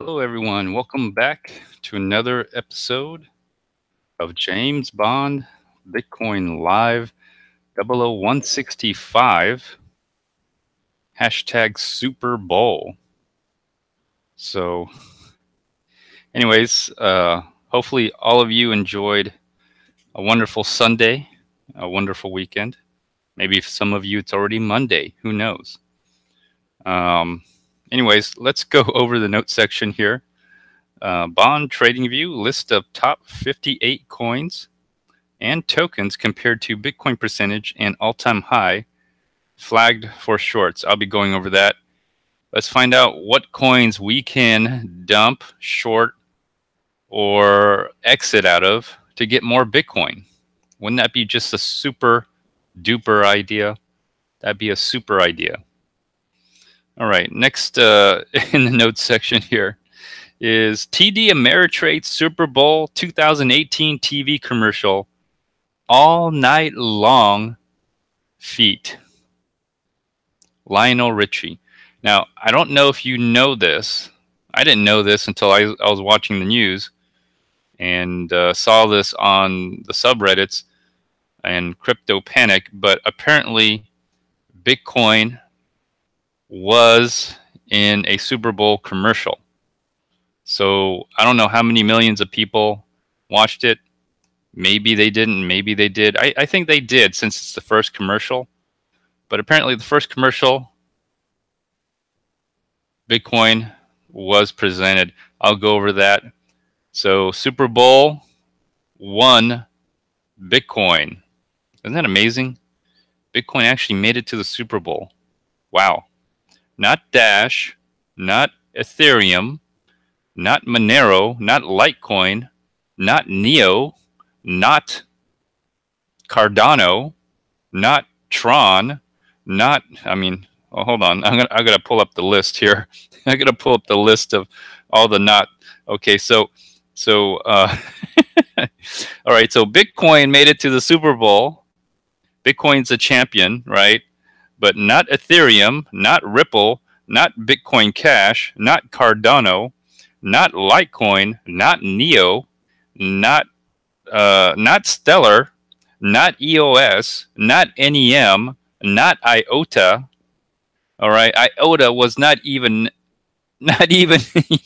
Hello, everyone. Welcome back to another episode of James Bond Bitcoin Live 00165 hashtag Super Bowl. So, anyways, hopefully all of you enjoyed a wonderful Sunday, a wonderful weekend. Maybe for some of you, it's already Monday. Who knows? Anyways, let's go over the note section here. Bond Trading View, list of top 58 coins and tokens compared to Bitcoin percentage and all-time high, flagged for shorts. I'll be going over that. Let's find out what coins we can dump, short, or exit out of to get more Bitcoin. Wouldn't that be just a super duper idea? That'd be a super idea. All right, next in the notes section here is TD Ameritrade Super Bowl 2018 TV commercial, all night long feat. Lionel Richie. Now, I don't know if you know this. I didn't know this until I was watching the news and saw this on the subreddits and CryptoPanic, but apparently Bitcoin was in a Super Bowl commercial. So I don't know how many millions of people watched it. Maybe they didn't, maybe they did. I think they did, since it's the first commercial. But apparently the first commercial, Bitcoin was presented. I'll go over that. So Super Bowl won Bitcoin. Isn't that amazing? Bitcoin actually made it to the Super Bowl. Wow. Not Dash, not Ethereum, not Monero, not Litecoin, not Neo, not Cardano, not Tron, not, oh, hold on. I'm gonna pull up the list here. I'm gonna pull up the list of all the not. Okay, so all right, so Bitcoin made it to the Super Bowl. Bitcoin's a champion, right? But not Ethereum, not Ripple, not Bitcoin Cash, not Cardano, not Litecoin, not Neo, not Stellar, not EOS, not NEM, not IOTA. All right, IOTA was not even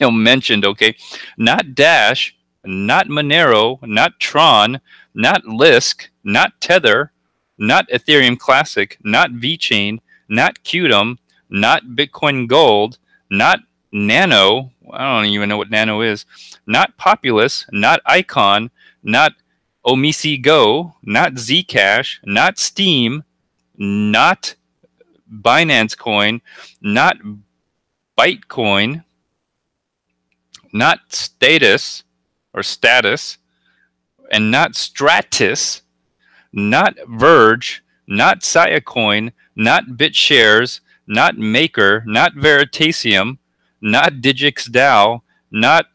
mentioned. Okay, not Dash, not Monero, not Tron, not Lisk, not Tether, not Ethereum Classic, not VeChain, not Qtum, not Bitcoin Gold, not Nano. I don't even know what Nano is. Not Populous, not Icon, not Omisi Go, not Zcash, not Steam, not Binance Coin, not Bytecoin, not Status, and not Stratus, not Verge, not Siacoin, not BitShares, not Maker, not Veritasium, not DigixDAO, not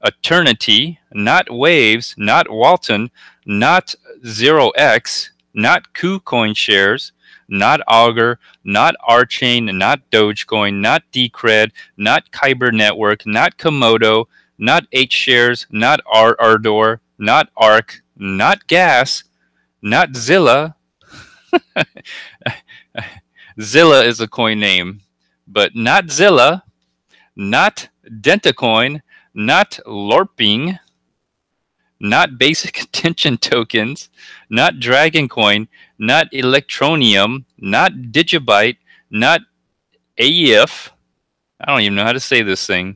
Eternity, not Waves, not Walton, not 0x, not KuCoin shares, not Augur, not Archain, not Dogecoin, not Decred, not Kyber Network, not Komodo, not H-shares, not Ardor, not Arc, not Gas, not Zilla. Zilla is a coin name, but not Zilla, not Dentacoin, not LORPing, not Basic Attention Tokens, not Dragon Coin, not Electronium, not Digibyte, not AEF. I don't even know how to say this thing.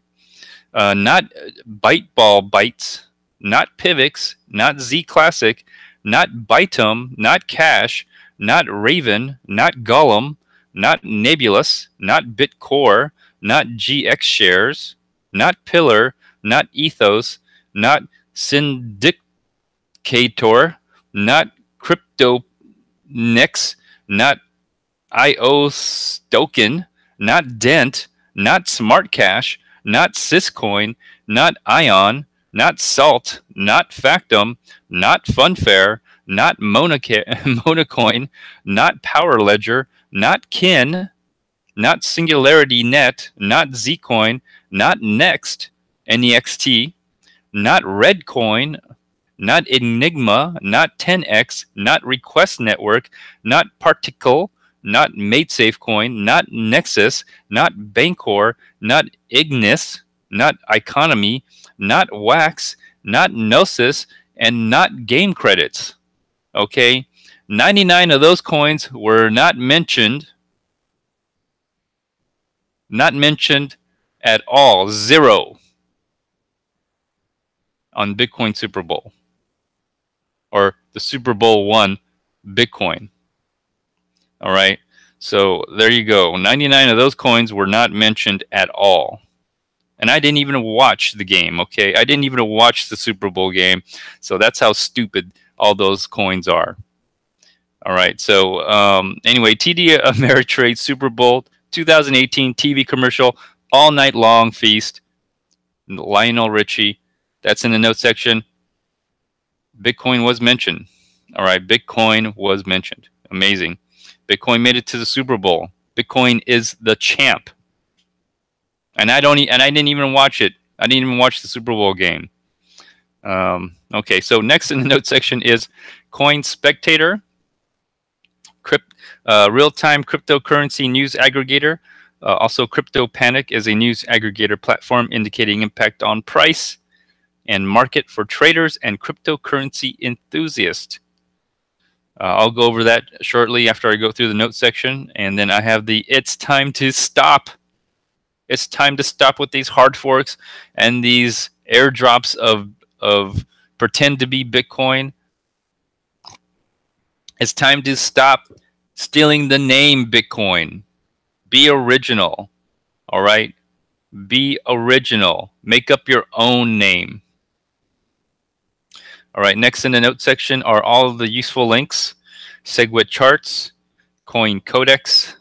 Not Byteball Bytes, not Pivx, not Z Classic, not Bytum, not Cash, not Raven, not Gollum, not Nebulous, not Bitcore, not GX Shares, not Pillar, not Ethos, not Syndicator, not CryptoNix, not IOStoken, not Dent, not SmartCash, not Syscoin, not Ion, not Salt, not Factum, not Funfair, not Monacoin, not Power Ledger, not Kin, not Singularity Net, not Zcoin, not Next, NEXT, not Redcoin, not Enigma, not 10x, not Request Network, not Particle, not MateSafeCoin, not Nexus, not Bancor, not Ignis, not Economy, not Wax, not Gnosis, and not Game Credits. Okay, 99 of those coins were not mentioned at all. 0 on Bitcoin Super Bowl, or the Super Bowl won Bitcoin. All right, so there you go. 99 of those coins were not mentioned at all. And I didn't even watch the game, okay? I didn't even watch the Super Bowl game. So that's how stupid all those coins are. All right, so anyway, TD Ameritrade Super Bowl 2018 TV commercial, all night long feast. Lionel Richie, that's in the notes section. Bitcoin was mentioned. All right, Bitcoin was mentioned. Amazing. Bitcoin made it to the Super Bowl. Bitcoin is the champ. And I didn't even watch it. I didn't even watch the Super Bowl game. Okay, so next in the notes section is Coinspectator, real-time cryptocurrency news aggregator. Also, CryptoPanic is a news aggregator platform indicating impact on price and market for traders and cryptocurrency enthusiasts. I'll go over that shortly after I go through the notes section. And then I have the "It's time to stop." It's time to stop with these hard forks and these airdrops of pretend to be Bitcoin. It's time to stop stealing the name Bitcoin. Be original. All right? Be original. Make up your own name. All right, next in the notes section are all of the useful links: SegWit Charts, CoinCodex,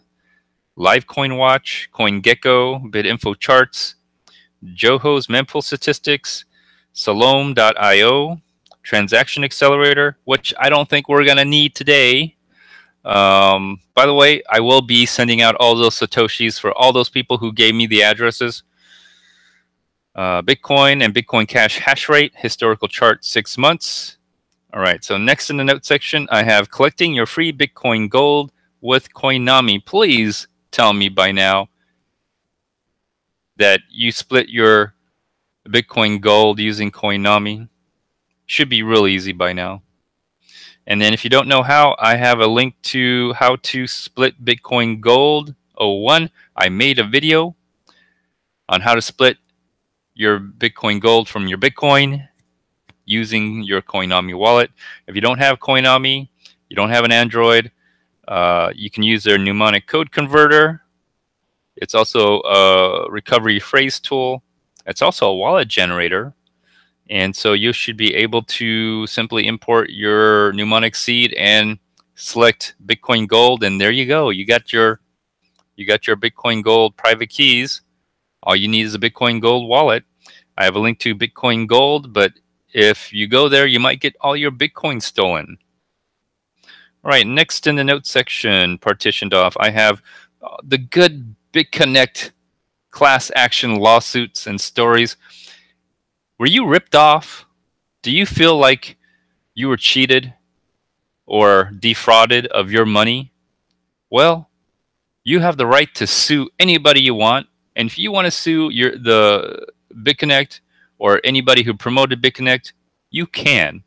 LivecoinWatch, CoinGecko, Bitinfocharts, Johoe's Mempool statistics, Salome.io, Transaction Accelerator, which I don't think we're going to need today. By the way, I will be sending out all those Satoshis for all those people who gave me the addresses. Bitcoin and Bitcoin Cash hash rate, historical chart 6 months. All right, so next in the notes section, I have collecting your free Bitcoin gold with Coinami. Please tell me by now that you split your Bitcoin gold using Coinami. Should be real easy by now. And then if you don't know how, I have a link to how to split Bitcoin gold 01. I made a video on how to split your Bitcoin gold from your Bitcoin using your Coinami wallet. If you don't have Coinami, you don't have an Android, you can use their mnemonic code converter. It's also a recovery phrase tool. It's also a wallet generator. And so you should be able to simply import your mnemonic seed and select Bitcoin Gold, and there you go. You got your Bitcoin Gold private keys. All you need is a Bitcoin Gold wallet. I have a link to Bitcoin Gold, but if you go there, you might get all your Bitcoin stolen. All right, next in the notes section, partitioned off, I have the good BitConnect class action lawsuits and stories. Were you ripped off? Do you feel like you were cheated or defrauded of your money? Well, you have the right to sue anybody you want. And if you want to sue the BitConnect or anybody who promoted BitConnect, you can.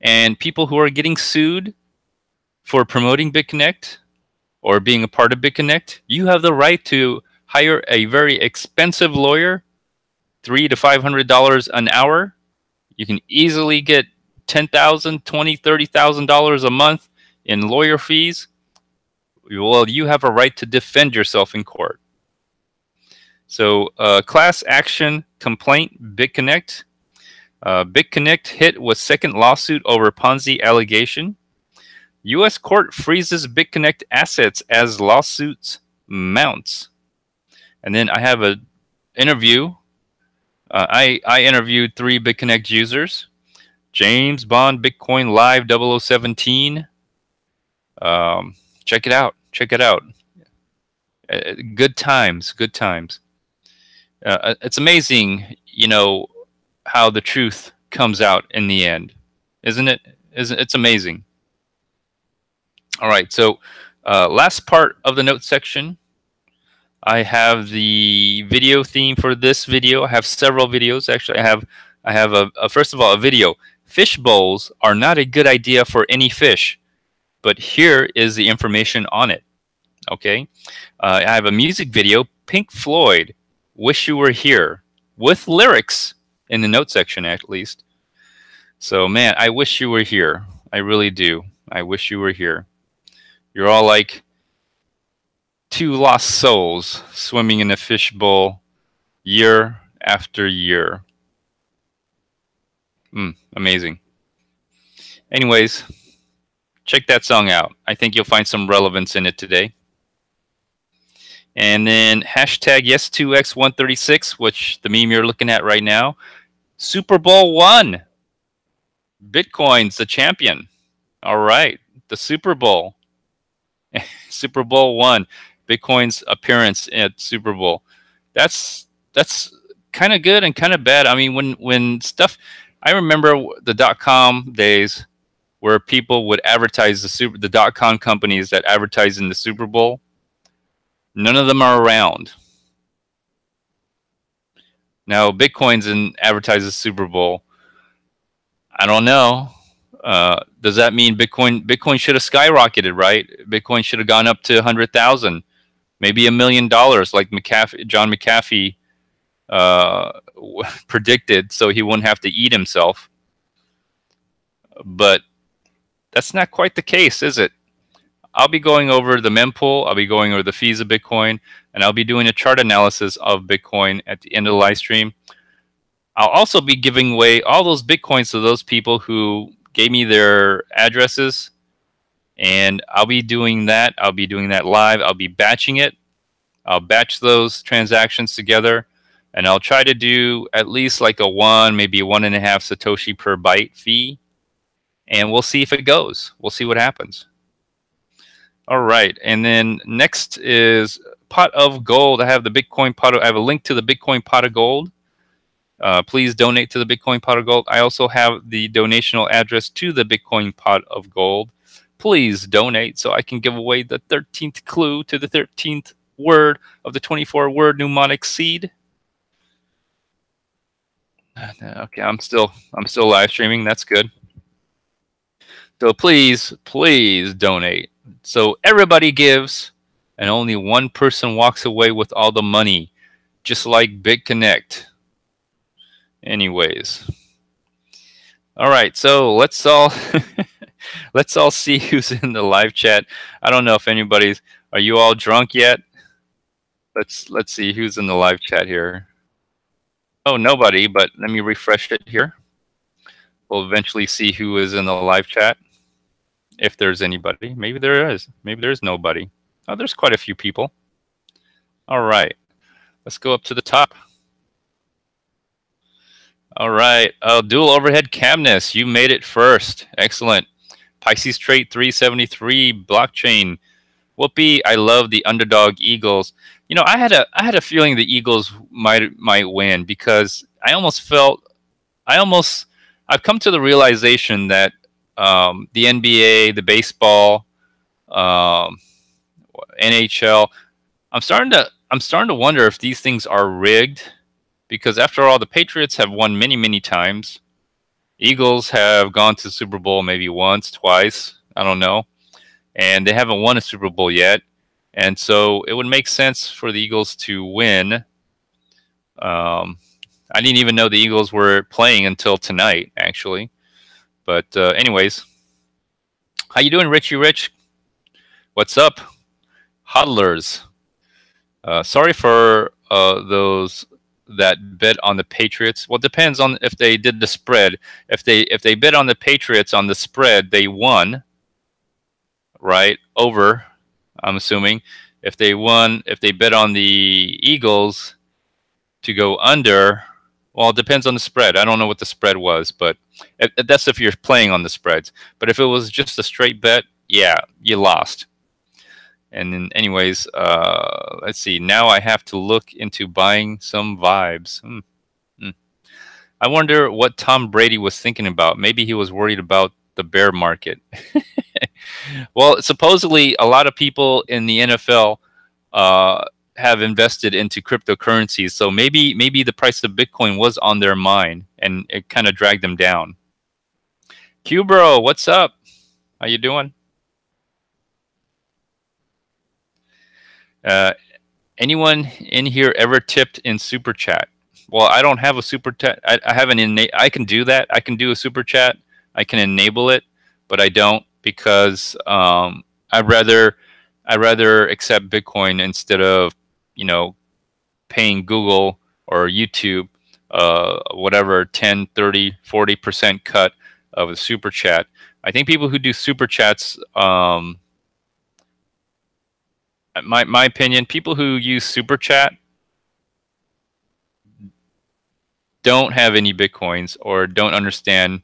And people who are getting sued for promoting BitConnect or being a part of BitConnect, you have the right to hire a very expensive lawyer, $300 to $500 an hour. You can easily get $10,000, $20,000, $30,000 a month in lawyer fees. Well, you have a right to defend yourself in court. So, class action complaint, BitConnect. BitConnect hit with second lawsuit over Ponzi allegation. U.S. court freezes BitConnect assets as lawsuits mounts. And then I have an interview. I interviewed 3 BitConnect users. James Bond Bitcoin Live 0017. Check it out. Check it out. Good times. Good times. It's amazing, you know, how the truth comes out in the end, isn't it? It's amazing. All right, so last part of the notes section, I have the video theme for this video. I have several videos. Actually, I have first of all a video. Fish bowls are not a good idea for any fish, but here is the information on it. Okay, I have a music video, Pink Floyd, "Wish You Were Here," with lyrics in the note section at least. So man, I wish you were here. I really do. I wish you were here. You're all like two lost souls swimming in a fishbowl year after year. Amazing. Anyways, check that song out. I think you'll find some relevance in it today. And then hashtag yes2x136, which the meme you're looking at right now. Super Bowl won. Bitcoin's the champion. All right, the Super Bowl. Super Bowl won. Bitcoin's appearance at Super Bowl. That's kind of good and kind of bad. I mean, when stuff, I remember the .com days where people would advertise the .com companies that advertise in the Super Bowl. None of them are around. Now Bitcoin's advertises Super Bowl. I don't know. Does that mean Bitcoin should have skyrocketed, right? Bitcoin should have gone up to 100,000, maybe $1 million, like John McAfee predicted, so he wouldn't have to eat himself. But that's not quite the case, is it? I'll be going over the mempool, I'll be going over the fees of Bitcoin, and I'll be doing a chart analysis of Bitcoin at the end of the live stream. I'll also be giving away all those Bitcoins to those people who gave me their addresses, and I'll be doing that. I'll be doing that live. I'll be batching it. I'll batch those transactions together, and I'll try to do at least like a 1, maybe 1.5 Satoshi per byte fee, and we'll see if it goes. We'll see what happens. All right, and then next is pot of gold. I have the Bitcoin pot. I have a link to the Bitcoin pot of gold. Please donate to the Bitcoin pot of gold. I also have the donational address to the Bitcoin pot of gold. Please donate so I can give away the 13th clue to the 13th word of the 24-word mnemonic seed. Okay, I'm still live streaming. That's good. So please donate. So everybody gives, and only one person walks away with all the money, just like BitConnect. Anyways, all right. So let's all see who's in the live chat. I don't know if anybody's. Are you all drunk yet? Let's see who's in the live chat here. Oh, nobody. But let me refresh it here. We'll eventually see who is in the live chat. If there's anybody, maybe there is. Maybe there's nobody. Oh, there's quite a few people. All right, let's go up to the top. All right, dual overhead camness. You made it first. Excellent. Pisces Trait 373 blockchain. Whoopee! I love the underdog Eagles. You know, I had a feeling the Eagles might win because I've come to the realization that the NBA, the baseball, NHL, I'm starting to wonder if these things are rigged, because after all, the Patriots have won many times. Eagles have gone to the Super Bowl maybe once, twice, I don't know, and they haven't won a Super Bowl yet. And so it would make sense for the Eagles to win. I didn't even know the Eagles were playing until tonight, actually. But anyways, how you doing, Richie Rich? What's up, hodlers? Sorry for those that bet on the Patriots. Well, it depends on if they did the spread. If they bet on the Patriots on the spread, they won, right? Over, I'm assuming. If they bet on the Eagles to go under, well, it depends on the spread. I don't know what the spread was, but that's if you're playing on the spreads. But if it was just a straight bet, yeah, you lost. And then, anyways, let's see. Now I have to look into buying some vibes. I wonder what Tom Brady was thinking about. Maybe he was worried about the bear market. Well, supposedly a lot of people in the NFL have invested into cryptocurrencies, so maybe the price of Bitcoin was on their mind, and it kind of dragged them down. Q-Bro, what's up? How you doing? Anyone in here ever tipped in Super Chat? Well, I don't have a Super Chat. I have an innate. I can do that. I can do a Super Chat. I can enable it, but I don't because I'd rather accept Bitcoin instead of, you know, paying Google or YouTube whatever 10, 30, 40% cut of a Super Chat. I think people who do Super Chats, my opinion, people who use Super Chat don't have any Bitcoins or don't understand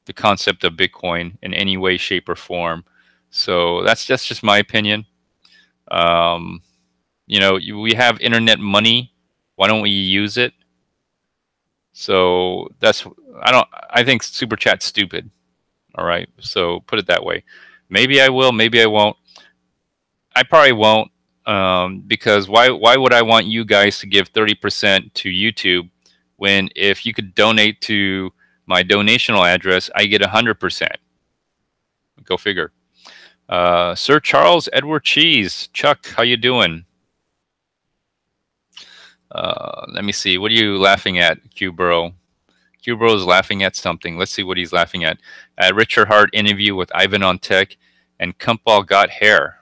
the concept of Bitcoin in any way, shape, or form. So that's just my opinion. You know, we have internet money. Why don't we use it? So that's I think Super Chat's stupid. All right. So put it that way. Maybe I will. Maybe I won't. I probably won't. Because why would I want you guys to give 30% to YouTube when if you could donate to my donational address, I get 100%. Go figure. Sir Charles Edward Cheese, Chuck, how you doing? Let me see. What are you laughing at, Q-Bro? Q-Bro is laughing at something. Let's see what he's laughing at. Richard Hart interview with Ivan on Tech, and Kumpball got hair.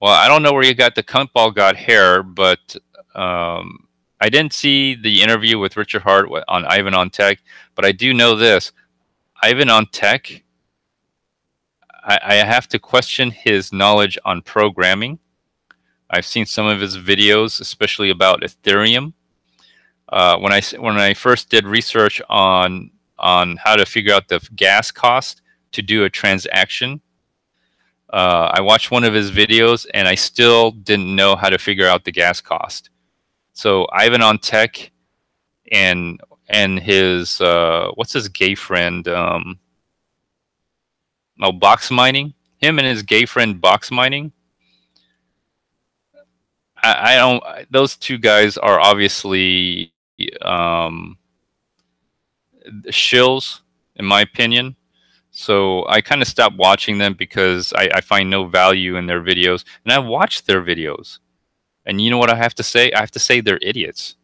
Well, I don't know where you got the Kumpball got hair, but I didn't see the interview with Richard Hart on Ivan on Tech, but I do know this. Ivan on Tech, I have to question his knowledge on programming. I've seen some of his videos, especially about Ethereum. When I first did research on how to figure out the gas cost to do a transaction, I watched one of his videos and I still didn't know how to figure out the gas cost. So Ivan on Tech and his what's his gay friend? Box mining. Him and his gay friend box mining. I don't. Those two guys are obviously shills, in my opinion. So I kind of stopped watching them because I find no value in their videos. And I watched their videos. And you know what I have to say? I have to say they're idiots.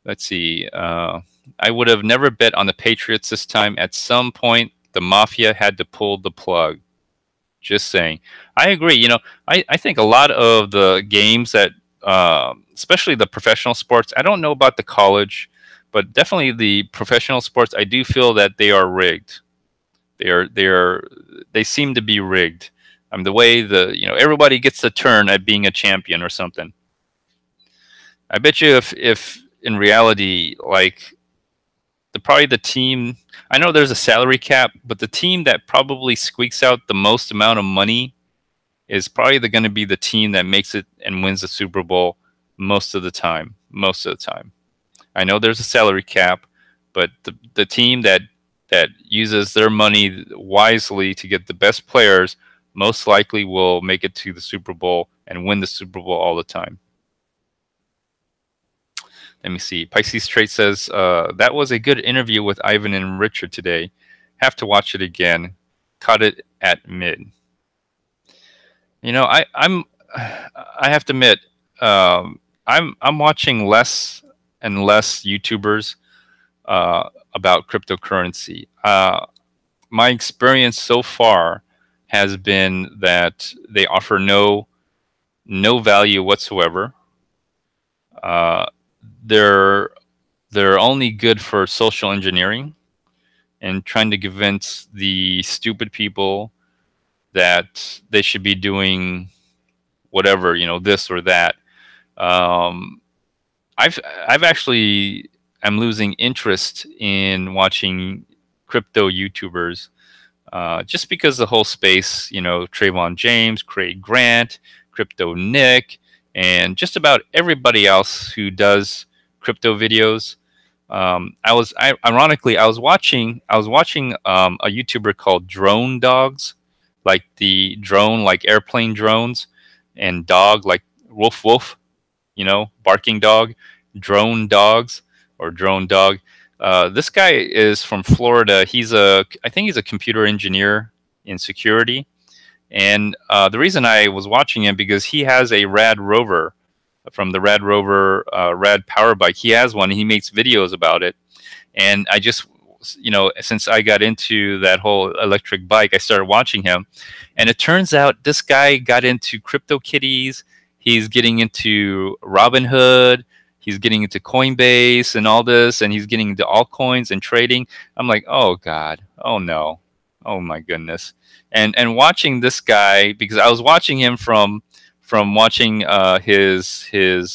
Let's see. I would have never bet on the Patriots this time. At some point, the Mafia had to pull the plug. Just saying. I agree. You know, I think a lot of the games that, especially the professional sports, I don't know about the college, but definitely the professional sports, I do feel that they are rigged. They seem to be rigged. The way everybody gets the turn at being a champion or something. I bet you if in reality, like probably the team, I know there's a salary cap, but the team that probably squeaks out the most amount of money is probably going to be the team that makes it and wins the Super Bowl most of the time. Most of the time. I know there's a salary cap, but the team that uses their money wisely to get the best players most likely will make it to the Super Bowl and win the Super Bowl all the time. Let me see. Pisces Trade says, that was a good interview with Ivan and Richard today. Have to watch it again. Caught it at mid. You know, I have to admit, I'm watching less and less YouTubers about cryptocurrency. My experience so far has been that they offer no value whatsoever. They're only good for social engineering and trying to convince the stupid people that they should be doing whatever, this or that. I've actually am losing interest in watching crypto YouTubers. just because the whole space, you know, Trayvon James, Craig Grant, Crypto Nick, and just about everybody else who does crypto videos. Ironically, I was watching a YouTuber called Drone Dogs, like the drone, like airplane drones, and dog, like woof woof, you know, barking dog, drone dogs or drone dog. This guy is from Florida. I think he's a computer engineer in security. And the reason I was watching him because he has a Rad Rover from the Rad Rover Rad Power Bike. He has one. And he makes videos about it. And I just, you know, since I got into that whole electric bike, I started watching him. And it turns out this guy got into CryptoKitties. He's getting into Robinhood. He's getting into Coinbase and all this, and he's getting into altcoins and trading. I'm like, oh God, oh no, oh my goodness. And watching this guy, because I was watching him from watching his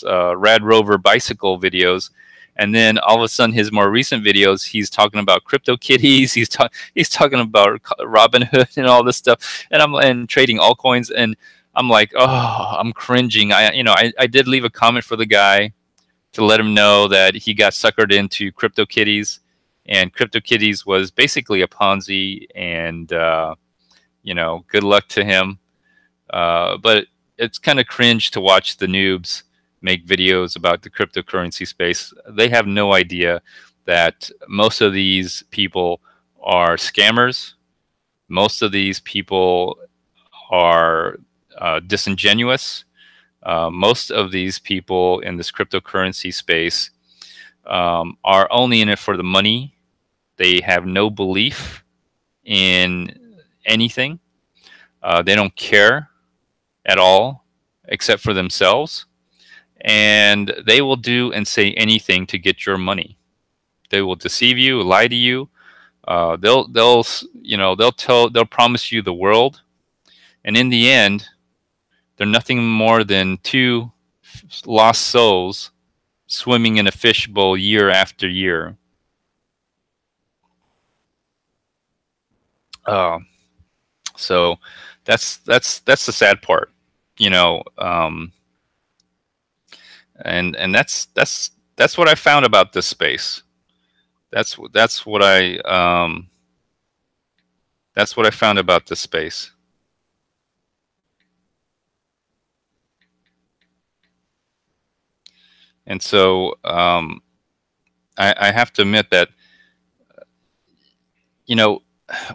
Rad Rover bicycle videos, and then all of a sudden his more recent videos, he's talking about CryptoKitties, he's talking about Robinhood and all this stuff, and trading altcoins, and I'm like, oh, I'm cringing. I did leave a comment for the guy to let him know that he got suckered into CryptoKitties, and CryptoKitties was basically a Ponzi, and you know, good luck to him. But it's kind of cringe to watch the noobs make videos about the cryptocurrency space. They have no idea that most of these people are scammers. Most of these people are disingenuous. Most of these people in this cryptocurrency space are only in it for the money. They have no belief in anything. They don't care at all except for themselves. And they will do and say anything to get your money. They will deceive you, lie to you. They'll promise you the world. And in the end, they're nothing more than two lost souls swimming in a fishbowl year after year. So that's the sad part, you know. And that's what I found about this space. That's what I found about this space. And so I have to admit that, you know,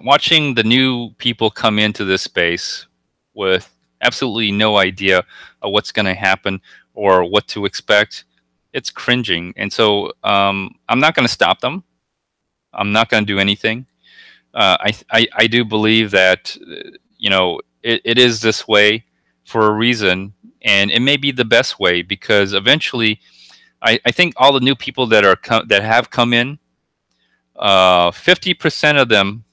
watching the new people come into this space with absolutely no idea of what's going to happen or what to expect, it's cringing. And so I'm not going to stop them. I'm not going to do anything. I do believe that, you know, it is this way for a reason, and it may be the best way, because eventually I think all the new people that have come in, 50% of them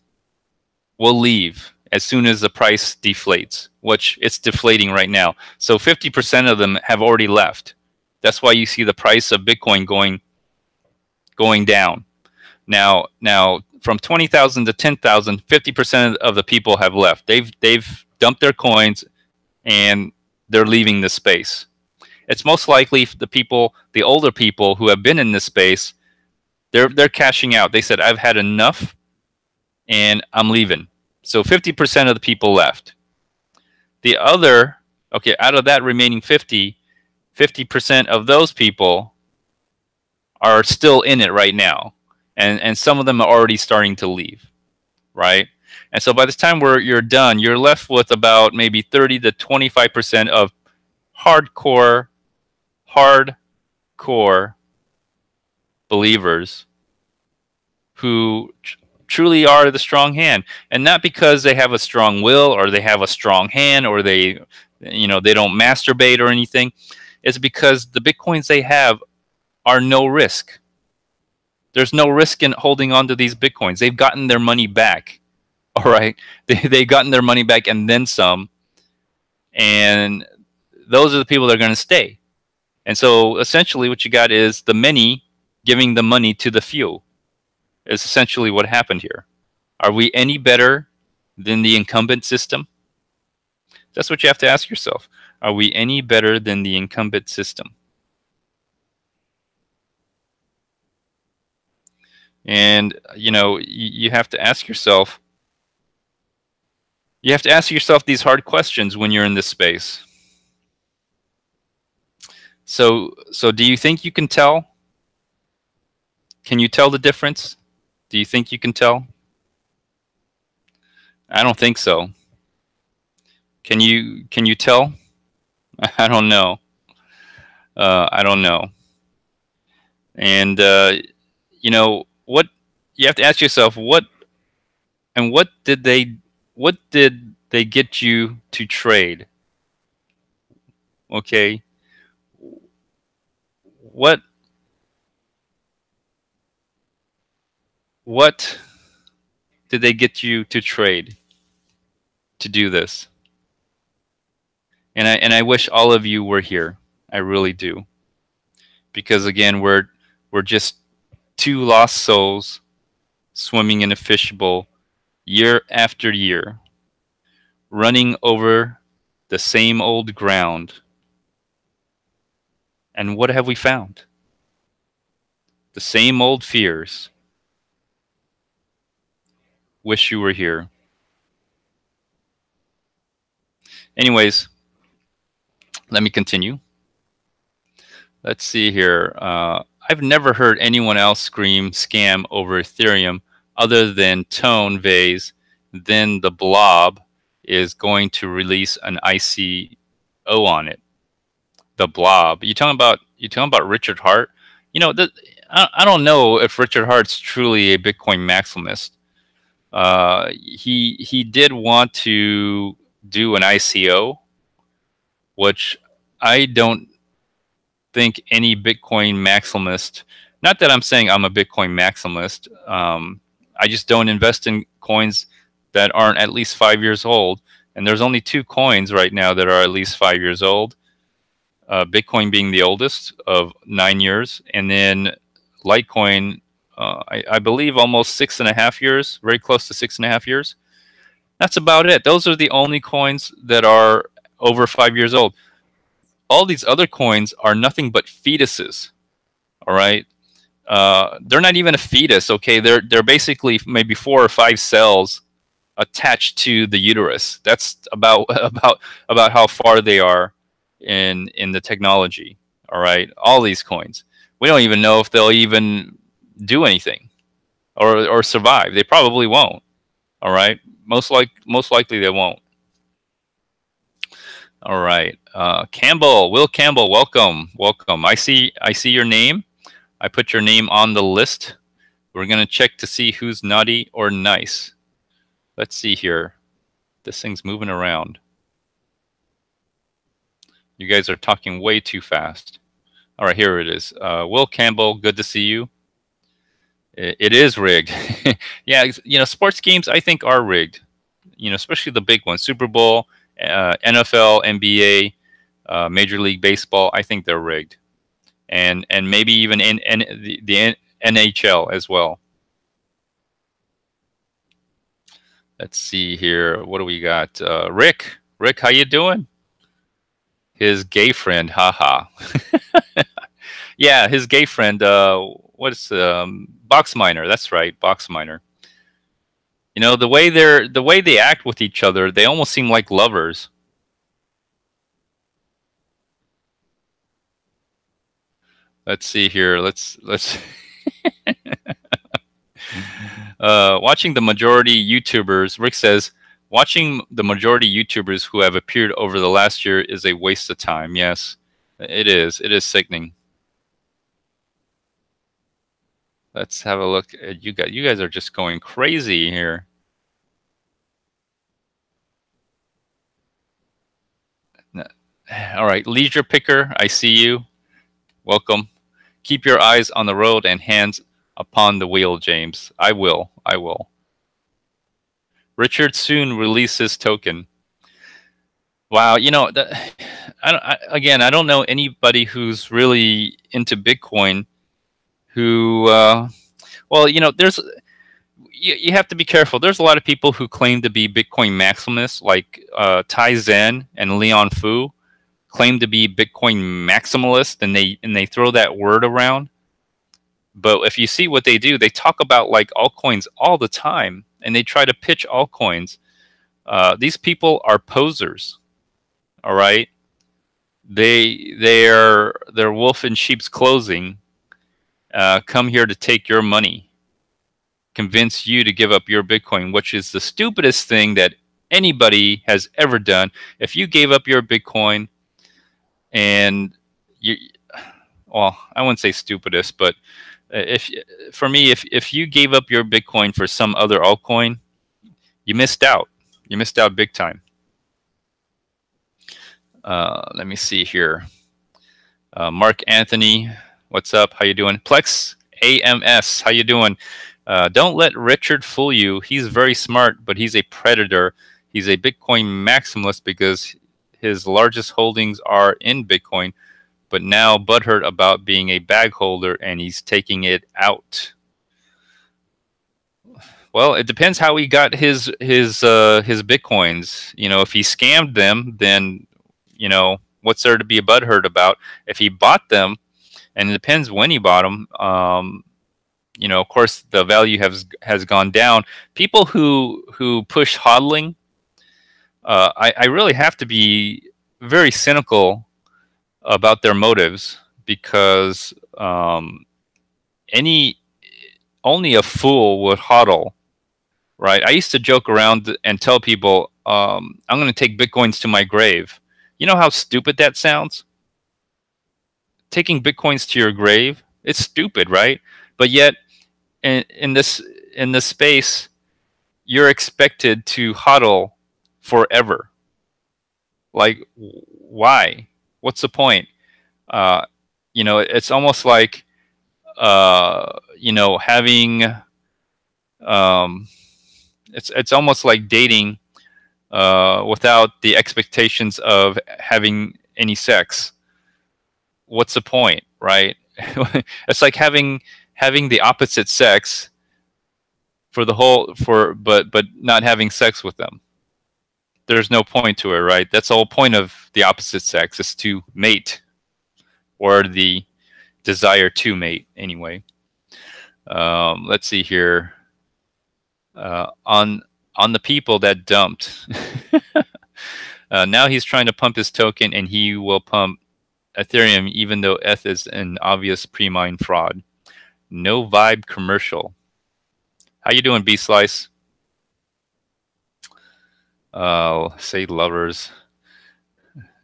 will leave as soon as the price deflates, which it's deflating right now. So 50% of them have already left. That's why you see the price of Bitcoin going down. Now from 20,000 to 10,000, 50% of the people have left. They've dumped their coins and they're leaving the space. It's most likely the older people who have been in this space, they're cashing out. They said, I've had enough and I'm leaving. So 50% of the people left. The other, okay, out of that remaining 50% of those people are still in it right now. And some of them are already starting to leave, right? And so by the time you're done, you're left with about maybe 30 to 25% of hardcore believers who truly are the strong hand, and not because they have a strong will or they have a strong hand or they don't masturbate or anything. It's because the Bitcoins they have are no risk. There's no risk in holding on to these Bitcoins. They've gotten their money back. All right. They've gotten their money back and then some. And those are the people that are going to stay. And so essentially what you got is the many giving the money to the few. Is essentially what happened here. Are we any better than the incumbent system? That's what you have to ask yourself. Are we any better than the incumbent system? And, you know, you have to ask yourself, these hard questions when you're in this space. So do you think you can tell? Can you tell the difference? Do you think you can tell? I don't think so. Can you tell? I don't know. I don't know. And you know, what you have to ask yourself, what did they get you to trade? Okay. What did they get you to trade to do this? And I wish all of you were here. I really do. Because again, we're just two lost souls swimming in a fishbowl year after year, running over the same old ground. And what have we found? The same old fears. Wish you were here. Anyways, let me continue. Let's see here. I've never heard anyone else scream scam over Ethereum other than Tone Vase. Then the Blob is going to release an ICO on it. The Blob. You talking about Richard Hart? You know, I don't know if Richard Hart's truly a Bitcoin maximalist. He did want to do an ICO, which I don't think any Bitcoin maximalist, not that I'm saying I'm a Bitcoin maximalist, I just don't invest in coins that aren't at least 5 years old. And there's only 2 coins right now that are at least 5 years old. Bitcoin being the oldest of 9 years, and then Litecoin, I believe almost 6.5 years, very close to 6.5 years. That's about it. Those are the only coins that are over 5 years old. All these other coins are nothing but fetuses. All right, they're not even a fetus. Okay, they're basically maybe 4 or 5 cells attached to the uterus. That's about how far they are in the technology. All right, all these coins, we don't even know if they'll even do anything or survive. They probably won't. All right, most likely they won't. All right, Campbell, Will Campbell, welcome. I see your name. I put your name on the list. We're gonna check to see who's naughty or nice. Let's see here. This thing's moving around. You guys are talking way too fast. All right, here it is. Will Campbell, good to see you. It is rigged. Yeah, you know, sports games I think are rigged. You know, especially the big ones, Super Bowl, NFL, NBA, Major League Baseball. I think they're rigged, and maybe even the NHL as well. Let's see here. What do we got? Rick, how you doing? His gay friend, haha. Yeah, his gay friend. What's Box Miner? That's right, Box Miner. You know, the way they act with each other, they almost seem like lovers. Let's see here. Let's. Watching the majority YouTubers, Rick says, watching the majority YouTubers who have appeared over the last year is a waste of time. Yes, it is. It is sickening. Let's have a look at you guys. You guys are just going crazy here. All right, Leisure Picker, I see you. Welcome. Keep your eyes on the road and hands upon the wheel, James. I will. Richard soon releases token. Wow, you know, again, I don't know anybody who's really into Bitcoin who, well, you know, you have to be careful. There's a lot of people who claim to be Bitcoin maximalists, like Tai Zen and Leon Fu claim to be Bitcoin maximalists, and they throw that word around. But if you see what they do, they talk about like altcoins all the time, and they try to pitch altcoins. These people are posers. All right, they're wolf in sheep's clothing. Come here to take your money, convince you to give up your Bitcoin, which is the stupidest thing that anybody has ever done. If you gave up your Bitcoin, and you, well, I wouldn't say stupidest, but for me, if you gave up your Bitcoin for some other altcoin, you missed out. You missed out big time. Let me see here. Mark Anthony, what's up? How you doing? Plex AMS, how you doing? Don't let Richard fool you. He's very smart, but he's a predator. He's a Bitcoin maximalist because his largest holdings are in Bitcoin, but now butthurt about being a bag holder, and he's taking it out. Well, it depends how he got his Bitcoins. You know, if he scammed them, then, you know, what's there to be a butthurt about? If he bought them, and it depends when he bought them, you know, of course, the value has gone down. People who push hodling, I really have to be very cynical about their motives, because only a fool would hodl, right? I used to joke around and tell people, I'm going to take Bitcoins to my grave. You know how stupid that sounds? Taking Bitcoins to your grave? It's stupid, right? But yet, in this space, you're expected to hodl forever. Like, why? What's the point? You know, it's almost like, you know, having, it's almost like dating without the expectations of having any sex. What's the point, right? It's like having the opposite sex but not having sex with them. There's no point to it, right? That's the whole point of the opposite sex, is to mate, or the desire to mate, anyway. Let's see here. On the people that dumped. Now he's trying to pump his token, and he will pump Ethereum, even though ETH is an obvious pre-mine fraud. No vibe commercial. How you doing, B-Slice? Say lovers.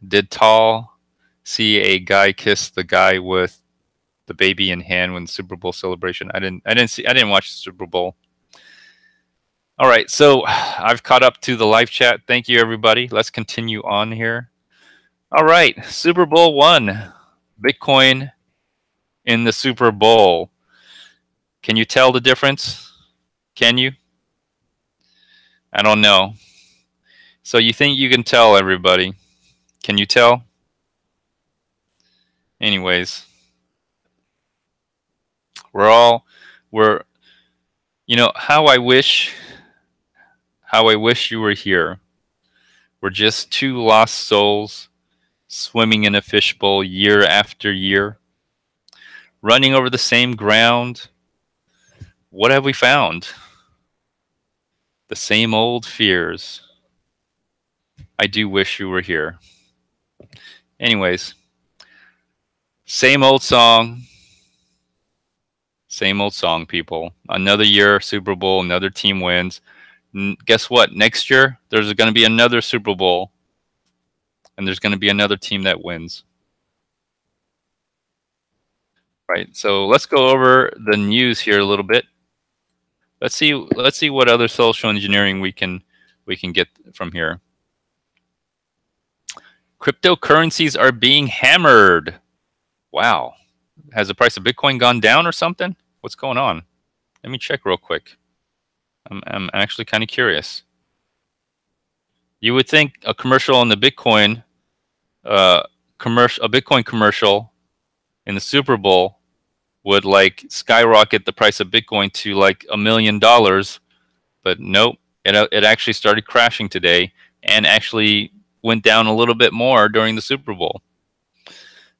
Did Tall see a guy kiss the guy with the baby in hand when the Super Bowl celebration? I didn't watch the Super Bowl. All right, so I've caught up to the live chat. Thank you, everybody. Let's continue on here. All right, Super Bowl won. Bitcoin in the Super Bowl. Can you tell the difference? Can you? I don't know. So you think you can tell, everybody? Can you tell? Anyways, we're, you know, how I wish you were here. We're just two lost souls swimming in a fishbowl year after year, running over the same ground. What have we found? The same old fears. I do wish you were here. Anyways, same old song. Same old song, people. Another year, Super Bowl, another team wins. Guess what? Next year, there's going to be another Super Bowl, and there's going to be another team that wins. Right. So let's go over the news here a little bit. Let's see what other social engineering we can get from here. Cryptocurrencies are being hammered. Wow. Has the price of Bitcoin gone down or something? What's going on? Let me check real quick. I'm actually kind of curious. You would think a commercial on the Bitcoin, a Bitcoin commercial in the Super Bowl would like skyrocket the price of Bitcoin to like $1 million, but nope, it actually started crashing today and actually went down a little bit more during the Super Bowl.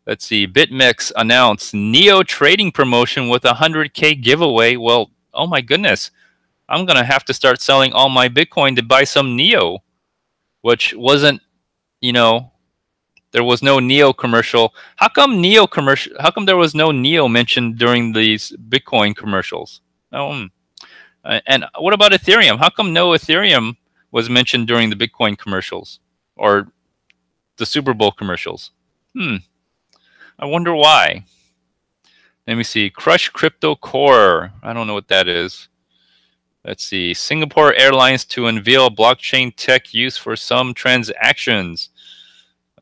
Let's see, BitMEX announced Neo trading promotion with a 100K giveaway. Well, oh my goodness, I'm gonna have to start selling all my Bitcoin to buy some Neo, which wasn't, you know, there was no Neo commercial. How come there was no Neo mentioned during these Bitcoin commercials? Oh, and what about Ethereum? How come no Ethereum was mentioned during the Bitcoin commercials or the Super Bowl commercials? I wonder why. Let me see. Crush Crypto Core. I don't know what that is. Let's see. Singapore Airlines to unveil blockchain tech use for some transactions.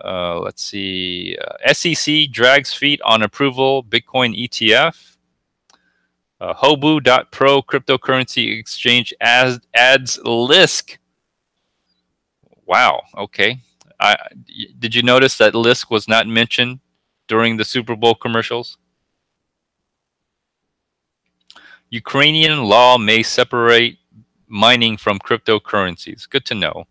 Let's see. SEC drags feet on approval Bitcoin ETF. Hobu.pro cryptocurrency exchange adds Lisk. Wow. Okay. Did you notice that Lisk was not mentioned during the Super Bowl commercials? Ukrainian law may separate mining from cryptocurrencies. Good to know.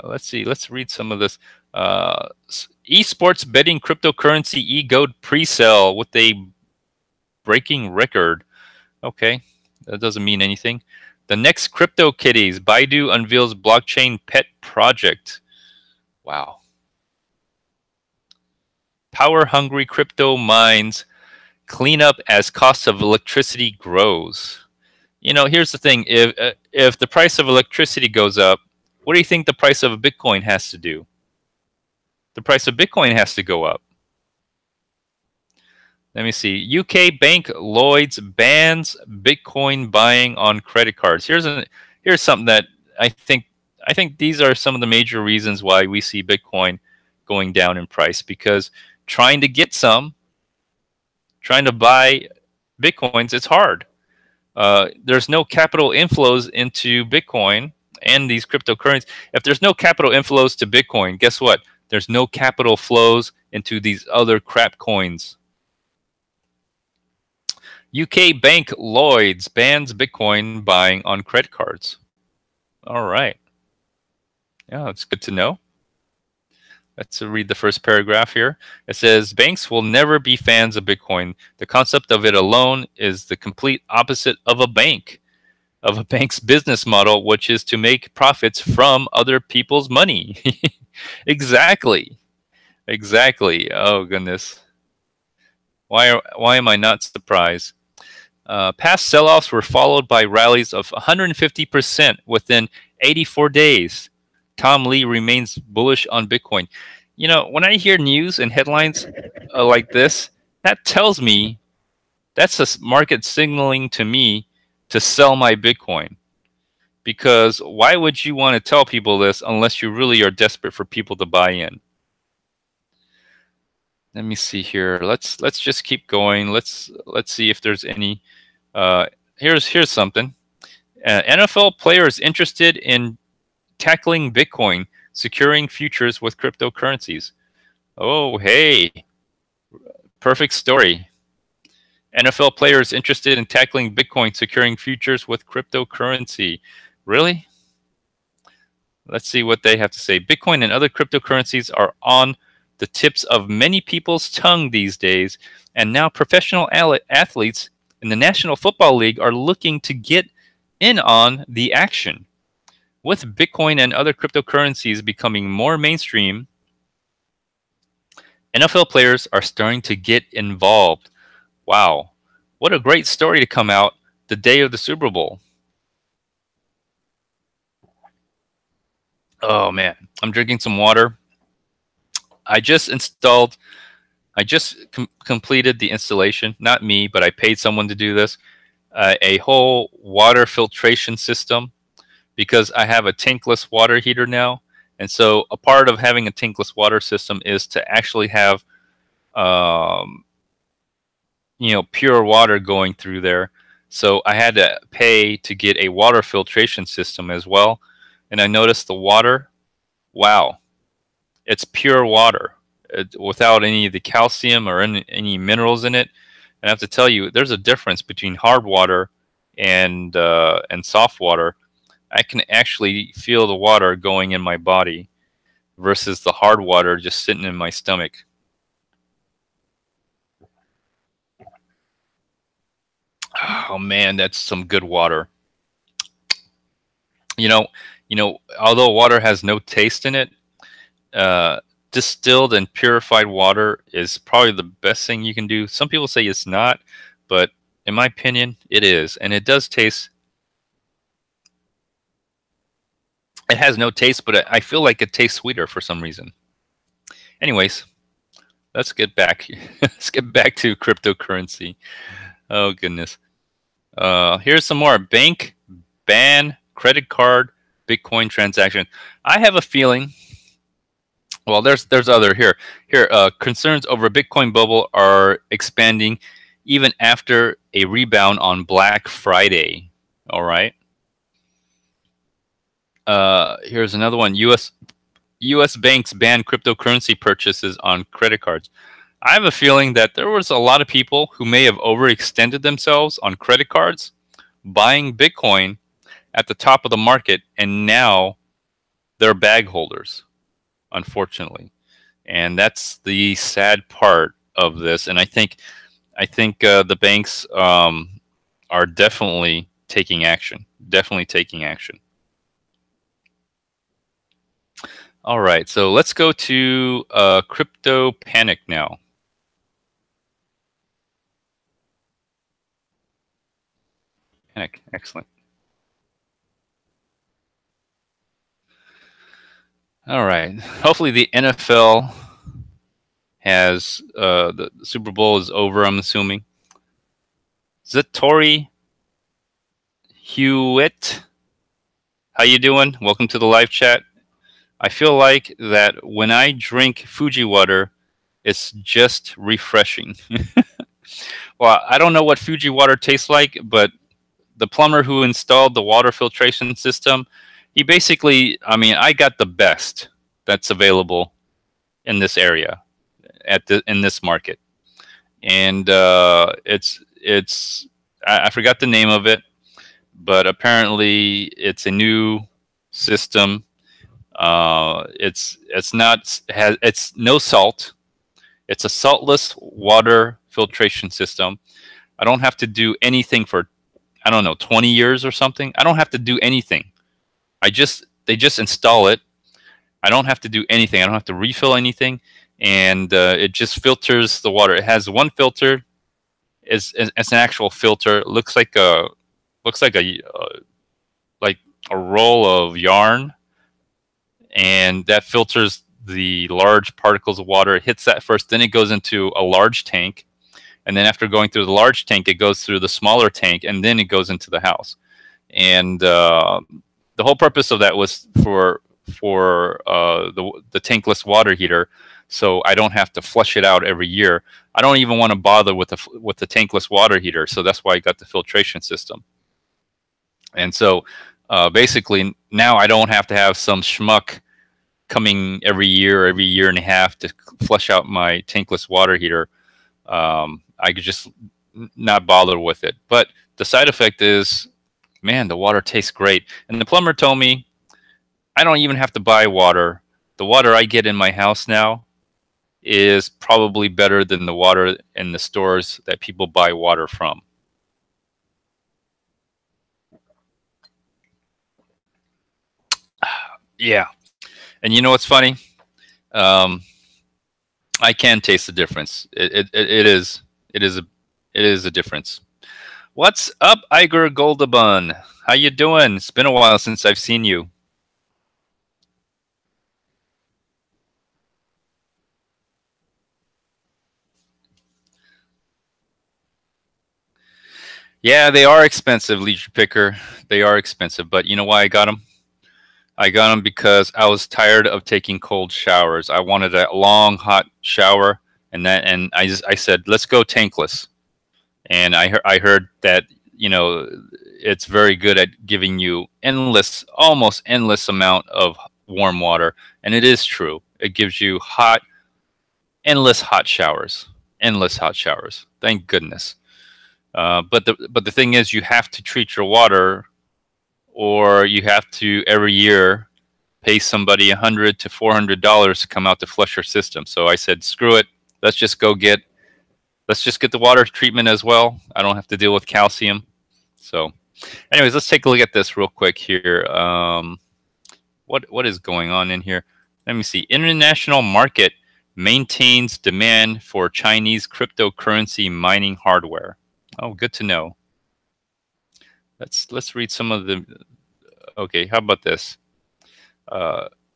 Let's see. Let's read some of this. Esports betting cryptocurrency eGold pre-sale with a breaking record. Okay, that doesn't mean anything. The next CryptoKitties. Baidu unveils blockchain pet project. Wow. Power-hungry crypto mines clean up as cost of electricity grows. You know, here's the thing. If the price of electricity goes up, what do you think the price of Bitcoin has to do? The price of Bitcoin has to go up. Let me see. UK bank Lloyds bans Bitcoin buying on credit cards. Here's something that I think these are some of the major reasons why we see Bitcoin going down in price, because trying to buy Bitcoins, it's hard. There's no capital inflows into Bitcoin and these cryptocurrencies. If there's no capital inflows to Bitcoin, guess what? There's no capital flows into these other crap coins. UK bank Lloyds bans Bitcoin buying on credit cards. All right. Yeah, that's good to know. Let's read the first paragraph here. It says, banks will never be fans of Bitcoin. The concept of it alone is the complete opposite of a bank's business model, which is to make profits from other people's money. Exactly. Oh, goodness. Why am I not surprised? Past sell-offs were followed by rallies of 150% within 84 days. Tom Lee remains bullish on Bitcoin. You know, when I hear news and headlines like this, that tells me that's a market signaling to me to sell my Bitcoin. Because why would you want to tell people this unless you really are desperate for people to buy in? Let me see here. Let's just keep going. Let's see if there's any. Here's something. NFL players interested in tackling Bitcoin, securing futures with cryptocurrencies. Oh, hey, perfect story. NFL players interested in tackling Bitcoin, securing futures with cryptocurrency. Really? Let's see what they have to say. Bitcoin and other cryptocurrencies are on the tips of many people's tongue these days, and now professional athletes in the National Football League are looking to get in on the action. With Bitcoin and other cryptocurrencies becoming more mainstream, NFL players are starting to get involved. Wow, what a great story to come out the day of the Super Bowl. Oh man, I'm drinking some water. I just completed the installation, not me, but I paid someone to do this, a whole water filtration system, because I have a tankless water heater now. And so a part of having a tankless water system is to actually have, pure water going through there. So I had to pay to get a water filtration system as well. And I noticed the water, wow, it's pure water. without any of the calcium or any minerals in it. And I have to tell you, there's a difference between hard water and soft water. I can actually feel the water going in my body versus the hard water just sitting in my stomach. Oh man, that's some good water. You know, although water has no taste in it, distilled and purified water is probably the best thing you can do. Some people say it's not, but in my opinion, it is. And it does taste. It has no taste, but I feel like it tastes sweeter for some reason. Anyways, let's get back. Let's get back to cryptocurrency. Oh goodness. Here's some more. Bank ban credit card Bitcoin transaction. I have a feeling. Well, there's other here. Concerns over Bitcoin bubble are expanding even after a rebound on Black Friday. All right. Here's another one. U.S. banks ban cryptocurrency purchases on credit cards. I have a feeling that there was a lot of people who may have overextended themselves on credit cards, buying Bitcoin at the top of the market, and now they're bag holders, unfortunately. And that's the sad part of this. And I think the banks are definitely taking action. Definitely taking action. All right, so let's go to CryptoPanic now. Panic, excellent. All right, hopefully the NFL has the Super Bowl is over, I'm assuming. Zatori Hewitt, how you doing? Welcome to the live chat. I feel like that when I drink Fuji water, it's just refreshing. Well, I don't know what Fuji water tastes like, but the plumber who installed the water filtration system, he basically, I mean, I got the best that's available in this area, in this market, and I forgot the name of it, but apparently it's a new system. It's no salt. It's a saltless water filtration system. I don't have to do anything for, I don't know, 20 years or something. I don't have to do anything. They just install it. I don't have to do anything. I don't have to refill anything, and it just filters the water. It has one filter. It's an actual filter. It looks like a roll of yarn, and that filters the large particles of water. It hits that first, then it goes into a large tank, and then after going through the large tank, it goes through the smaller tank, and then it goes into the house. And the whole purpose of that was for the tankless water heater, so I don't have to flush it out every year. I don't even want to bother with the tankless water heater, so that's why I got the filtration system. And so basically now I don't have to have some schmuck coming every year and a half to flush out my tankless water heater. I could just not bother with it. But the side effect is, man, the water tastes great. And the plumber told me I don't even have to buy water. The water I get in my house now is probably better than the water in the stores that people buy water from. Yeah. And you know what's funny? I can taste the difference. It is a difference. What's up, Iger Goldabun? How you doing? It's been a while since I've seen you. Yeah, they are expensive, Leisure Picker. They are expensive, but you know why I got them? I got them because I was tired of taking cold showers. I wanted a long, hot shower, and I said, let's go tankless. And I heard that, you know, it's very good at giving you almost endless amount of warm water, and it is true. It gives you hot, endless hot showers, endless hot showers. Thank goodness. But the thing is, you have to treat your water, or you have to every year pay somebody $100 to $400 to come out to flush your system. So I said, screw it. Let's just get the water treatment as well. I don't have to deal with calcium. So, anyways, let's take a look at this real quick here. What is going on in here? Let me see. International market maintains demand for Chinese cryptocurrency mining hardware. Oh, good to know. Let's read some of the. Okay, how about this?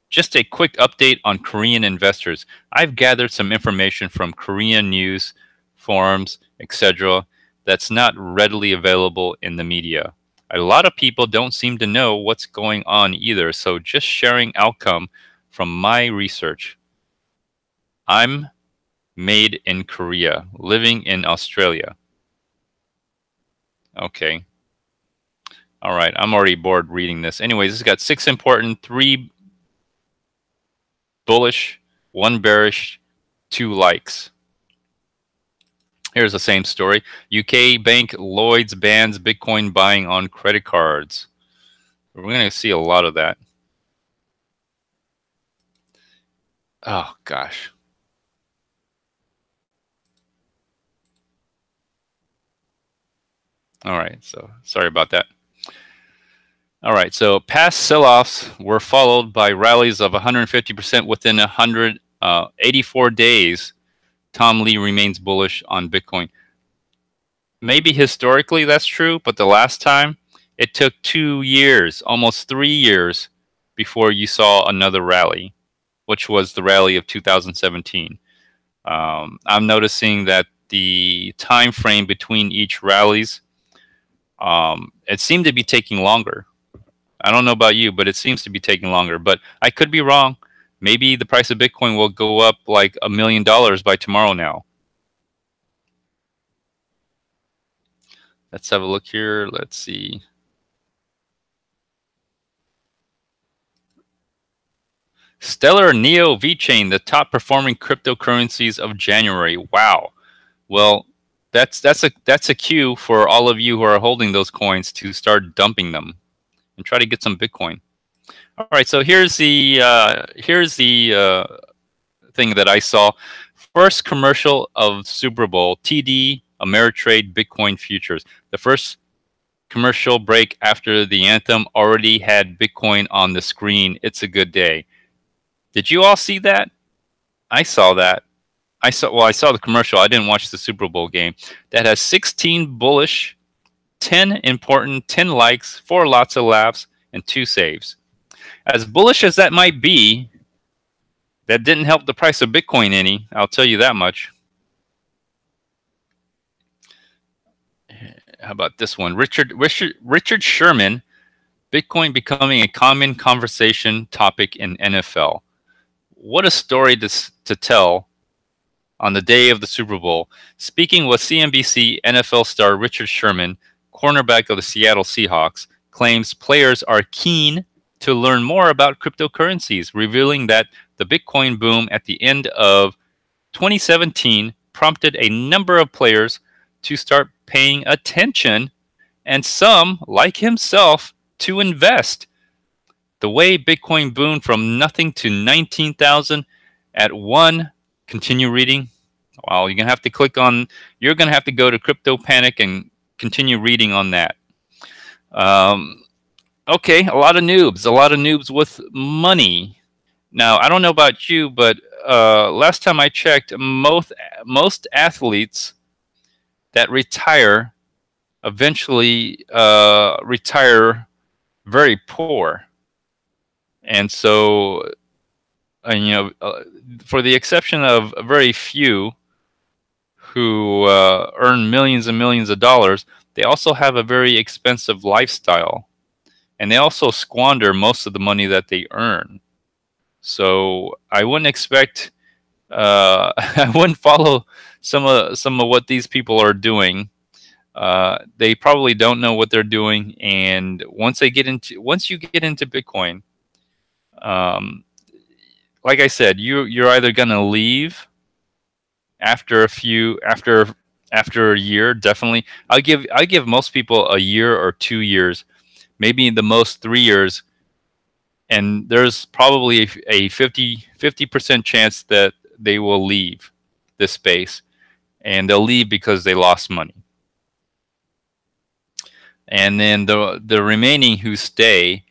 Just a quick update on Korean investors. I've gathered some information from Korean news, forums, etc. that's not readily available in the media. A lot of people don't seem to know what's going on either, so just sharing outcome from my research. I'm made in Korea, living in Australia. Okay. All right, I'm already bored reading this. Anyways, it's got 6 important, 3 bullish, 1 bearish, 2 likes. Here's the same story. UK bank Lloyds bans Bitcoin buying on credit cards. We're going to see a lot of that. Oh, gosh. All right, so sorry about that. All right, so past sell-offs were followed by rallies of 150% within 184 days. Tom Lee remains bullish on Bitcoin. Maybe historically that's true, but the last time it took 2 years, almost 3 years, before you saw another rally, which was the rally of 2017. I'm noticing that the time frame between each rallies, it seemed to be taking longer. I don't know about you, but it seems to be taking longer. But I could be wrong. Maybe the price of Bitcoin will go up like $1 million by tomorrow now. Let's have a look here. Let's see. Stellar Neo VeChain, the top performing cryptocurrencies of January. Wow. Well, that's a cue for all of you who are holding those coins to start dumping them and try to get some Bitcoin. All right, so here's the thing that I saw. First commercial of Super Bowl, TD Ameritrade Bitcoin futures. The first commercial break after the anthem already had Bitcoin on the screen. It's a good day. Did you all see that? I saw that. I saw the commercial. I didn't watch the Super Bowl game. That has 16 bullish, 10 important, 10 likes, 4 lots of laughs, and 2 saves. As bullish as that might be, that didn't help the price of Bitcoin any. I'll tell you that much. How about this one? Richard Sherman, Bitcoin becoming a common conversation topic in NFL. What a story to tell on the day of the Super Bowl. Speaking with CNBC, NFL star Richard Sherman, cornerback of the Seattle Seahawks, claims players are keen to learn more about cryptocurrencies, revealing that the Bitcoin boom at the end of 2017 prompted a number of players to start paying attention, and some, like himself, to invest. The way Bitcoin boomed from nothing to 19,000 at one. Continue reading. Wow, you're going to have to click on, you're going to have to go to CryptoPanic and continue reading on that. Okay, a lot of noobs with money. Now, I don't know about you, but last time I checked, most athletes that retire eventually retire very poor. And so, for the exception of very few who earn millions and millions of dollars, they also have a very expensive lifestyle. And they also squander most of the money that they earn. So I wouldn't expect, I wouldn't follow some of what these people are doing. They probably don't know what they're doing, and once you get into Bitcoin, like I said, you're either gonna leave after a year, definitely. I give most people a year or 2 years, maybe the most 3 years, and there's probably a 50% chance that they will leave this space, and they'll leave because they lost money. And then the remaining who stay,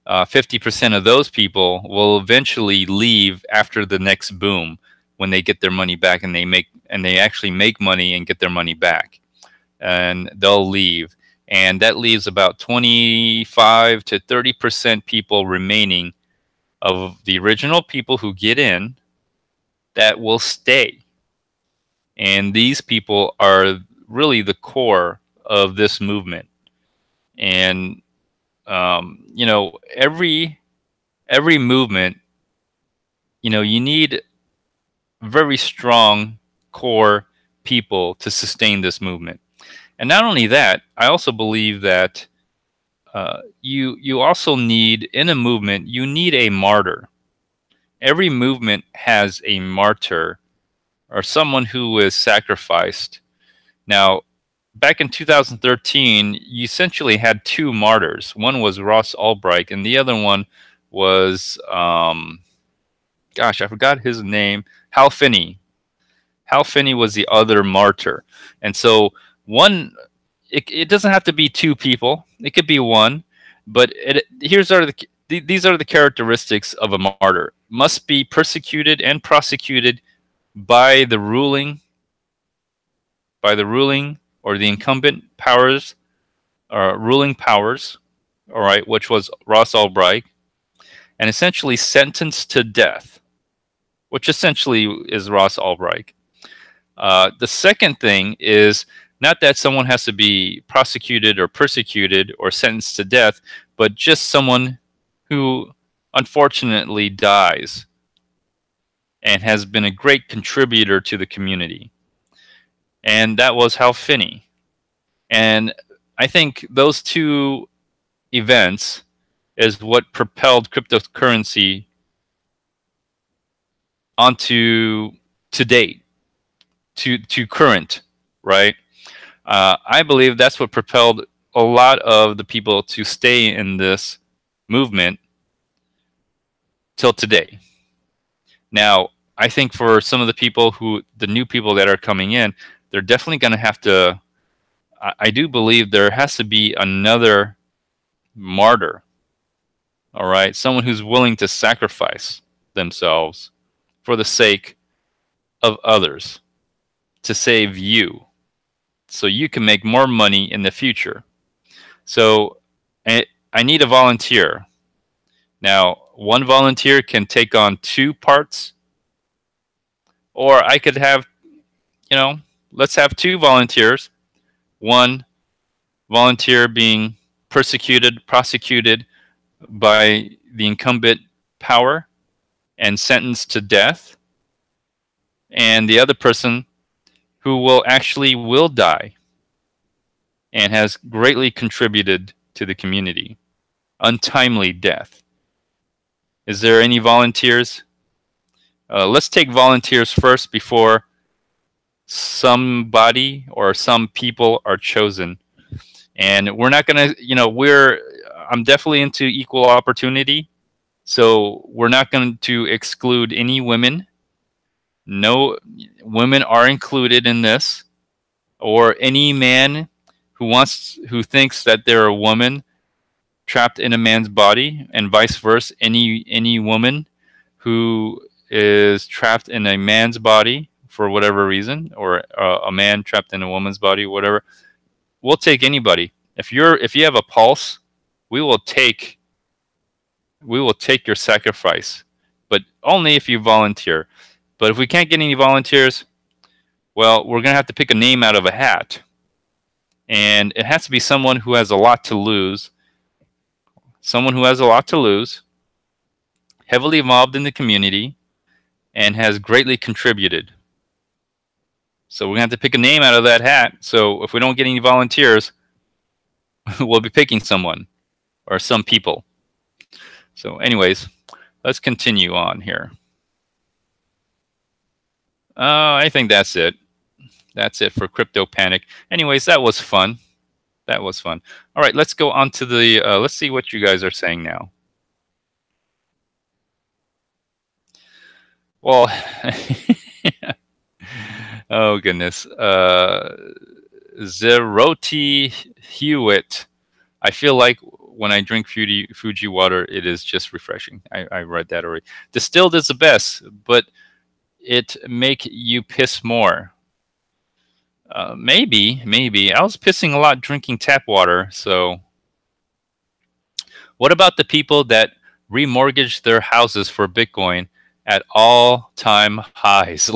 50% of those people will eventually leave after the next boom, when they get their money back and they actually make money and get their money back, and they'll leave. And that leaves about 25 to 30% people remaining of the original people who get in that will stay. And these people are really the core of this movement. And you know, every movement, you know, you need very strong core people to sustain this movement. And not only that, I also believe that you also need, in a movement, you need a martyr. Every movement has a martyr, or someone who is sacrificed. Now, back in 2013, you essentially had 2 martyrs. One was Ross Ulbricht, and the other one was, gosh, I forgot his name, Hal Finney. Hal Finney was the other martyr. And so it doesn't have to be 2 people. It could be 1. But these are the characteristics of a martyr. Must be persecuted and prosecuted by the ruling or the incumbent powers, or ruling powers, all right, which was Ross Ulbricht, and essentially sentenced to death, which essentially is Ross Ulbricht. The second thing is not that someone has to be prosecuted or persecuted or sentenced to death, but just someone who unfortunately dies and has been a great contributor to the community. And that was Hal Finney. And I think those 2 events is what propelled cryptocurrency onto to date, to current, right? I believe that's what propelled a lot of the people to stay in this movement till today. Now, I think for some of the new people that are coming in, they're definitely going to have to, I do believe there has to be another martyr, all right? Someone who's willing to sacrifice themselves for the sake of others, to save you, so you can make more money in the future. So I need a volunteer. Now, one volunteer can take on 2 parts, or I could have, you know, let's have 2 volunteers. One volunteer being persecuted, prosecuted by the incumbent power and sentenced to death, and the other person who will die and has greatly contributed to the community. Untimely death. Is there any volunteers? Let's take volunteers first before somebody or some people are chosen. And we're not going to, you know, I'm definitely into equal opportunity. So we're not going to exclude any women. No, women are included in this, or any man who thinks that they're a woman trapped in a man's body, and vice versa. Any woman who is trapped in a man's body for whatever reason, or a man trapped in a woman's body, whatever. We'll take anybody. If you have a pulse, we will take your sacrifice, but only if you volunteer. But if we can't get any volunteers, well, we're going to have to pick a name out of a hat. And it has to be someone who has a lot to lose. Someone who has a lot to lose, heavily involved in the community, and has greatly contributed. So we're going to have to pick a name out of that hat. So if we don't get any volunteers, we'll be picking someone or some people. So anyways, let's continue on here. I think that's it. That's it for CryptoPanic. Anyways, that was fun. That was fun. All right, let's go on to the. Let's see what you guys are saying now. Well, oh goodness. Zeroti Hewitt. I feel like when I drink Fuji water, it is just refreshing. I read that already. Distilled is the best, but it make you piss more. Maybe. I was pissing a lot drinking tap water. So, what about the people that remortgage their houses for Bitcoin at all-time highs?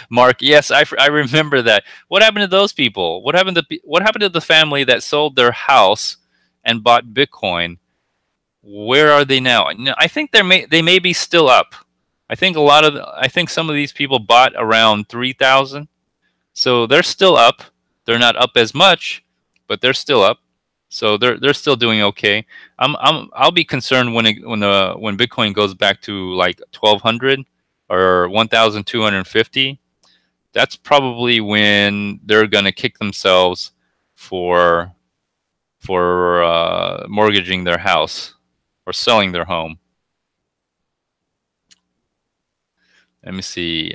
Mark, yes, I remember that. What happened to those people? What happened to the family that sold their house and bought Bitcoin? Where are they now? I think they may be still up. I think some of these people bought around 3,000. So they're still up. They're not up as much, but they're still up. So they're still doing okay. I'll be concerned when Bitcoin goes back to like 1,200 or 1,250. That's probably when they're gonna kick themselves for mortgaging their house or selling their home. Let me see.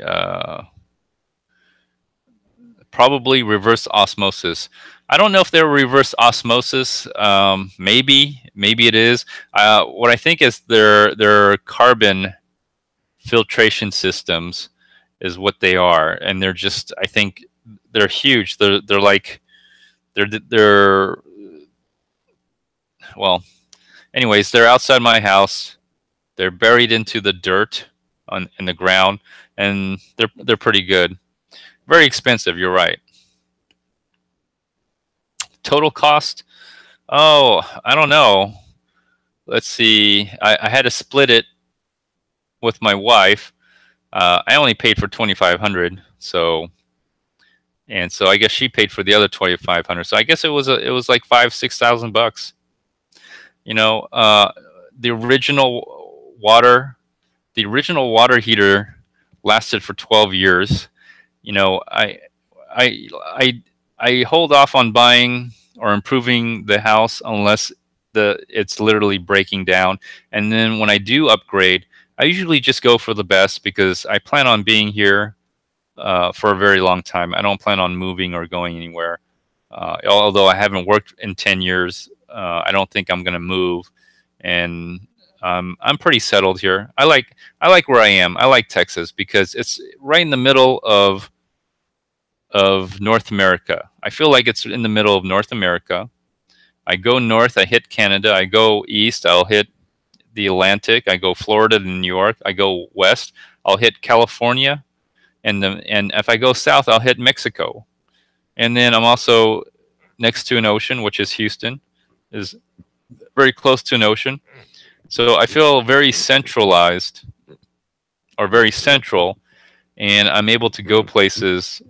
Probably reverse osmosis. I don't know if they're reverse osmosis. Maybe it is. What I think is their carbon filtration systems is what they are, and they're just. I think they're huge. They're well. Anyways, they're outside my house. They're buried into the dirt in the ground, and they're pretty good. Very expensive. You're right. Total cost? Oh, I don't know. Let's see. I had to split it with my wife. I only paid for 2,500. So I guess she paid for the other 2,500. So I guess it was like $5,000-6,000. You know, the original water heater lasted for 12 years. You know, I hold off on buying or improving the house unless it's literally breaking down. And then when I do upgrade, I usually just go for the best because I plan on being here for a very long time. I don't plan on moving or going anywhere. Although I haven't worked in 10 years, I don't think I'm going to move. And I'm pretty settled here. I like where I am. I like Texas because it's right in the middle of North America. I feel like it's in the middle of North America. I go north, I hit Canada. I go east, I'll hit the Atlantic. I go Florida to New York. I go west, I'll hit California. And if I go south, I'll hit Mexico. And then I'm also next to an ocean, which is Houston, is very close to an ocean. So I feel very centralized or very central, and I'm able to go places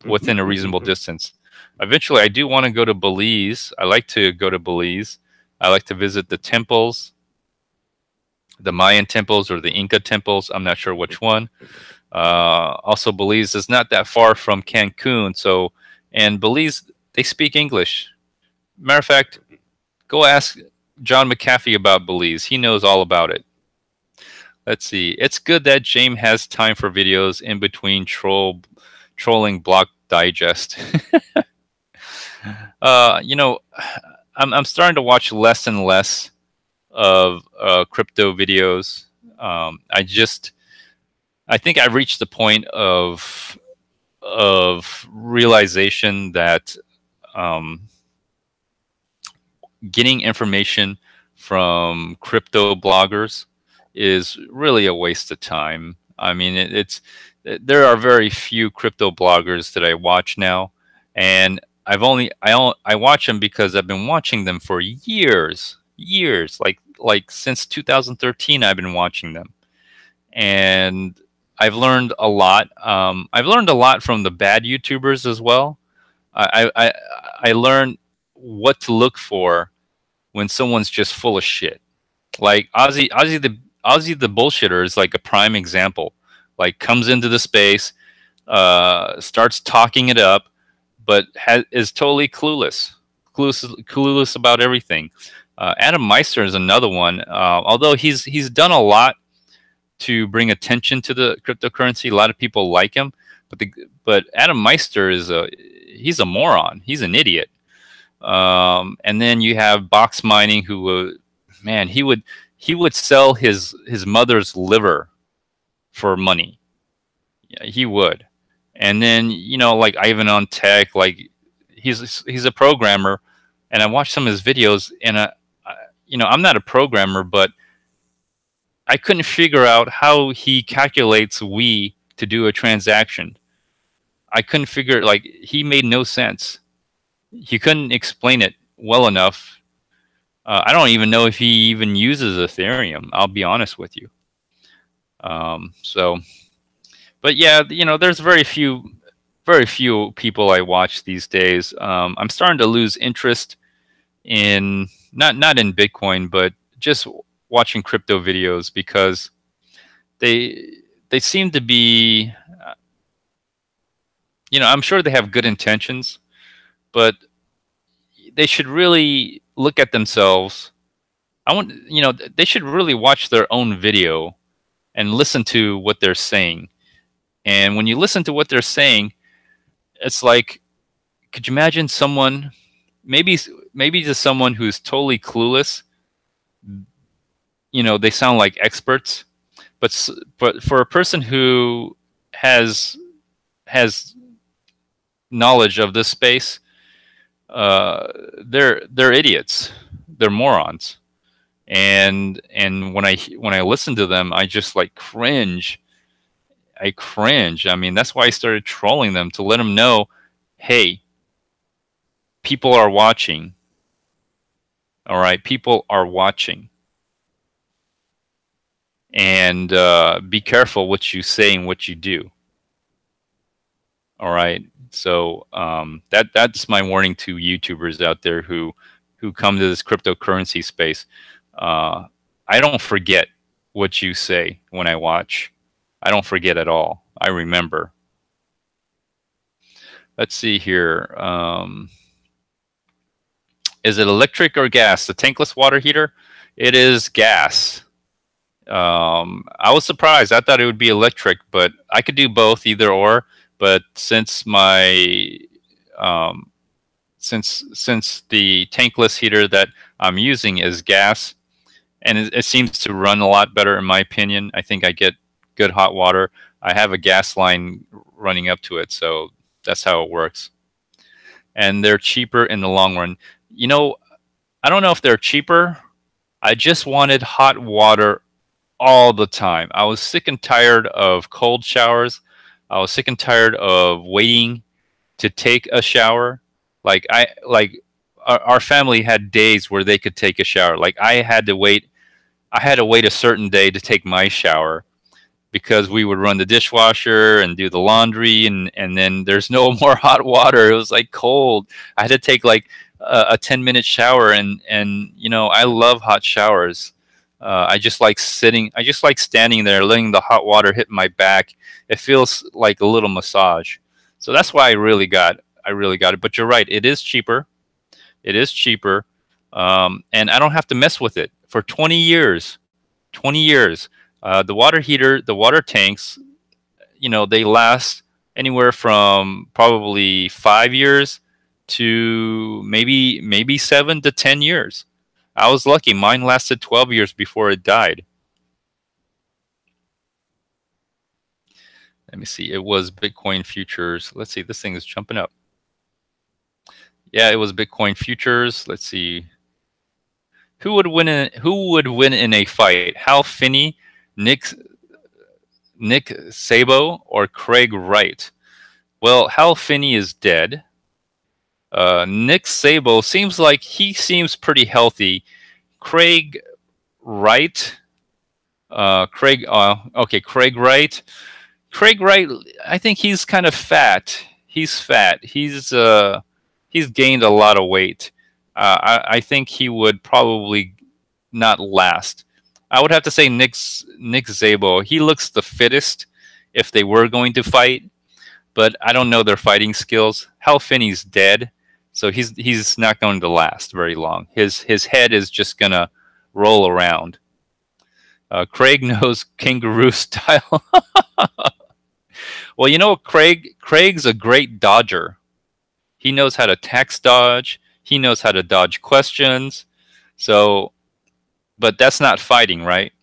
within a reasonable distance. Eventually, I do want to go to Belize. I like to go to Belize. I like to visit the temples, the Mayan temples or the Inca temples. I'm not sure which one. Also, Belize is not that far from Cancun. And Belize, they speak English. Matter of fact, go ask John McAfee about Belize. He knows all about it. Let's see. It's good that James has time for videos in between trolling Block Digest. You know, I'm starting to watch less and less of crypto videos. I think I've reached the point of realization that getting information from crypto bloggers is really a waste of time. I mean, there are very few crypto bloggers that I watch now, and I watch them because I've been watching them for years, like since 2013 I've been watching them, and I've learned a lot. I've learned a lot from the bad YouTubers as well. I learned what to look for when someone's just full of shit. Like Ozzy the bullshitter is like a prime example. Like comes into the space, starts talking it up, but is totally clueless about everything. Adam Meister is another one. Although he's done a lot to bring attention to the cryptocurrency, a lot of people like him, but Adam Meister he's a moron. He's an idiot. And then you have Box Mining, who man, he would sell his mother's liver for money. Yeah, he would. And then, you know, like Ivan on Tech, like he's a programmer, and I watched some of his videos, and you know, I'm not a programmer, but I couldn't figure out how he calculates we to do a transaction. I couldn't figure, like, he made no sense. He couldn't explain it well enough. I don't even know if he even uses Ethereum. I'll be honest with you. But yeah, you know, there's very few people I watch these days. I'm starting to lose interest in not in Bitcoin, but just watching crypto videos, because they seem to be, you know, I'm sure they have good intentions, but they should really look at themselves. You know, they should really watch their own video and listen to what they're saying. And when you listen to what they're saying, it's like, could you imagine someone, maybe just someone who's totally clueless, you know, they sound like experts, but for a person who has knowledge of this space, they're idiots, they're morons. And when I listen to them, I just like cringe. I cringe. I mean, that's why I started trolling them, to let them know, hey, people are watching. All right, people are watching. And be careful what you say and what you do. All right. So that's my warning to YouTubers out there who come to this cryptocurrency space. I don't forget what you say when I watch. I don't forget at all. I remember. Let's see here. Is it electric or gas? The tankless water heater? It is gas. I was surprised. I thought it would be electric, but I could do both, either or. But since my since the tankless heater that I'm using is gas, and it seems to run a lot better, in my opinion. I think I get good hot water. I have a gas line running up to it, so that's how it works. And they're cheaper in the long run. You know, I don't know if they're cheaper. I just wanted hot water all the time. I was sick and tired of cold showers. I was sick and tired of waiting to take a shower. Like our family had days where they could take a shower. Like I had to wait a certain day to take my shower, because we would run the dishwasher and do the laundry, and then there's no more hot water. It was like cold. I had to take like a 10-minute shower, and you know, I love hot showers. I just like standing there, letting the hot water hit my back. It feels like a little massage. So that's why I really got it. But you're right, it is cheaper. It is cheaper, and I don't have to mess with it for 20 years. 20 years. The water heater, the water tanks, you know, they last anywhere from probably 5 years to maybe 7 to 10 years. I was lucky. Mine lasted 12 years before it died. Let me see. It was Bitcoin futures. Let's see. This thing is jumping up. Yeah, it was Bitcoin futures. Let's see. Who would win in a fight? Hal Finney, Nick Szabo, or Craig Wright? Well, Hal Finney is dead. Nick Szabo seems pretty healthy. Craig Wright. Craig Wright. Craig Wright, I think he's kind of fat. He's fat. He's gained a lot of weight. I think he would probably not last. I would have to say Nick Szabo. He looks the fittest if they were going to fight. but I don't know their fighting skills. Hal Finney's dead, so he's not going to last very long. His head is just gonna roll around. Craig knows kangaroo style. Well, you know, Craig's a great dodger. He knows how to tax dodge. He knows how to dodge questions. So, but that's not fighting, right?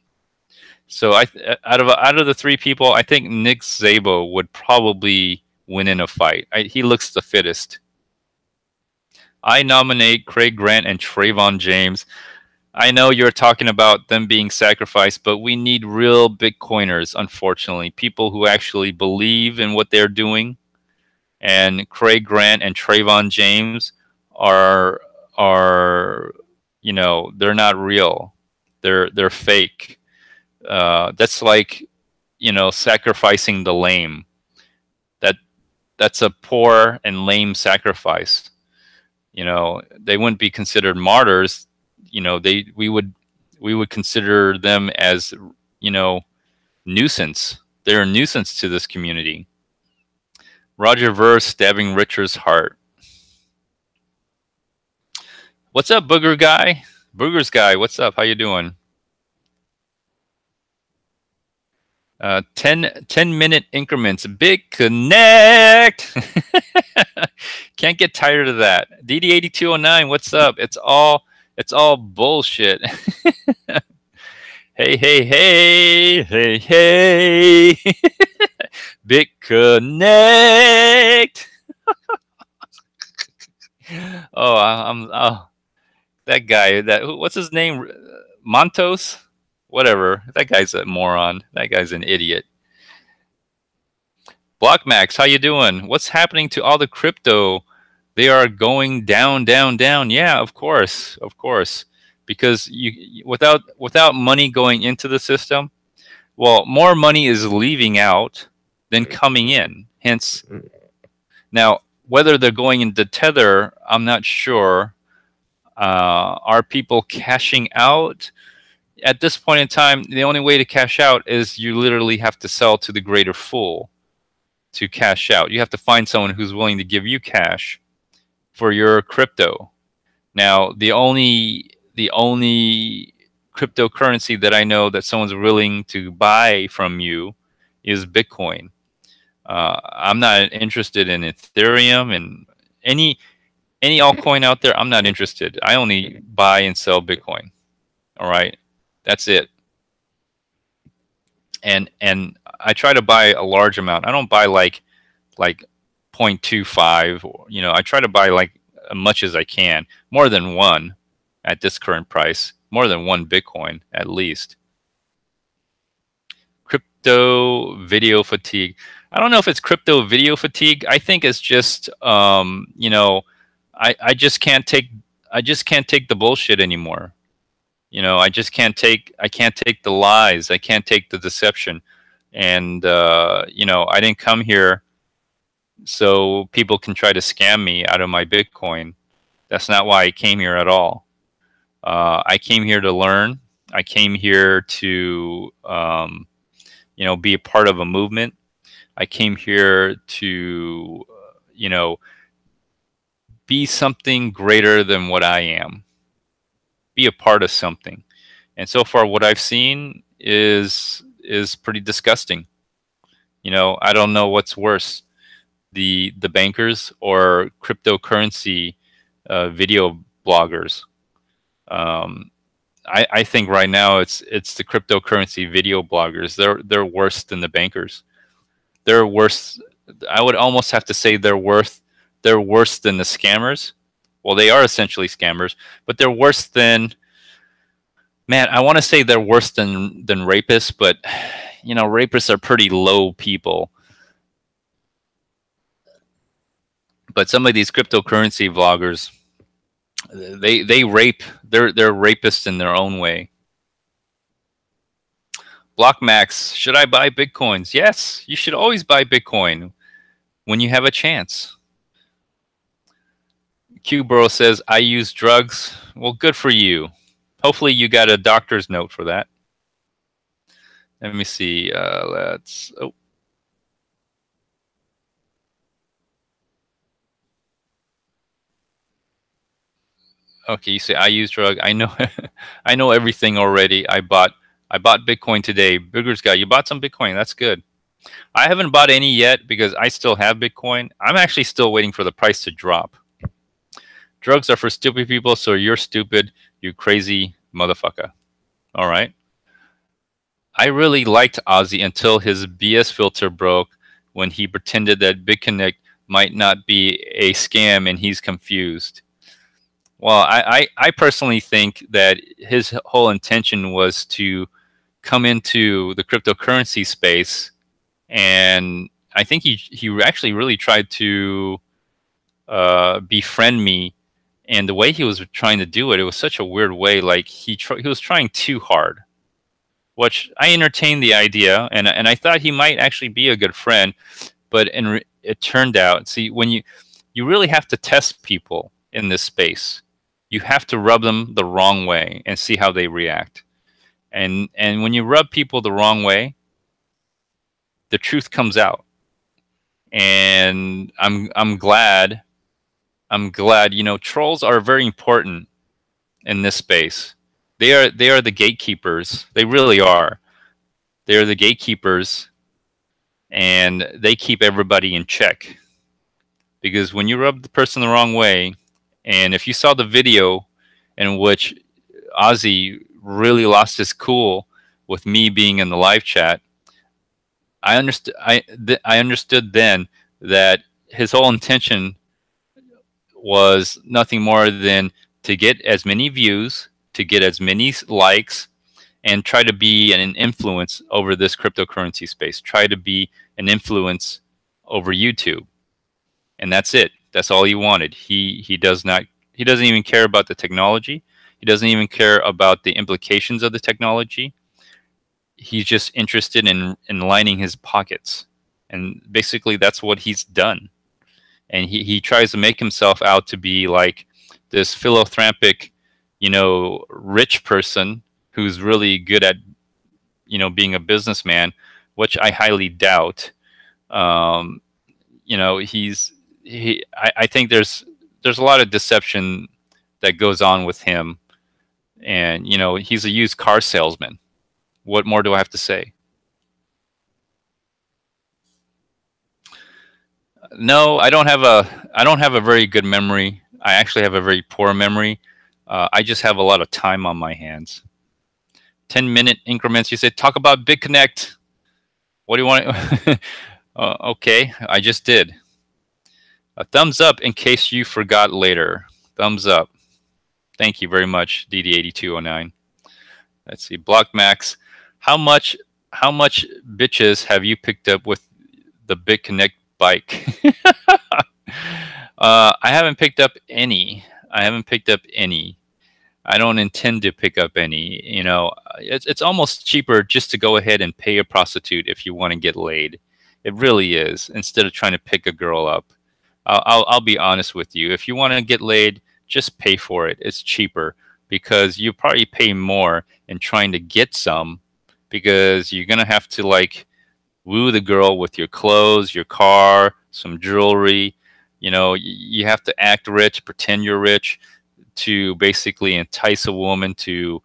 So out of the three people, I think Nick Szabo would probably win in a fight. He looks the fittest. I nominate Craig Grant and Trayvon James. I know you're talking about them being sacrificed, but we need real Bitcoiners, unfortunately. People who actually believe in what they're doing. And Craig Grant and Trayvon James are you know, they're not real. They're fake. That's like, you know, sacrificing the lame. That's a poor and lame sacrifice. You know, they wouldn't be considered martyrs. You know, we would consider them as, you know, nuisance. They're a nuisance to this community. Roger Ver stabbing Richard's heart. What's up, Booger Guy? Booger's Guy, what's up? How you doing? 10-minute increments. Big connect. Can't get tired of that. DD8209, what's up? It's all bullshit. Hey, hey, hey, hey, hey. Big connect. Oh, that guy. What's his name? Montos? Whatever. That guy's a moron. That guy's an idiot. Blockmax, how you doing? What's happening to all the crypto? They are going down, down, down. Yeah, of course, because without money going into the system, well, more money is leaving out than coming in. Hence, now whether they're going into Tether, I'm not sure. Are people cashing out? At this point in time, the only way to cash out is you literally have to sell to the greater fool to cash out. You have to find someone who's willing to give you cash for your crypto. Now, the only cryptocurrency that I know that someone's willing to buy from you is Bitcoin. I'm not interested in Ethereum and any altcoin out there. I'm not interested. I only buy and sell Bitcoin. All right, that's it. And I try to buy a large amount. I don't buy like 0.25. Or, you know, I try to buy like as much as I can, more than one at this current price, more than one Bitcoin at least. Crypto video fatigue. I don't know if it's crypto video fatigue. I think it's just you know, I just can't take the bullshit anymore. You know, I can't take the lies. I can't take the deception. And you know, I didn't come here so people can try to scam me out of my Bitcoin. That's not why I came here at all. I came here to learn. I came here to you know, be a part of a movement. I came here to you know, be something greater than what I am. Be a part of something. And so far what I've seen is pretty disgusting. You know, I don't know what's worse, the bankers or cryptocurrency video bloggers. I think right now it's the cryptocurrency video bloggers. They're worse than the bankers. They're worse. I would almost have to say they're worse than the scammers. Well, they are essentially scammers, but they're worse than, man, I want to say they're worse than rapists, but you know, rapists are pretty low people. But some of these cryptocurrency vloggers, they rape. They're rapists in their own way. Blockmax, should I buy Bitcoins? Yes, you should always buy Bitcoin when you have a chance. Q-Bro says, I use drugs. Well, good for you. Hopefully you got a doctor's note for that. Let me see. Okay, you say I use drug. I know, I know everything already. I bought Bitcoin today. Bigger's guy, you bought some Bitcoin. That's good. I haven't bought any yet because I still have Bitcoin. I'm actually still waiting for the price to drop. Drugs are for stupid people, so you're stupid, you crazy motherfucker. All right. I really liked Ozzy until his BS filter broke when he pretended that BitConnect might not be a scam and he's confused. Well, I personally think that his whole intention was to come into the cryptocurrency space, and I think he actually really tried to befriend me. And the way he was trying to do it, it was such a weird way. Like he was trying too hard, which I entertained the idea, and I thought he might actually be a good friend. But it turned out, see, when you really have to test people in this space. You have to rub them the wrong way and see how they react. And when you rub people the wrong way, the truth comes out. And I'm glad, you know, trolls are very important in this space. They are the gatekeepers. They really are. They are the gatekeepers, and they keep everybody in check. Because when you rub the person the wrong way, and if you saw the video in which Ozzy really lost his cool with me being in the live chat, I understood then that his whole intention was nothing more than to get as many views, to get as many likes, and try to be an influence over this cryptocurrency space. Try to be an influence over YouTube. And that's it. That's all he wanted. He doesn't even care about the technology. He doesn't even care about the implications of the technology. He's just interested in lining his pockets. And basically that's what he's done. And he tries to make himself out to be like this philanthropic, you know, rich person who's really good at, you know, being a businessman, which I highly doubt. You know, I think there's a lot of deception that goes on with him, and you know, he's a used car salesman. What more do I have to say? No, I don't have a very good memory. I actually have a very poor memory. I just have a lot of time on my hands. 10-minute increments. You said talk about BitConnect. What do you want? Okay, I just did. A thumbs up in case you forgot later. Thumbs up. Thank you very much, DD8209. Let's see, BlockMax. How much bitches have you picked up with the BitConnect bike? I haven't picked up any. I don't intend to pick up any. You know, it's almost cheaper just to go ahead and pay a prostitute if you want to get laid. It really is, instead of trying to pick a girl up. I'll be honest with you. If you want to get laid, just pay for it. It's cheaper, because you probably pay more in trying to get some, because you're gonna have to like woo the girl with your clothes, your car, some jewelry. You know, you have to act rich, pretend you're rich, to basically entice a woman to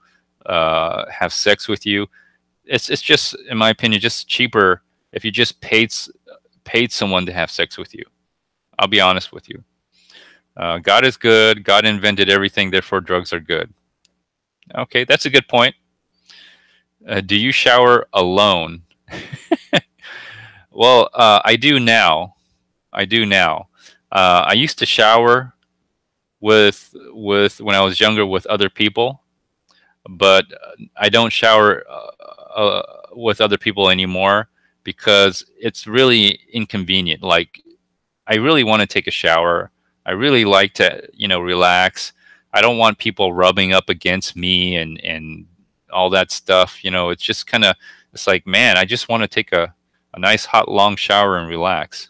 have sex with you. It's just, in my opinion, just cheaper if you just paid someone to have sex with you. I'll be honest with you. God is good. God invented everything, therefore drugs are good. Okay, that's a good point. Do you shower alone? Well, I do now. I used to shower with when I was younger with other people, but I don't shower with other people anymore because it's really inconvenient. Like, I really want to take a shower. I really like to, you know, relax. I don't want people rubbing up against me and all that stuff. You know, it's just kind of, it's like, man, I just want to take a nice hot long shower and relax.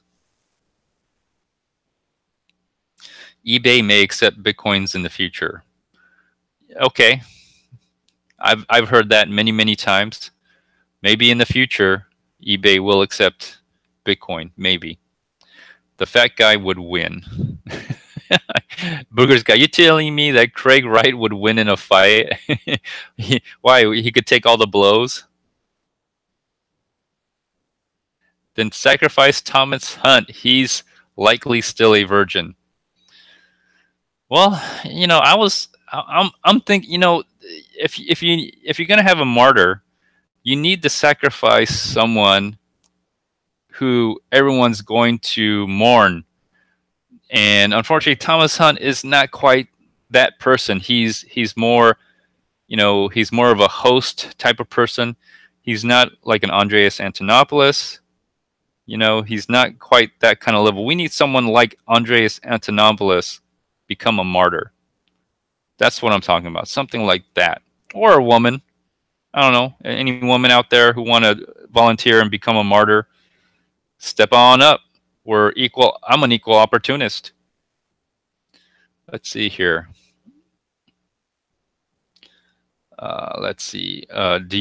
eBay may accept Bitcoins in the future. Okay. I've heard that many times. Maybe in the future, eBay will accept Bitcoin. Maybe. The fat guy would win. Burgers guy, you telling me that Craig Wright would win in a fight? Why? He could take all the blows? Then sacrifice Thomas Hunt. He's likely still a virgin. Well, you know, I'm thinking, you know, if you're gonna have a martyr, you need to sacrifice someone who everyone's going to mourn. And unfortunately, Thomas Hunt is not quite that person. He's more, you know, he's more of a host type of person. He's not like an Andreas Antonopoulos. You know, he's not quite that kind of level. We need someone like Andreas Antonopoulos become a martyr. That's what I'm talking about. Something like that. Or a woman. I don't know. Any woman out there who want to volunteer and become a martyr, step on up. We're equal. I'm an equal opportunist. Let's see here. Let's see. Did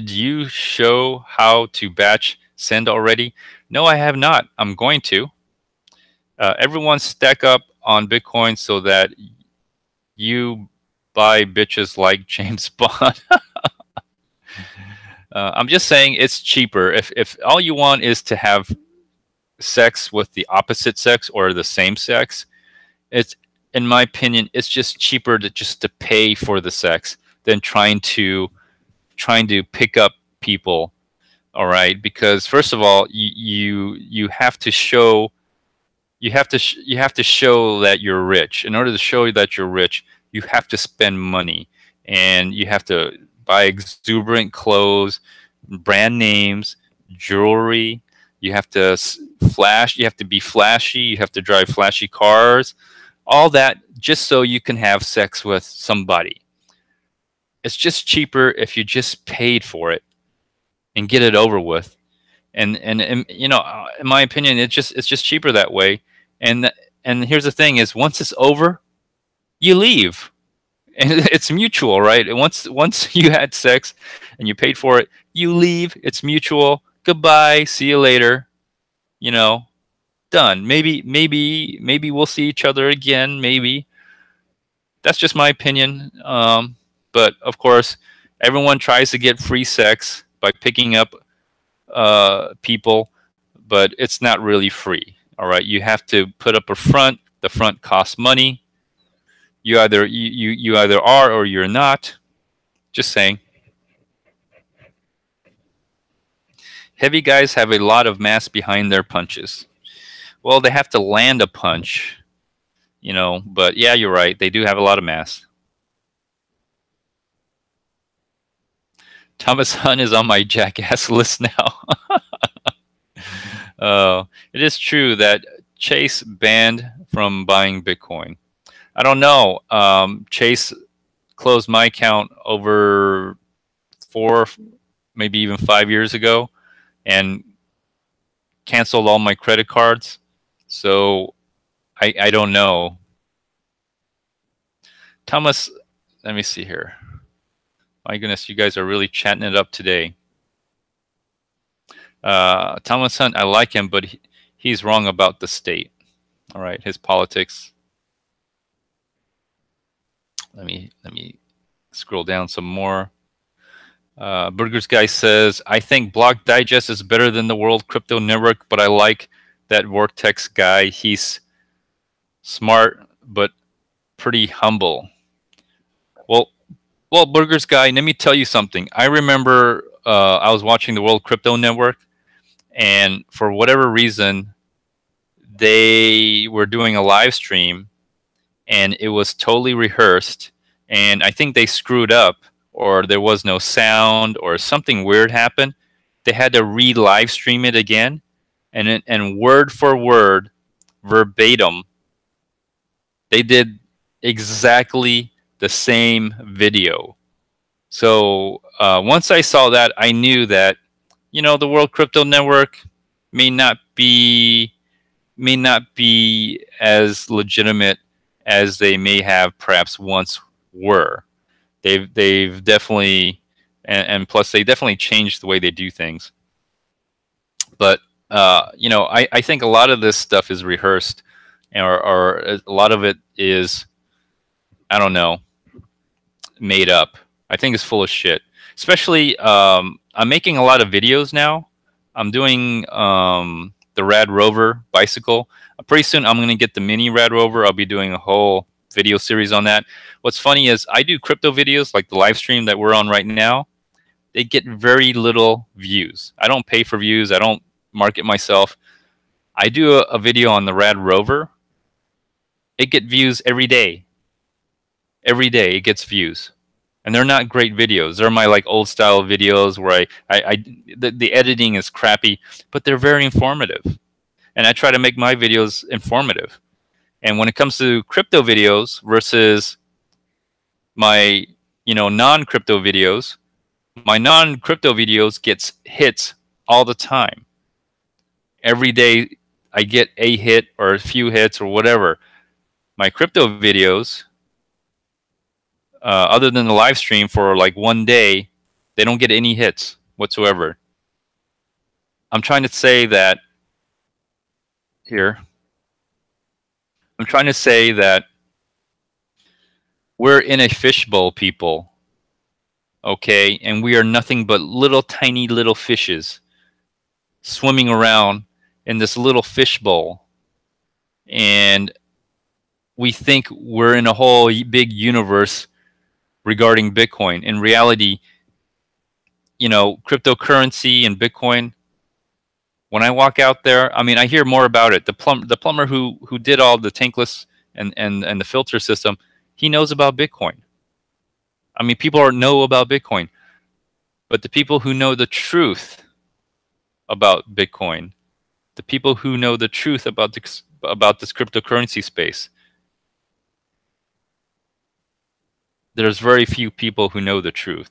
you show how to batch send already? No, I have not. I'm going to. Everyone stack up on Bitcoin so that you buy bitches like James Bond. I'm just saying it's cheaper. If all you want is to have sex with the opposite sex or the same sex, it's, in my opinion, it's just cheaper to pay for the sex than trying to pick up people. All right, because first of all, you have to show that you're rich. In order to show that you're rich, you have to spend money, and you have to buy exuberant clothes, brand names, jewelry. You have to flash. You have to be flashy. You have to drive flashy cars. All that just so you can have sex with somebody. It's just cheaper if you just paid for it and get it over with. And you know, in my opinion, it's just cheaper that way. And here's the thing: is once it's over, you leave, and it's mutual, right? And once you had sex and you paid for it, you leave. It's mutual. Goodbye. See you later. You know, done. Maybe we'll see each other again. Maybe. That's just my opinion. But of course, everyone tries to get free sex by picking up people, but it's not really free. All right, you have to put up a front. The front costs money. You either are or you're not. Just saying. Heavy guys have a lot of mass behind their punches. Well, they have to land a punch, you know. But yeah, you're right. They do have a lot of mass. Thomas Hunt is on my jackass list now. It is true that Chase banned from buying Bitcoin. I don't know. Chase closed my account over 4, maybe even 5 years ago, and canceled all my credit cards. So I don't know. Thomas, let me see here. My goodness, you guys are really chatting it up today. Thomas Hunt, I like him, but he's wrong about the state. All right, his politics. Let me scroll down some more. Burgers Guy says, I think Block Digest is better than the World Crypto Network, but I like that Vortex guy. He's smart, but pretty humble. Well, Burgers Guy, let me tell you something. I remember I was watching the World Crypto Network, and for whatever reason, they were doing a live stream, and it was totally rehearsed. And I think they screwed up, or there was no sound, or something weird happened. They had to re-live stream it again, and word for word, verbatim, they did exactly the same video. So once I saw that, I knew that, you know, the World Crypto Network may not be as legitimate as they may have perhaps once were. They've definitely, and plus they definitely changed the way they do things. But you know, I think a lot of this stuff is rehearsed or a lot of it is, I don't know, made up. I think it's full of shit. Especially, I'm making a lot of videos now. I'm doing the Rad Rover bicycle. Pretty soon, I'm going to get the mini Rad Rover. I'll be doing a whole video series on that. What's funny is I do crypto videos like the live stream that we're on right now. They get very little views. I don't pay for views. I don't market myself. I do a video on the Rad Rover. It gets views every day. Every day it gets views. And they're not great videos. They're my like old style videos where the editing is crappy, but they're very informative. And I try to make my videos informative. And when it comes to crypto videos versus my, non-crypto videos, my non-crypto videos gets hits all the time. Every day I get a hit or a few hits or whatever. My crypto videos, other than the live stream for like one day, they don't get any hits whatsoever. I'm trying to say that here. I'm trying to say that we're in a fishbowl, people. Okay? And we are nothing but little tiny little fishes swimming around in this little fishbowl. And we think we're in a whole big universe regarding Bitcoin. In reality, cryptocurrency and Bitcoin, when I walk out there, I mean, I hear more about it. The plumber who did all the tankless and the filter system, he knows about Bitcoin. I mean, people know about Bitcoin, but the people who know the truth about Bitcoin, the people who know the truth about this cryptocurrency space, there's very few people who know the truth.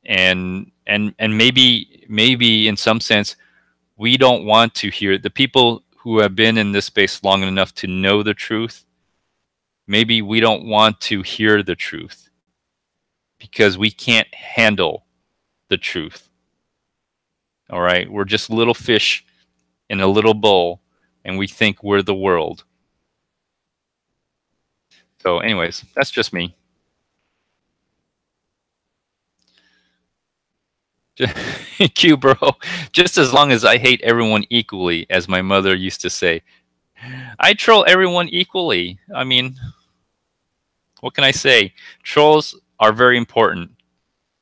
And maybe in some sense, we don't want to hear the people who have been in this space long enough to know the truth. Maybe we don't want to hear the truth because we can't handle the truth. All right, we're just little fish in a little bowl, and we think we're the world. So, anyways, that's just me. Q, bro. Just as long as I hate everyone equally, as my mother used to say. I troll everyone equally. I mean, what can I say? Trolls are very important.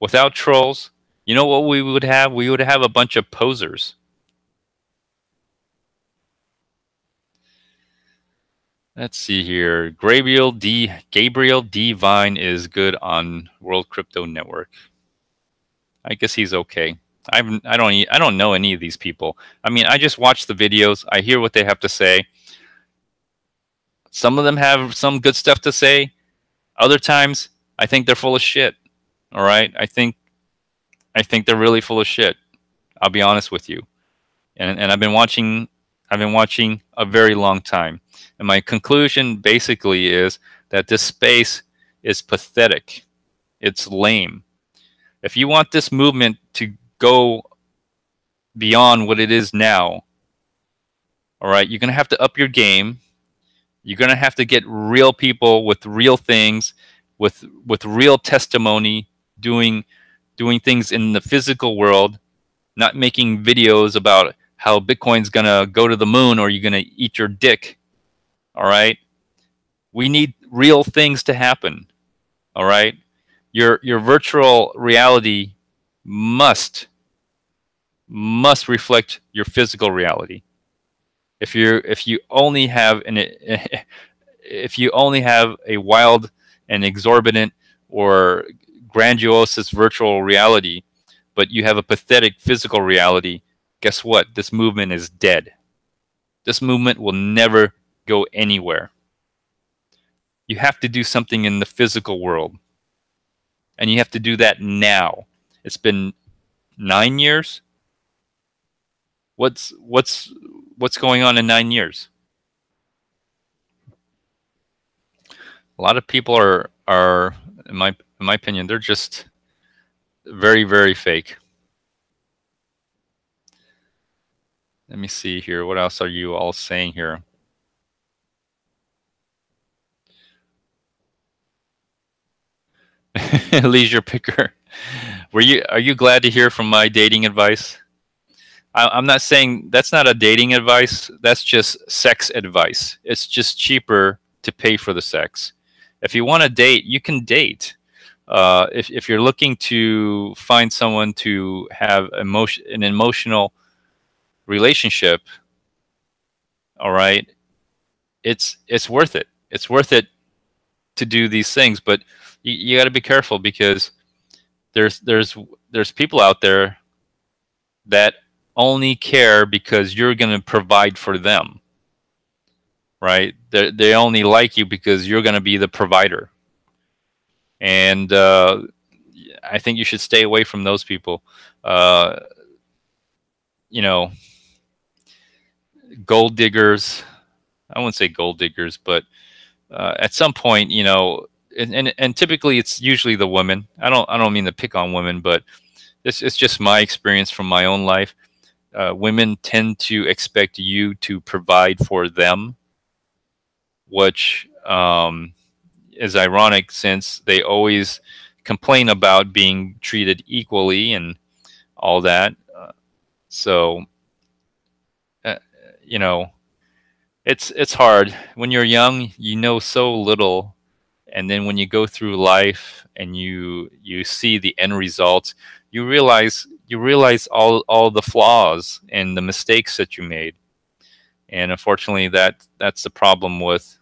Without trolls, you know what we would have? We would have a bunch of posers. Let's see here. Gabriel D. Vine is good on World Crypto Network. I guess he's okay. I don't know any of these people. I mean, I just watch the videos. I hear what they have to say. Some of them have some good stuff to say. Other times, I think they're full of shit. All right, I think they're really full of shit. I'll be honest with you. And I've been watching a very long time. And my conclusion basically is that this space is pathetic. It's lame. If you want this movement to go beyond what it is now, all right, you're going to have to up your game. You're going to have to get real people with real things, with real testimony, doing things in the physical world, not making videos about how Bitcoin's going to go to the moon or you're going to eat your dick. All right? We need real things to happen. All right? Your virtual reality must reflect your physical reality. If you only have a wild and exorbitant or grandiose virtual reality, but you have a pathetic physical reality, guess what? This movement is dead. This movement will never go anywhere. You have to do something in the physical world. And you have to do that now. It's been 9 years. What's going on in 9 years? A lot of people are in my opinion, they're just very, very fake. Let me see here. What else are you all saying here? Leisure picker. Are you glad to hear from my dating advice? I'm not saying that's not a dating advice. That's just sex advice. It's just cheaper to pay for the sex. If you want to date, you can date. If you're looking to find someone to have an emotional relationship, all right, it's worth it. It's worth it to do these things, but you got to be careful because there's people out there that only care because you're going to provide for them, right? They only like you because you're going to be the provider, and I think you should stay away from those people. Uh, you know, gold diggers. I wouldn't say gold diggers, but at some point, and typically it's usually the women. I don't mean to pick on women, but it's just my experience from my own life. Women tend to expect you to provide for them, which is ironic since they always complain about being treated equally and all that. So, you know, it's hard when you're young. You know so little, and then when you go through life and you see the end results, you realize all the flaws and the mistakes that you made. And unfortunately, that's the problem with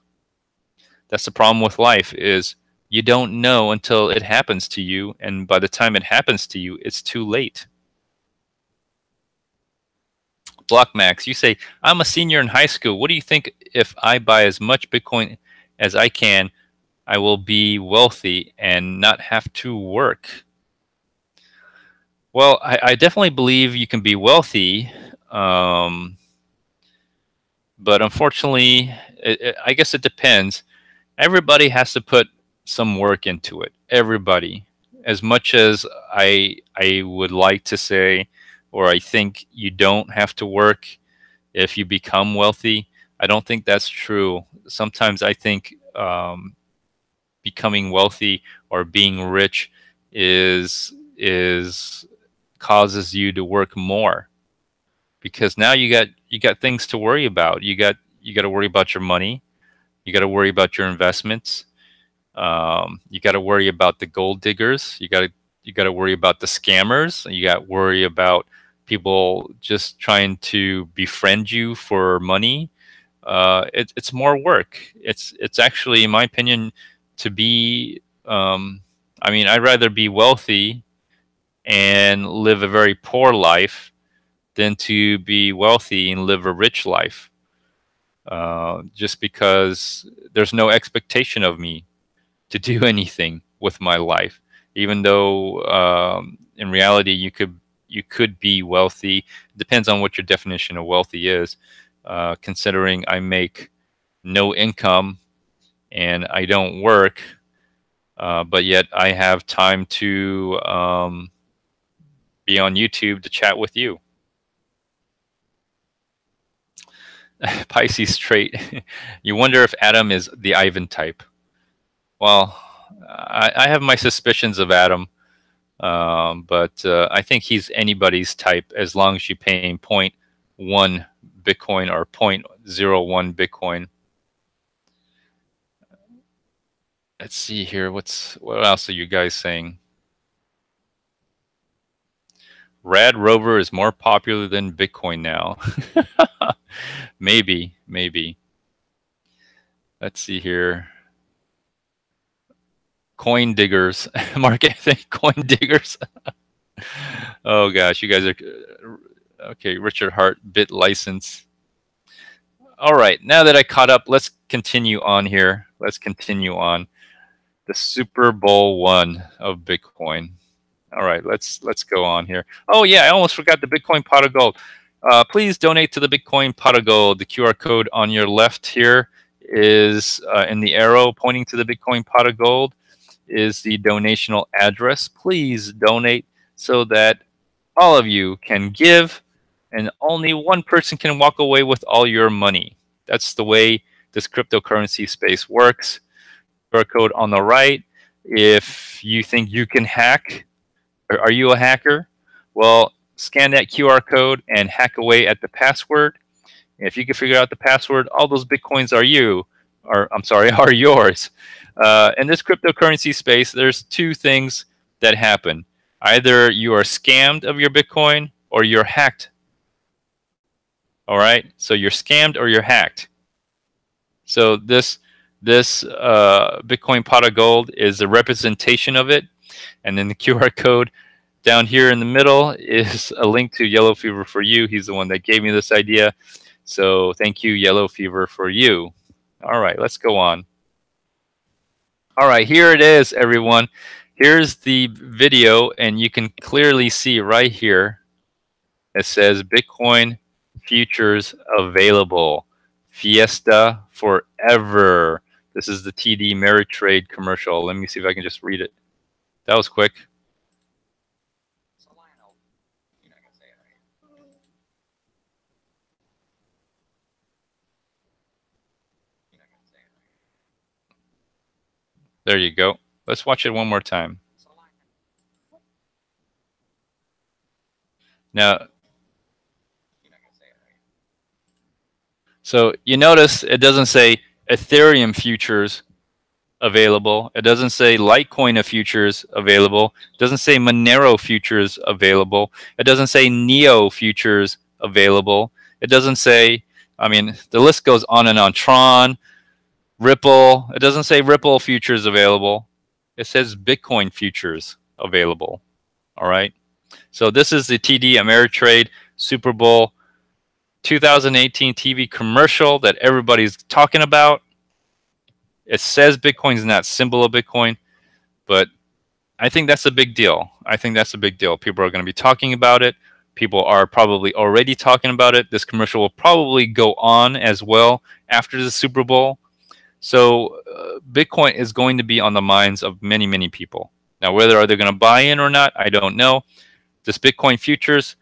life is you don't know until it happens to you, and by the time it happens to you, it's too late. Blockmax, you say, I'm a senior in high school. What do you think if I buy as much Bitcoin as I can, I will be wealthy and not have to work? Well, I definitely believe you can be wealthy, but unfortunately, I guess it depends. Everybody has to put some work into it. Everybody. As much as I would like to say, or I think you don't have to work if you become wealthy, I don't think that's true. Sometimes I think becoming wealthy or being rich is causes you to work more, because now you got things to worry about. You got to worry about your money. You got to worry about your investments. You got to worry about the gold diggers. You got to worry about the scammers. You got to worry about people just trying to befriend you for money. It's more work. It's actually, in my opinion, to be. I mean, I'd rather be wealthy and live a very poor life than to be wealthy and live a rich life. Just because there's no expectation of me to do anything with my life, even though in reality you could be wealthy. It depends on what your definition of wealthy is. Considering I make no income and I don't work, but yet I have time to be on YouTube to chat with you. Pisces trait. You wonder if Adam is the Ivan type. Well, I have my suspicions of Adam, but I think he's anybody's type as long as you pay him 0.1 Bitcoin or 0.01 Bitcoin. Let's see here. What else are you guys saying? Rad Rover is more popular than Bitcoin now. Maybe. Let's see here. Coin diggers. Market coin diggers. Oh gosh, you guys are okay. Richard Hart, bit license. All right, now that I caught up, let's continue on here. Let's continue on. The Super Bowl one of Bitcoin. All right, let's go on here. Oh yeah, I almost forgot the Bitcoin pot of gold. Please donate to the Bitcoin pot of gold. The QR code on your left here is in the arrow pointing to the Bitcoin pot of gold is the donational address. Please donate so that all of you can give and only one person can walk away with all your money. That's the way this cryptocurrency space works. QR code on the right If you think you can hack, or are you a hacker? Well, scan that QR code and hack away at the password. If you can figure out the password, all those Bitcoins are I'm sorry, are yours. In this cryptocurrency space, there's two things that happen. Either you are scammed of your Bitcoin or you're hacked. All right, so you're scammed or you're hacked. So this Bitcoin pot of gold is a representation of it, and then the QR code down here in the middle is a link to Yellow Fever for You. He's the one that gave me this idea. So thank you, Yellow Fever for You. All right, let's go on. All right, here it is, everyone. Here's the video, and you can clearly see right here, it says Bitcoin futures available. Fiesta forever. This is the TD Ameritrade commercial. Let me see if I can just read it. That was quick. So Lionel, you're not gonna say it, right? You're not gonna say it, right? There you go. Let's watch it one more time. Now, so you notice it doesn't say Ethereum futures available. It doesn't say Litecoin futures available. It doesn't say Monero futures available. It doesn't say Neo futures available. It doesn't say, I mean, the list goes on and on. Tron, Ripple. It doesn't say Ripple futures available. It says Bitcoin futures available. All right. So this is the TD Ameritrade Super Bowl 2018 TV commercial that everybody's talking about. It says Bitcoin's not symbol of Bitcoin, but I think that's a big deal. I think that's a big deal. People are going to be talking about it. People are probably already talking about it. This commercial will probably go on as well after the Super Bowl. So Bitcoin is going to be on the minds of many, many people. Now, whether are they going to buy in or not, I don't know. This Bitcoin futures,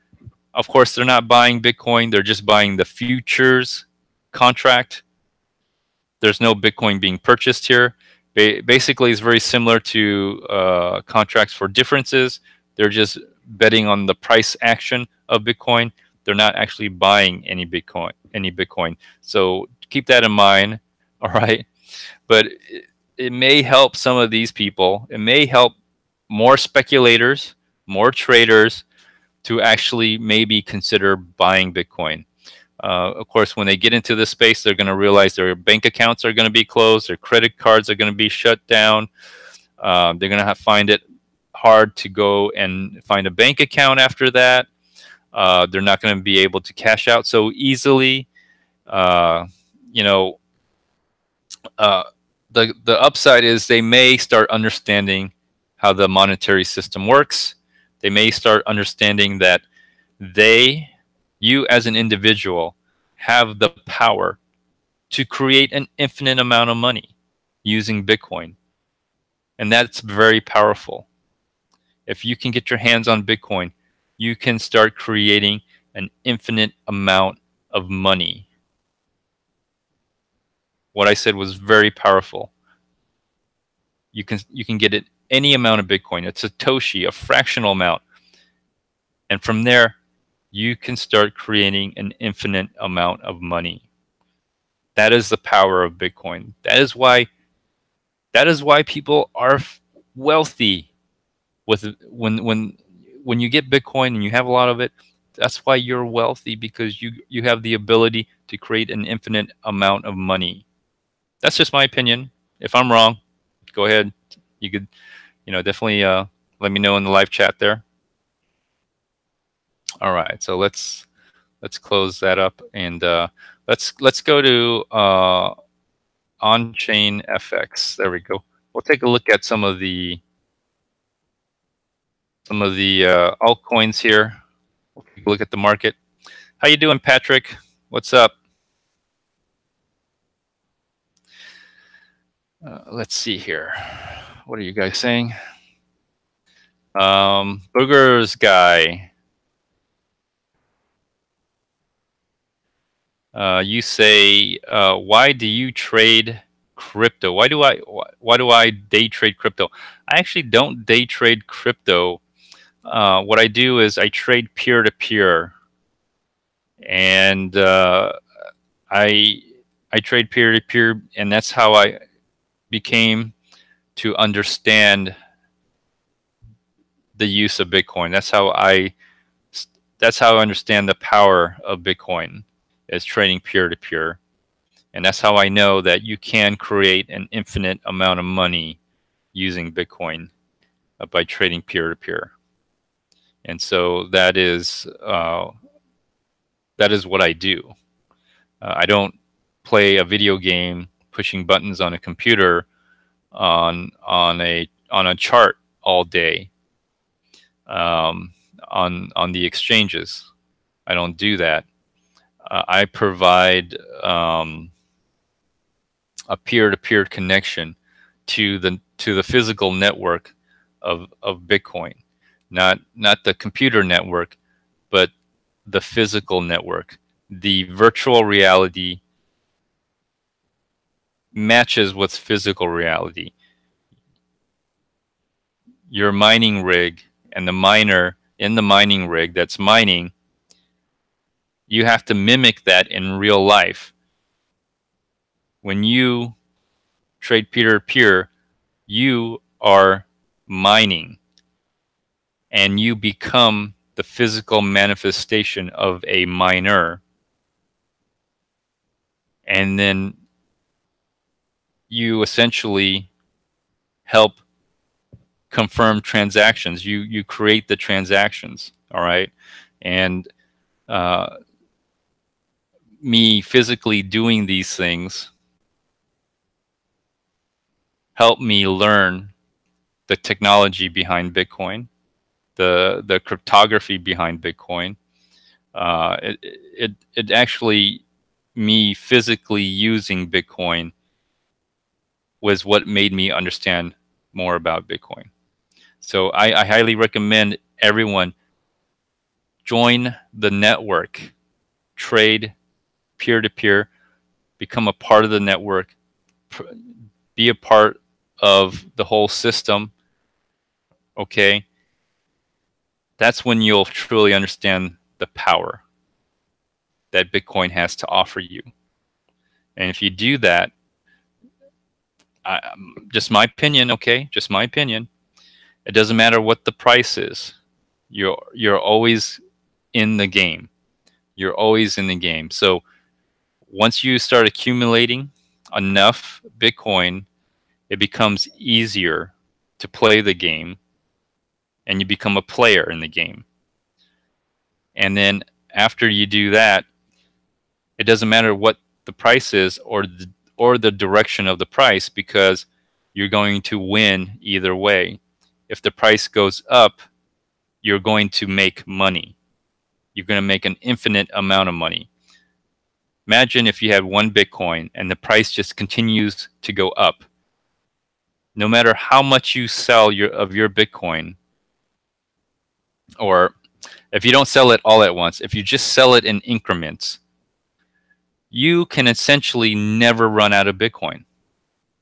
of course, they're not buying Bitcoin. They're just buying the futures contract. There's no Bitcoin being purchased here. Basically, it's very similar to contracts for differences. They're just betting on the price action of Bitcoin. They're not actually buying any Bitcoin. So keep that in mind. All right. But it may help some of these people. It may help more speculators, more traders to actually maybe consider buying Bitcoin. Of course, when they get into this space, they're going to realize their bank accounts are going to be closed. Their credit cards are going to be shut down. They're going to find it hard to go and find a bank account after that. They're not going to be able to cash out so easily. You know, the upside is they may start understanding how the monetary system works. They may start understanding that you as an individual have the power to create an infinite amount of money using Bitcoin. And that's very powerful. If you can get your hands on Bitcoin, you can start creating an infinite amount of money. What I said was very powerful. You can get it any amount of Bitcoin, a Satoshi, a fractional amount. And from there, you can start creating an infinite amount of money. That is the power of Bitcoin. That is why people are wealthy. When you get Bitcoin and you have a lot of it, that's why you're wealthy, because you have the ability to create an infinite amount of money. That's just my opinion. If I'm wrong, go ahead. You could, definitely let me know in the live chat there. All right, so let's close that up, and let's go to on-chain FX. There we go. We'll take a look at some of the altcoins here. We'll take a look at the market. How you doing, Patrick? What's up? Let's see here. What are you guys saying? Boogers guy. You say, why do you trade crypto. Why do I day trade crypto? I actually don't day trade crypto. What I do is I trade peer to peer, and I trade peer to peer, and that's how I became to understand the use of Bitcoin. That's how I understand the power of Bitcoin, is trading peer to peer. And that's how I know that you can create an infinite amount of money using Bitcoin by trading peer to peer. And so that is what I do. I don't play a video game pushing buttons on a computer on a chart all day on the exchanges. I don't do that. I provide a peer-to-peer connection to the physical network of Bitcoin, not the computer network, but the physical network. The virtual reality matches with physical reality. Your mining rig and the miner in the mining rig that's mining, you have to mimic that in real life. When you trade peer-to-peer, you are mining, and you become the physical manifestation of a miner. And then you essentially help confirm transactions. You create the transactions, all right? And me physically doing these things help me learn the technology behind Bitcoin, the cryptography behind Bitcoin. It actually, me physically using Bitcoin was what made me understand more about Bitcoin. So I highly recommend everyone join the network, trade peer-to-peer, become a part of the network, be a part of the whole system, okay? That's when you'll truly understand the power that Bitcoin has to offer you. And if you do that, just my opinion, okay? Just my opinion. It doesn't matter what the price is. You're always in the game. You're always in the game. So once you start accumulating enough Bitcoin, it becomes easier to play the game, and you become a player in the game. And then after you do that, it doesn't matter what the price is or the direction of the price, because you're going to win either way. If the price goes up, you're going to make money. You're going to make an infinite amount of money. Imagine if you had one Bitcoin and the price just continues to go up. No matter how much you sell of your Bitcoin, or if you don't sell it all at once, if you just sell it in increments, you can essentially never run out of Bitcoin.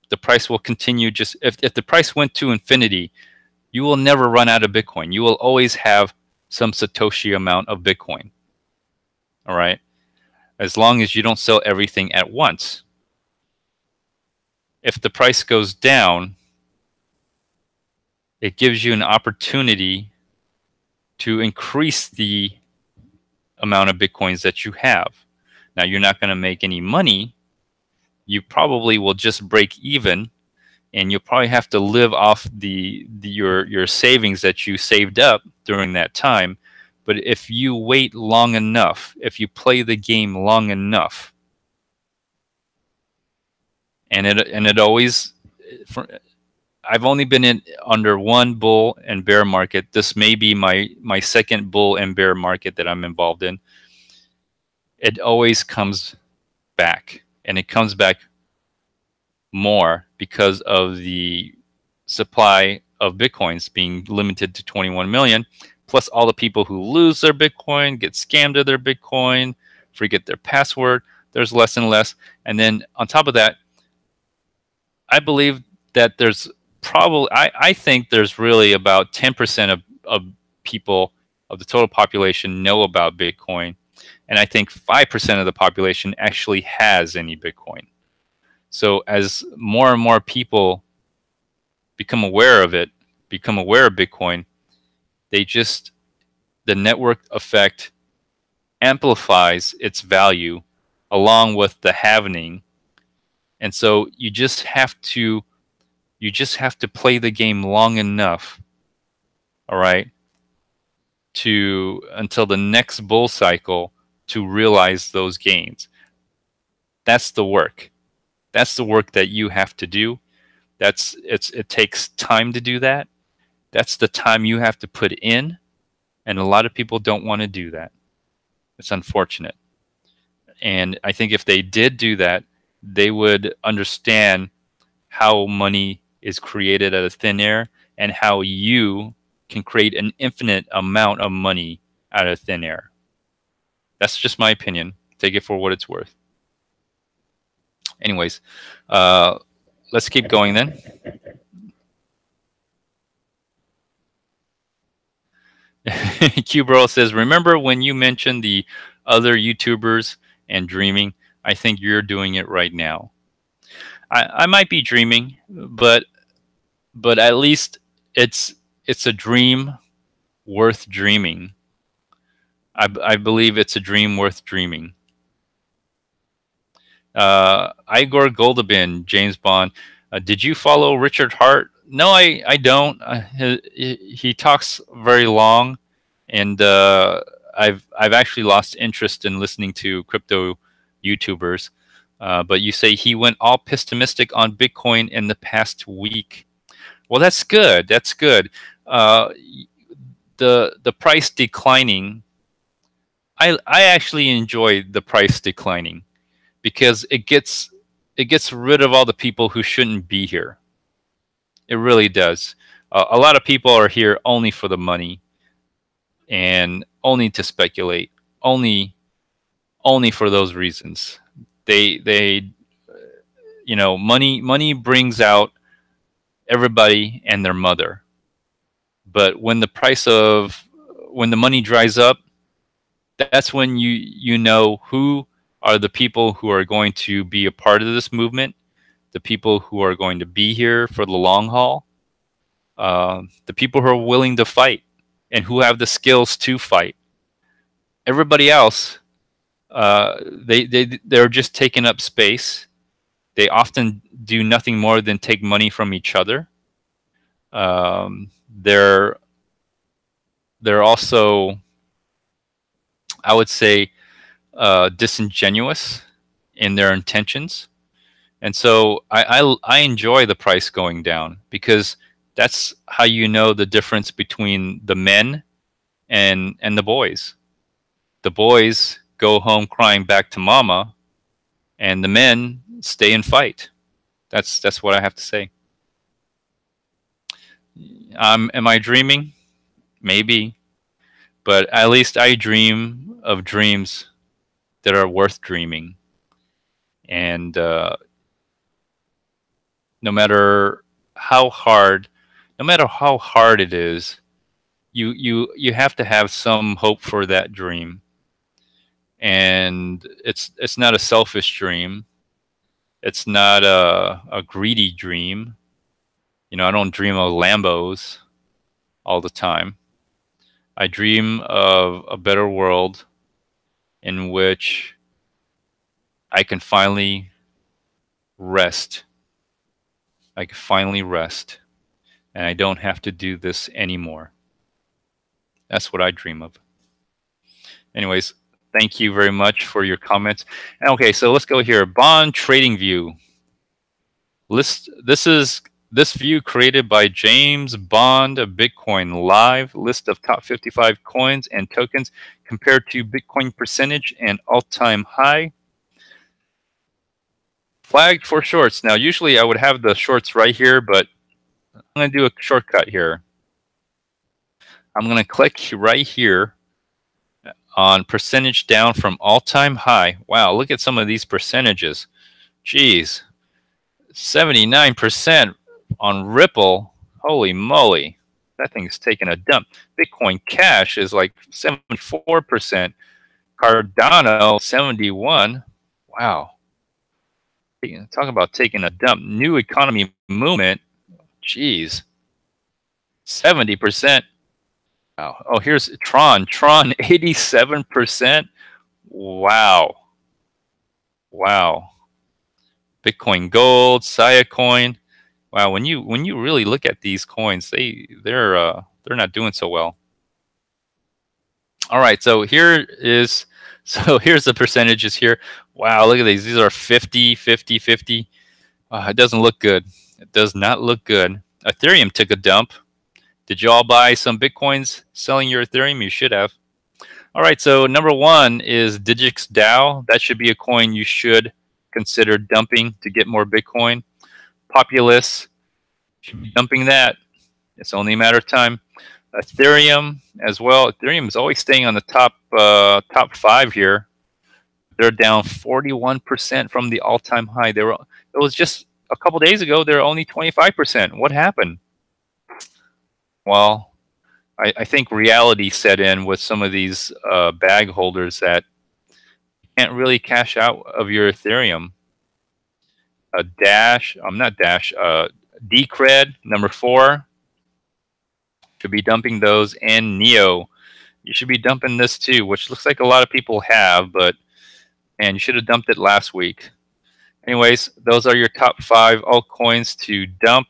The price will continue. Just if the price went to infinity, you will never run out of Bitcoin. You will always have some Satoshi amount of Bitcoin. All right? As long as you don't sell everything at once. If the price goes down, it gives you an opportunity to increase the amount of Bitcoins that you have. Now, you're not going to make any money. You probably will just break even, and you'll probably have to live off your savings that you saved up during that time. But if you wait long enough, if you play the game long enough, and it always, I've only been in under one bull and bear market. This may be my second bull and bear market that I'm involved in. It always comes back, and it comes back more because of the supply of Bitcoins being limited to 21 million, plus all the people who lose their Bitcoin, get scammed of their Bitcoin, forget their password. There's less and less. And then on top of that, I believe that there's probably, I think there's really about 10% of people of the total population know about Bitcoin. And I think 5% of the population actually has any Bitcoin. So as more and more people become aware of it, become aware of Bitcoin, the network effect amplifies its value along with the halvening. And so you just have to play the game long enough, all right, to until the next bull cycle to realize those gains. That's the work. That's the work that you have to do. It takes time to do that. That's the time you have to put in, and a lot of people don't want to do that. It's unfortunate. And I think if they did do that, they would understand how money is created out of thin air and how you can create an infinite amount of money out of thin air. That's just my opinion. Take it for what it's worth. Anyways, let's keep going then. Q-Bro says, remember when you mentioned the other YouTubers and dreaming? I think you're doing it right now. I might be dreaming, but at least it's a dream worth dreaming. I believe it's a dream worth dreaming. Igor Goldabin, James Bond. Did you follow Richard Hart? No, I don't. He talks very long, and I've actually lost interest in listening to crypto YouTubers. But you say he went all pessimistic on Bitcoin in the past week. Well, that's good. That's good. The price declining. I actually enjoy the price declining because it gets rid of all the people who shouldn't be here. It really does. A lot of people are here only for the money and only to speculate. Only for those reasons. They money brings out everybody and their mother. But when the money dries up, that's when you know who are the people who are going to be a part of this movement, the people who are going to be here for the long haul, the people who are willing to fight and who have the skills to fight. Everybody else, they're just taking up space. They often do nothing more than take money from each other. They're also, I would say, disingenuous in their intentions. And so I enjoy the price going down because that's how you know the difference between the men and the boys. The boys go home crying back to mama, and the men stay and fight. That's what I have to say. Am I dreaming? Maybe. But at least I dream of dreams that are worth dreaming. And no matter how hard it is, you have to have some hope for that dream. And it's not a selfish dream. It's not a greedy dream. I don't dream of Lambos all the time. I dream of a better world in which I can finally rest. I can finally rest, and I don't have to do this anymore. That's what I dream of. Anyways, thank you very much for your comments. Okay, so let's go here. Bond trading view. This view created by James Bond of Bitcoin Live. List of top 55 coins and tokens compared to Bitcoin percentage and all-time high. Flagged for shorts. Now, usually I would have the shorts right here, but I'm going to do a shortcut here. I'm going to click right here on percentage down from all-time high. Wow, look at some of these percentages. Geez. 79% on Ripple. Holy moly. That thing's taking a dump. Bitcoin Cash is like 74%. Cardano, 71. Wow. Talk about taking a dump. New Economy Movement. Jeez. 70%. Wow. Oh, here's Tron. Tron, 87%. Wow. Wow. Bitcoin Gold, Saya Coin. Wow, when you really look at these coins, they're not doing so well. All right, so here's the percentages here. Wow, look at these. These are 50, 50, 50. It doesn't look good. It does not look good. Ethereum took a dump. Did you all buy some Bitcoins selling your Ethereum? You should have. All right, so number one is Digix DAO. That should be a coin you should consider dumping to get more Bitcoin. Populous, should be dumping that. It's only a matter of time. Ethereum as well. Ethereum is always staying on the top 5 here. They're down 41% from the all-time high. It was just a couple days ago. They're only 25%. What happened? Well, I think reality set in with some of these bag holders that you can't really cash out of your Ethereum. Decred, number 4. Should be dumping those, and Neo. You should be dumping this too, which looks like a lot of people have, but man, you should have dumped it last week. Anyways, those are your top 5 altcoins to dump,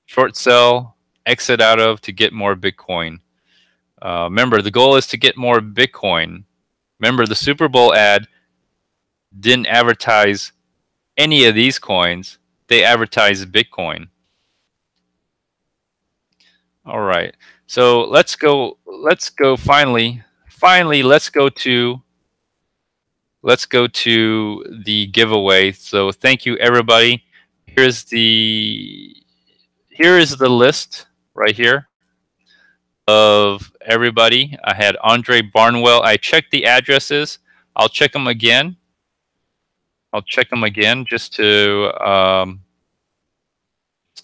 short sell, exit out of to get more Bitcoin. Remember, the goal is to get more Bitcoin. Remember, the Super Bowl ad didn't advertise any of these coins. They advertised Bitcoin. All right, so let's go finally let's go to the giveaway. So thank you, everybody. Here is the list right here of everybody. I had Andre Barnwell. I checked the addresses. I'll check them again. Just to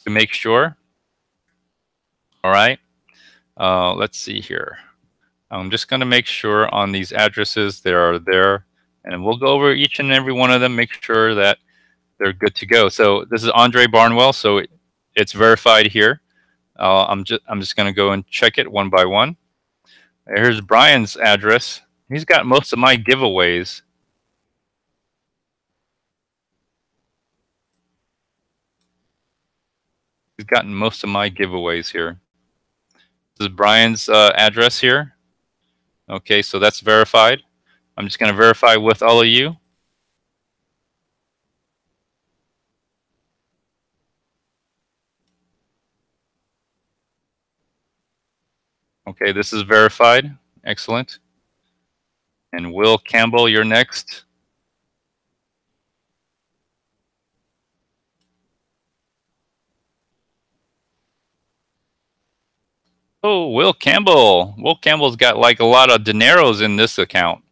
make sure. All right. Let's see here. I'm just going to make sure on these addresses they are there, and we'll go over each and every one of them, make sure that they're good to go. So this is Andre Barnwell, so it's verified here. I'm just going to go and check it one by one. Here's Brian's address. He's got most of my giveaways. He's gotten most of my giveaways here. This is Brian's address here. Okay, so that's verified. I'm just going to verify with all of you. Okay, this is verified. Excellent. And Will Campbell, you're next. Oh, Will Campbell. Will Campbell's got like a lot of dineros in this account,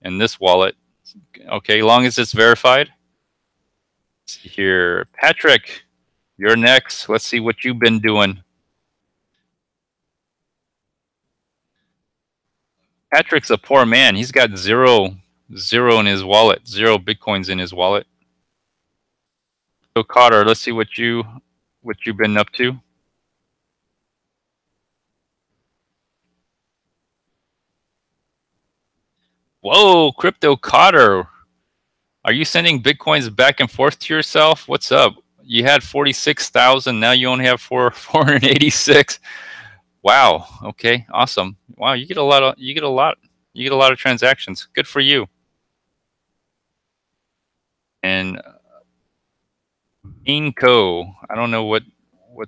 in this wallet. Okay, long as it's verified. Let's see here. Patrick, you're next. Let's see what you've been doing. Patrick's a poor man. He's got zero in his wallet, 0 Bitcoins in his wallet. So Cotter, let's see what you've been up to. Whoa, Crypto Cotter. Are you sending Bitcoins back and forth to yourself? What's up? You had 46,000. Now you only have 486. Wow. Okay. Awesome. Wow. You get a lot of transactions. Good for you. And Inco. I don't know what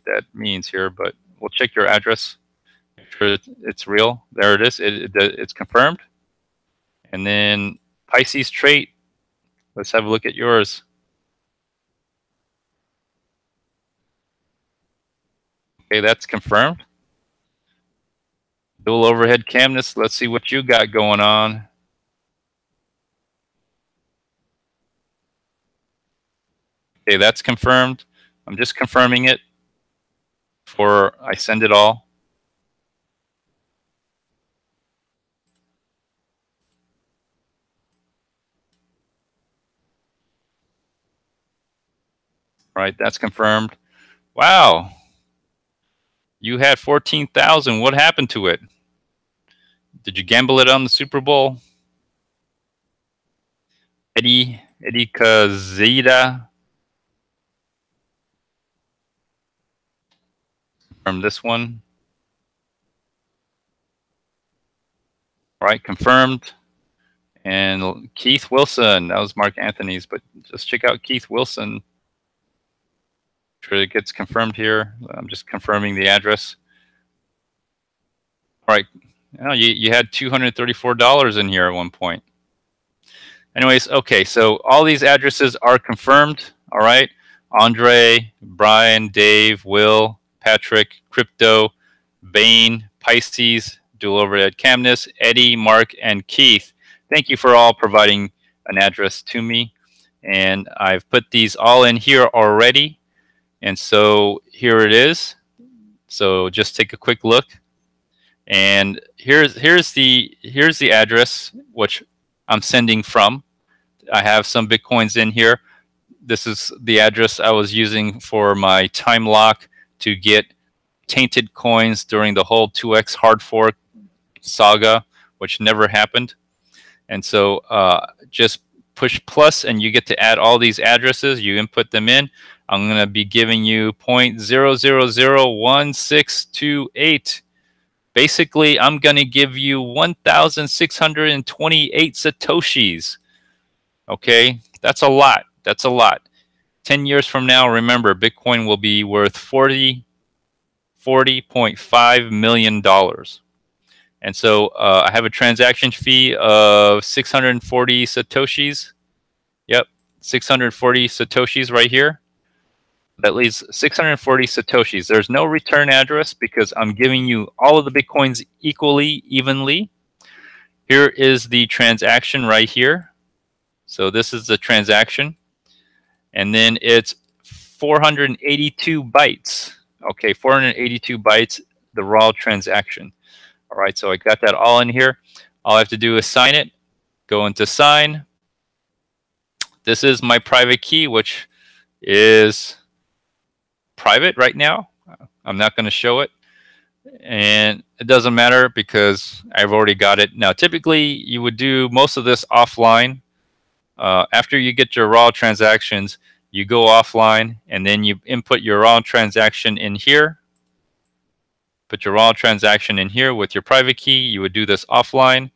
that means here, but we'll check your address. Make sure it's real. There it is. It's confirmed. And then Pisces Trait. Let's have a look at yours. Okay, that's confirmed. Dual overhead camness. Let's see what you got going on. Okay, that's confirmed. I'm just confirming it before I send it all. All right, that's confirmed. Wow. You had 14,000. What happened to it? Did you gamble it on the Super Bowl? Eddie Kazida from this one. All right, confirmed. And Keith Wilson, that was Mark Anthony's, but just check out Keith Wilson. Sure it gets confirmed here. I'm just confirming the address. All right, you had $234 in here at one point. Anyways, okay, so all these addresses are confirmed. All right, Andre, Brian, Dave, Will, Patrick, Crypto, Bain, Pisces, Dual Overhead Camnus, Eddie, Mark, and Keith. Thank you for all providing an address to me. And I've put these all in here already. And so here it is. So just take a quick look. And here's the address which I'm sending from. I have some Bitcoins in here. This is the address I was using for my time lock to get tainted coins during the whole 2x hard fork saga, which never happened. And so just push plus and you get to add all these addresses. You input them in. I'm going to be giving you 0.0001628. Basically, I'm going to give you 1,628 Satoshis. Okay, that's a lot. That's a lot. 10 years from now, remember, Bitcoin will be worth $40.5 million. And so I have a transaction fee of 640 Satoshis. Yep, 640 Satoshis right here. That leaves 640 Satoshis. There's no return address because I'm giving you all of the Bitcoins evenly. Here is the transaction right here. So this is the transaction. And then it's 482 bytes. Okay, 482 bytes, the raw transaction. All right, so I got that all in here. All I have to do is sign it. Go into sign. This is my private key, which is private right now. I'm not going to show it. And it doesn't matter because I've already got it. Now, typically, you would do most of this offline. After you get your raw transactions, you go offline, and then you input your raw transaction in here. Put your raw transaction in here with your private key. You would do this offline.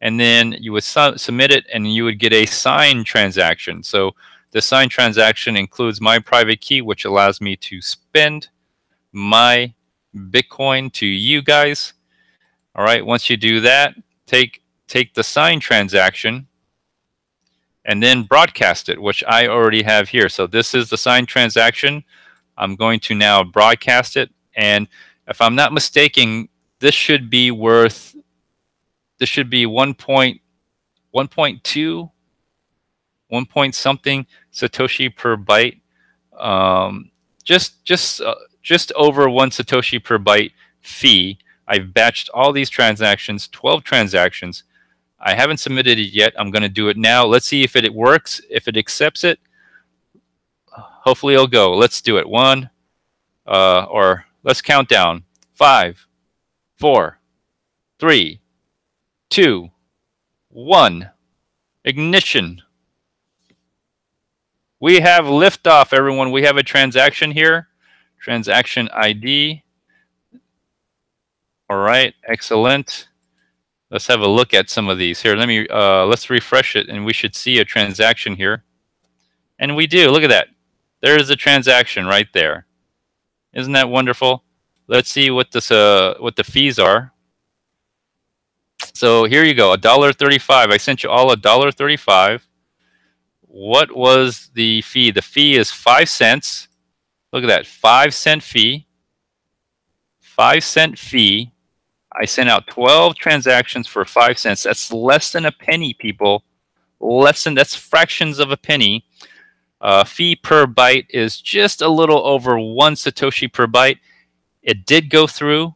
And then you would submit it, and you would get a signed transaction. So the signed transaction includes my private key, which allows me to spend my Bitcoin to you guys. All right, once you do that, take the signed transaction and then broadcast it, which I already have here. So this is the signed transaction. I'm going to now broadcast it. And if I'm not mistaken, this should be worth, this should be 1.2, 1 point something Satoshi per byte. Just over 1 Satoshi per byte fee. I've batched all these transactions, 12 transactions. I haven't submitted it yet. I'm going to do it now. Let's see if it works. If it accepts it, hopefully it'll go. Let's do it. Or let's count down. 5, 4, 3, 2, 1. Ignition. We have liftoff, everyone. We have a transaction here. Transaction ID. All right, excellent. Let's have a look at some of these here. Let's refresh it, and we should see a transaction here. And we do. Look at that. There's a transaction right there. Isn't that wonderful? Let's see what the fees are. So here you go, $1.35. I sent you all $1.35. What was the fee? The fee is 5 cents. Look at that, 5 cent fee. 5 cent fee. I sent out 12 transactions for 5 cents. That's less than a penny, people. That's fractions of a penny. Fee per byte is just a little over 1 Satoshi per byte. It did go through.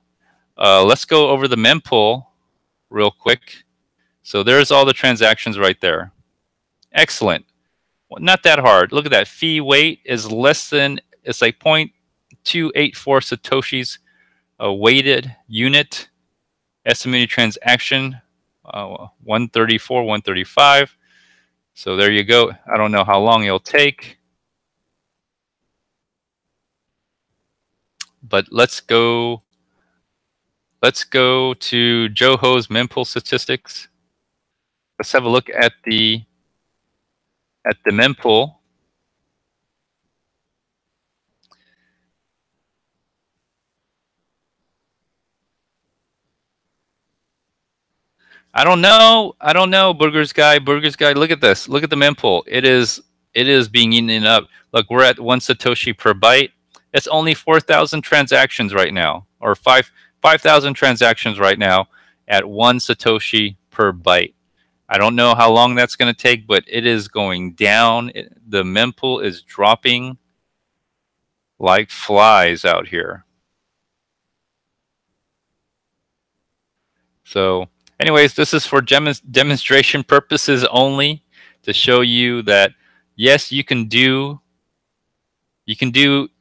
Let's go over the mempool real quick. So there's all the transactions right there. Excellent. Well, not that hard. Look at that. Fee weight is less than, it's like 0.284 Satoshis a weighted unit. Estimated transaction, 134, 135. So there you go. I don't know how long it'll take. But let's go to Johoe's mempool statistics. Let's have a look at the mempool. I don't know, Burgers guy. Look at this. Look at the mempool. It is being eaten up. Look, we're at 1 Satoshi per byte. It's only 4,000 transactions right now, or 5,000 transactions right now at 1 Satoshi per byte. I don't know how long that's going to take, but it is going down. The mempool is dropping like flies out here. So anyways, this is for demonstration purposes only, to show you that yes, you can do,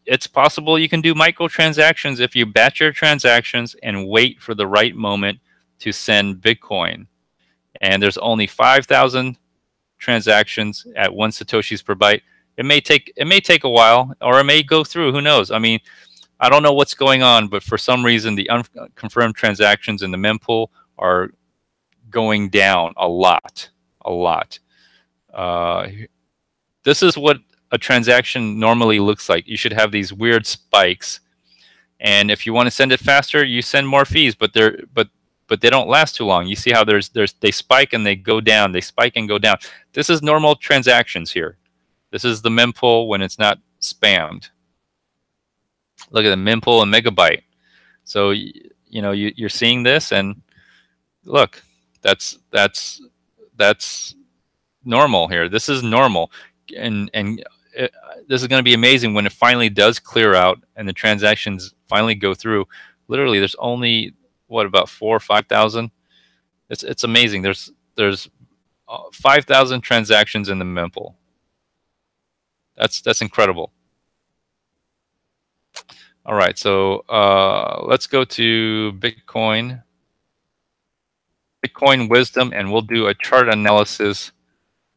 it's possible you can do microtransactions if you batch your transactions and wait for the right moment to send Bitcoin. And there's only 5,000 transactions at 1 Satoshis per byte. It may take a while, or it may go through. Who knows? I mean, I don't know what's going on, but for some reason, the unconfirmed transactions in the mempool are going down a lot. This is what a transaction normally looks like. You should have these weird spikes, and if you want to send it faster, you send more fees. But they don't last too long. You see how they spike and they go down. They spike and go down. This is normal transactions here. This is the mempool when it's not spammed. Look at the mempool and megabyte. So you know you're seeing this, and look, that's normal here. This is normal, and this is going to be amazing when it finally does clear out and the transactions finally go through. Literally, there's only what, about 4,000 or 5,000. It's amazing. There's 5,000 transactions in the mempool. That's incredible. All right, so let's go to Bitcoin wisdom, and we'll do a chart analysis.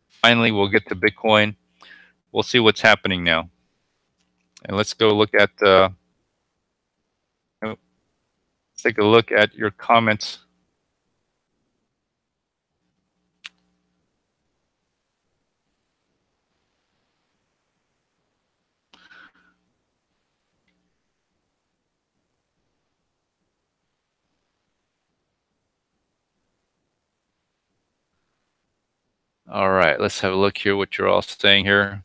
Finally, we'll get to Bitcoin. We'll see what's happening now. And let's go look at let's take a look at your comments. All right, let's have a look here what you're all saying here.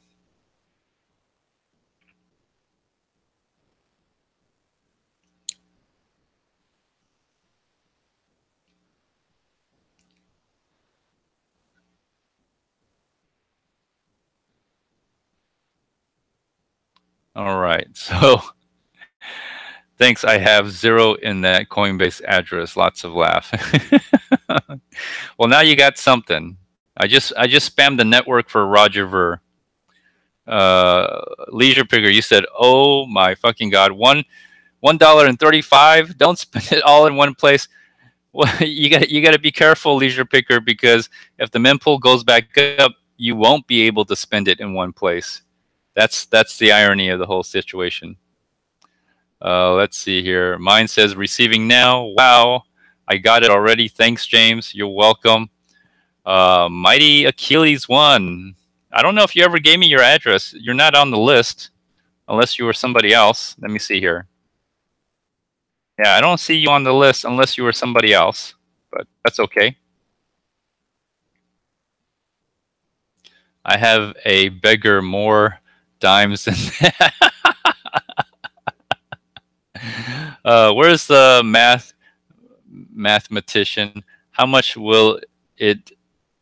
All right, so thanks. I have 0 in that Coinbase address. Lots of laugh. Well, now you got something. I just spammed the network for Roger Ver. Leisure Picker, you said, "Oh my fucking god, $1.35. Don't spend it all in one place." Well, you got to be careful, Leisure Picker, because if the mempool goes back up, you won't be able to spend it in one place. That's the irony of the whole situation. Let's see here. Mine says receiving now. Wow, I got it already. Thanks, James. You're welcome. Mighty Achilles 1. I don't know if you ever gave me your address. You're not on the list unless you were somebody else. Let me see here. Yeah, I don't see you on the list unless you were somebody else, but that's okay. I have a beggar more dimes than that. Where's the mathematician? How much will it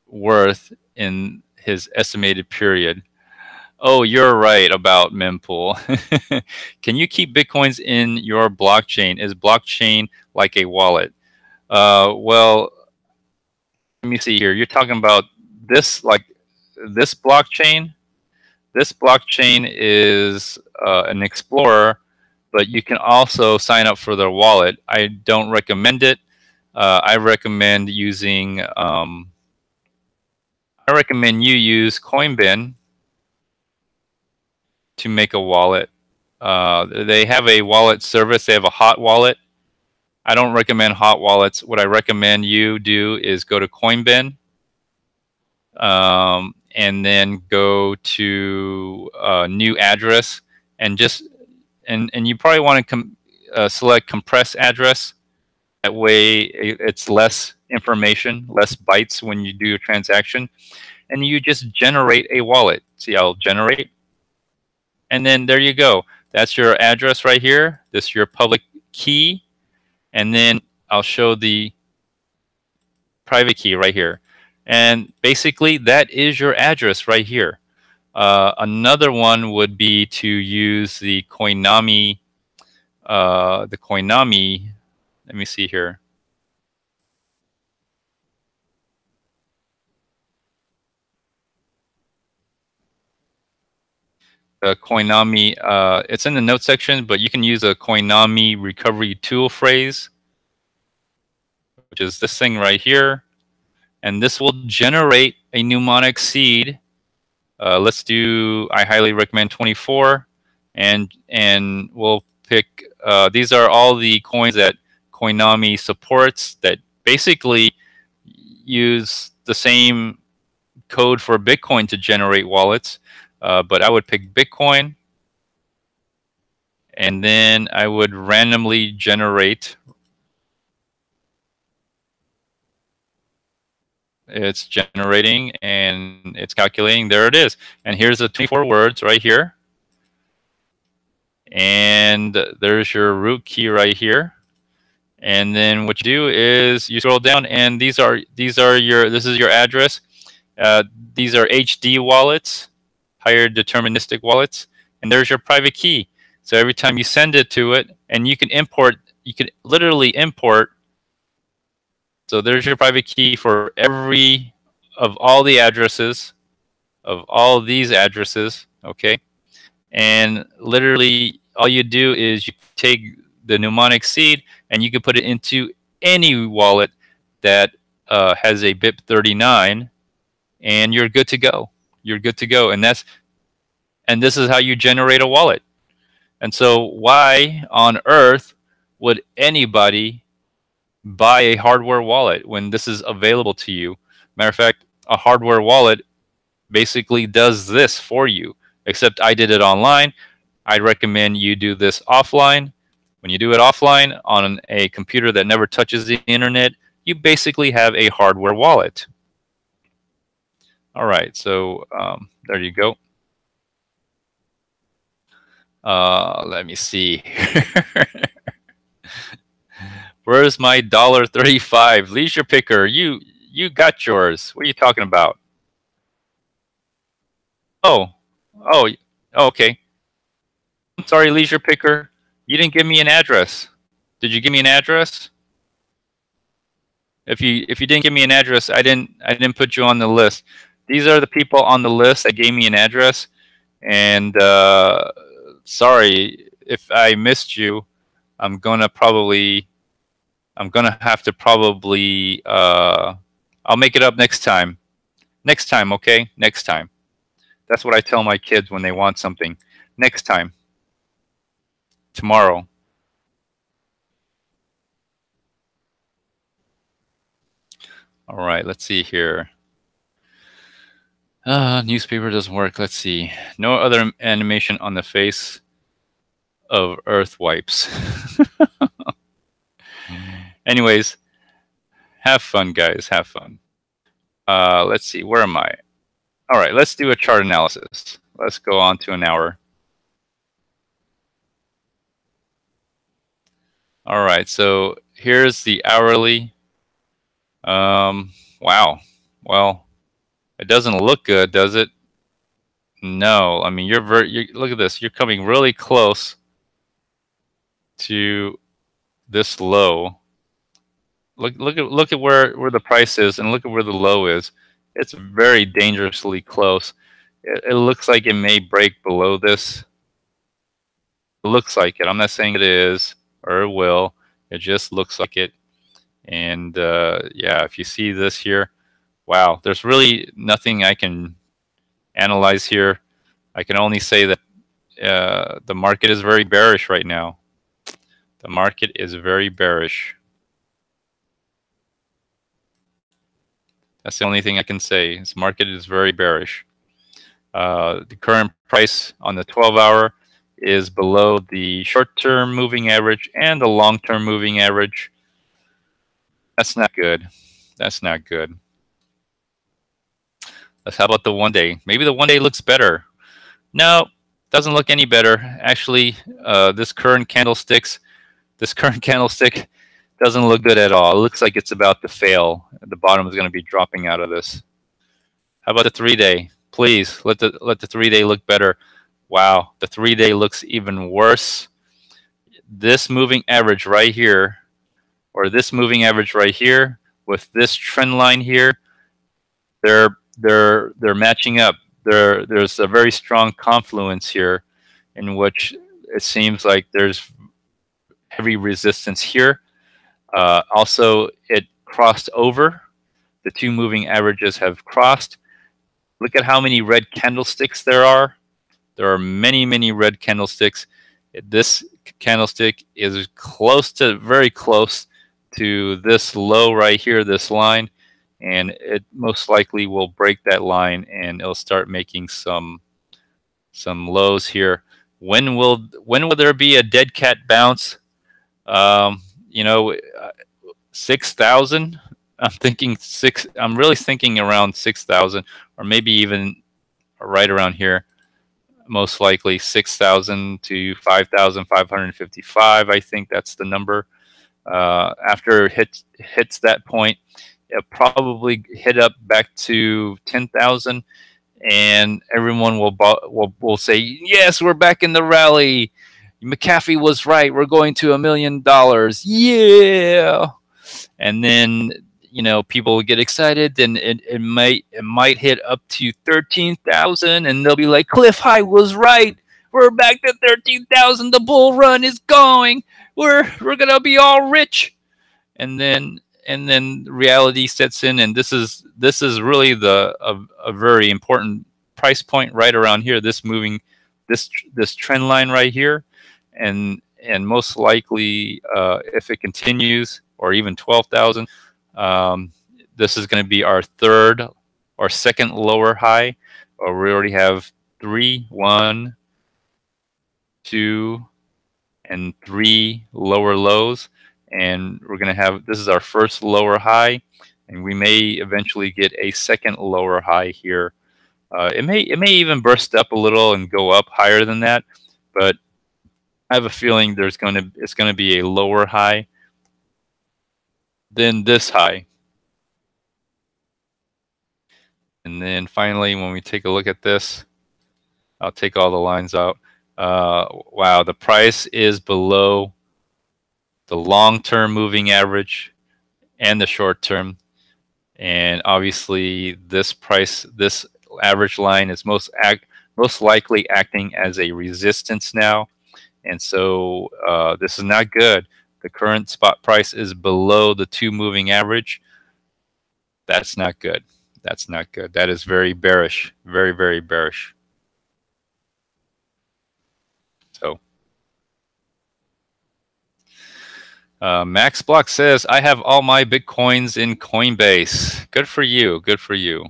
worth in his estimated period? Oh, you're right about Mempool. Can you keep Bitcoins in your blockchain? Is blockchain like a wallet? Well, let me see here. You're talking about this, like this blockchain. This blockchain is an explorer, but you can also sign up for their wallet. I don't recommend it. I recommend using. I recommend you use Coinbin to make a wallet. They have a wallet service. They have a hot wallet. I don't recommend hot wallets. What I recommend you do is go to Coinbin, and then go to new address, and just and you probably want to select compress address. That way, it's less information, less bytes when you do a transaction, and you just generate a wallet. See, I'll generate. And then there you go. That's your address right here. This is your public key. And then I'll show the private key right here. And basically, that is your address right here. Another one would be to use the Coinami. Let me see here. Coinami, it's in the notes section, but you can use a Coinami recovery tool phrase, which is this thing right here. And this will generate a mnemonic seed. Let's do, I highly recommend 24. And we'll pick, these are all the coins that Coinami supports that basically use the same code for Bitcoin to generate wallets. But I would pick Bitcoin, and then I would randomly generate. It's generating and it's calculating. There it is. And here's the 24 words right here. And there's your root key right here. And then what you do is you scroll down, and this is your address. These are HD wallets, higher deterministic wallets, and there's your private key. So every time you send it to it, and you can import, you can literally import. So there's your private key for every of all the addresses of all these addresses, okay? And literally all you do is you take the mnemonic seed and you can put it into any wallet that has a BIP39, and you're good to go. You're good to go. And this is how you generate a wallet. And so why on earth would anybody buy a hardware wallet when this is available to you? Matter of fact, a hardware wallet basically does this for you, except I did it online. I'd recommend you do this offline. When you do it offline on a computer that never touches the internet, you basically have a hardware wallet. All right, so there you go. Let me see. Where's my $1.35 leisure picker? You got yours. What are you talking about? Oh, okay. I'm sorry, leisure picker. You didn't give me an address. Did you give me an address? If you didn't give me an address, I didn't put you on the list. These are the people on the list that gave me an address, and sorry if I missed you. I'm gonna have to probably I'll make it up next time. Next time, okay? Next time. That's what I tell my kids when they want something. Next time. Tomorrow. All right, let's see here. Newspaper doesn't work. Let's see. No other animation on the face of Earth wipes. Anyways, have fun, guys. Have fun. Let's see. Where am I? All right, let's do a chart analysis. Let's go on to an hour. All right, so here's the hourly. Wow. Well, it doesn't look good, does it? No, I mean, you look at this. You're coming really close to this low. Look at where the price is, and look at where the low is. It's very dangerously close. It looks like it may break below this. It looks like it. I'm not saying it is or it will. It just looks like it. And yeah, if you see this here, wow, there's really nothing I can analyze here. I can only say that the market is very bearish right now. The market is very bearish. That's the only thing I can say. This market is very bearish. The current price on the 12-hour is below the short-term moving average and the long-term moving average. That's not good. That's not good. How about the 1 day? Maybe the 1 day looks better. No, doesn't look any better. Actually, this current candlestick doesn't look good at all. It looks like it's about to fail. The bottom is going to be dropping out of this. How about the 3 day? Please let the 3 day look better. Wow, the 3 day looks even worse. This moving average right here, or this moving average right here, with this trend line here, they're matching up. There's a very strong confluence here, in which it seems like there's heavy resistance here. Also, it crossed over. The two moving averages have crossed. Look at how many red candlesticks there are. There are many, many red candlesticks. This candlestick is very close to this low right here, this line, and it most likely will break that line, and it'll start making some lows here. When will there be a dead cat bounce? You know, 6,000. I'm really thinking around 6,000, or maybe even right around here. Most likely 6,000 to 5,555. I think that's the number. After it hits that point, it'll probably hit up back to 10,000, and everyone will say, "Yes, we're back in the rally. McAfee was right. We're going to $1 million. Yeah!" And then, you know, people will get excited, and it might hit up to 13,000, and they'll be like, "Cliff High was right. We're back to 13,000. The bull run is going. We're gonna be all rich." And then reality sets in, and this is really a very important price point right around here. This trend line right here, and most likely, if it continues, or even 12,000, this is going to be our third or second lower high. Or we already have 3, 1, 2, and 3 lower lows, and we're going to have, this is our first lower high, and we may eventually get a second lower high here. It may even burst up a little and go up higher than that, but I have a feeling it's going to be a lower high than this high. And then finally, when we take a look at this, I'll take all the lines out. Wow, the price is below the long-term moving average and the short-term. And obviously, this average line is most likely acting as a resistance now. And so this is not good. The current spot price is below the 2 moving average. That's not good. That's not good. That is very bearish. Very, very bearish. So Max Block says, "I have all my Bitcoins in Coinbase." Good for you. Good for you.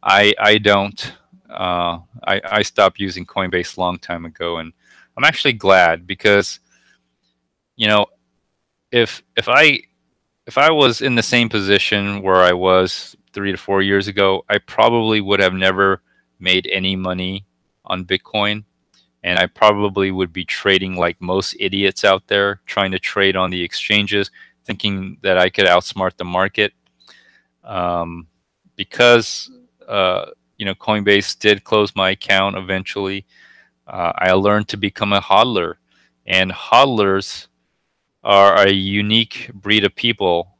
I don't. I stopped using Coinbase a long time ago, and I'm actually glad, because, you know, if I was in the same position where I was 3 to 4 years ago, I probably would have never made any money on Bitcoin, and I probably would be trading like most idiots out there, trying to trade on the exchanges, thinking that I could outsmart the market, because Coinbase did close my account eventually. I learned to become a hodler, and hodlers are a unique breed of people.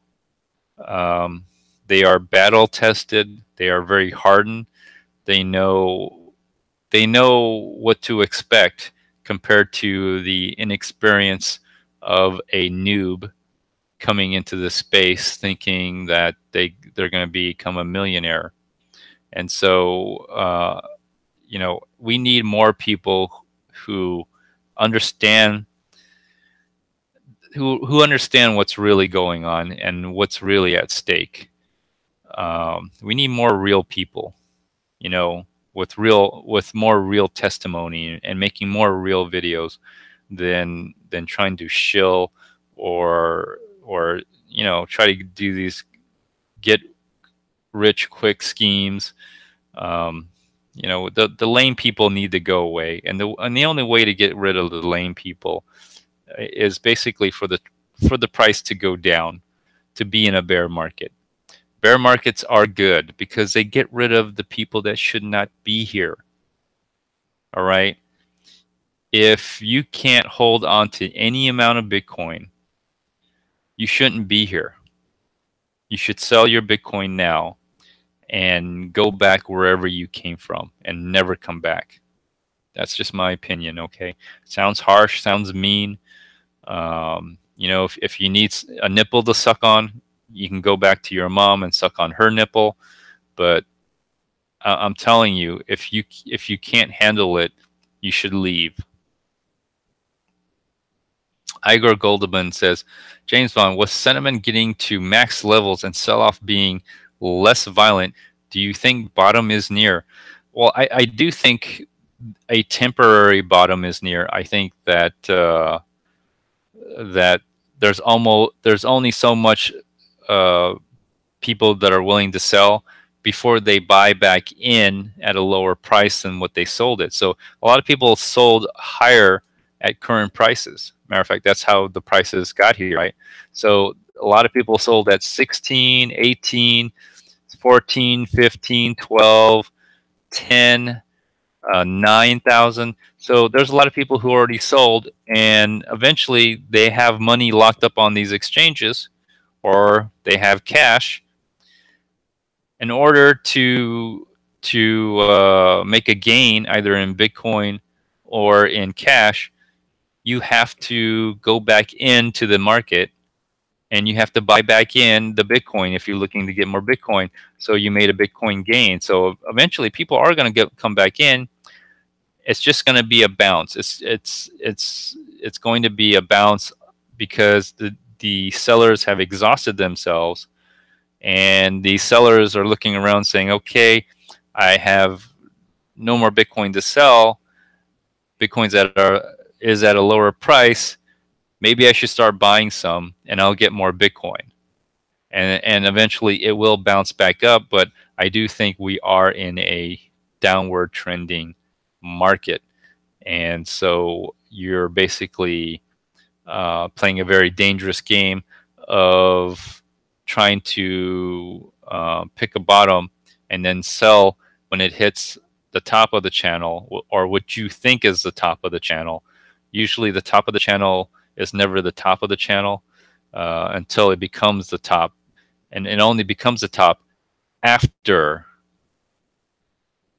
They are battle tested. They are very hardened. They know what to expect compared to the inexperience of a noob coming into the space thinking that they're going to become a millionaire. And so we need more people who understand who understand what's really going on and what's really at stake. We need more real people, with more real testimony and making more real videos than trying to shill or try to do these get rich quick schemes. The lame people need to go away, and the only way to get rid of the lame people is basically for the price to go down, to be in a bear market. Bear markets are good because they get rid of the people that should not be here. All right. If you can't hold on to any amount of Bitcoin, you shouldn't be here. You should sell your Bitcoin now and go back wherever you came from and never come back. That's just my opinion, okay? Sounds harsh, sounds mean. If you need a nipple to suck on, you can go back to your mom and suck on her nipple. But I'm telling you, if you can't handle it, you should leave. Igor Goldman says, James Bond, with sentiment getting to max levels and sell-off being less violent, do you think bottom is near? Well, I do think a temporary bottom is near. I think that that there's only so much people that are willing to sell before they buy back in at a lower price than what they sold it. So a lot of people sold higher at current prices. Matter of fact, that's how the prices got here, right? So a lot of people sold at 16, 18, 14, 15, 12, 10, 9,000. So there's a lot of people who already sold, and eventually they have money locked up on these exchanges, or they have cash. In order to make a gain either in Bitcoin or in cash, you have to go back into the market and you have to buy back in the Bitcoin if you're looking to get more Bitcoin. So you made a Bitcoin gain. So eventually people are going to come back in. It's just going to be a bounce. It's going to be a bounce because the sellers have exhausted themselves, and the sellers are looking around saying, okay, I have no more Bitcoin to sell. Bitcoin's is at a lower price. Maybe I should start buying some and I'll get more Bitcoin. And eventually it will bounce back up, but I do think we are in a downward trending market. And so you're basically playing a very dangerous game of trying to pick a bottom and then sell when it hits the top of the channel, or what you think is the top of the channel. Usually the top of the channel is never the top of the channel until it becomes the top. And it only becomes the top after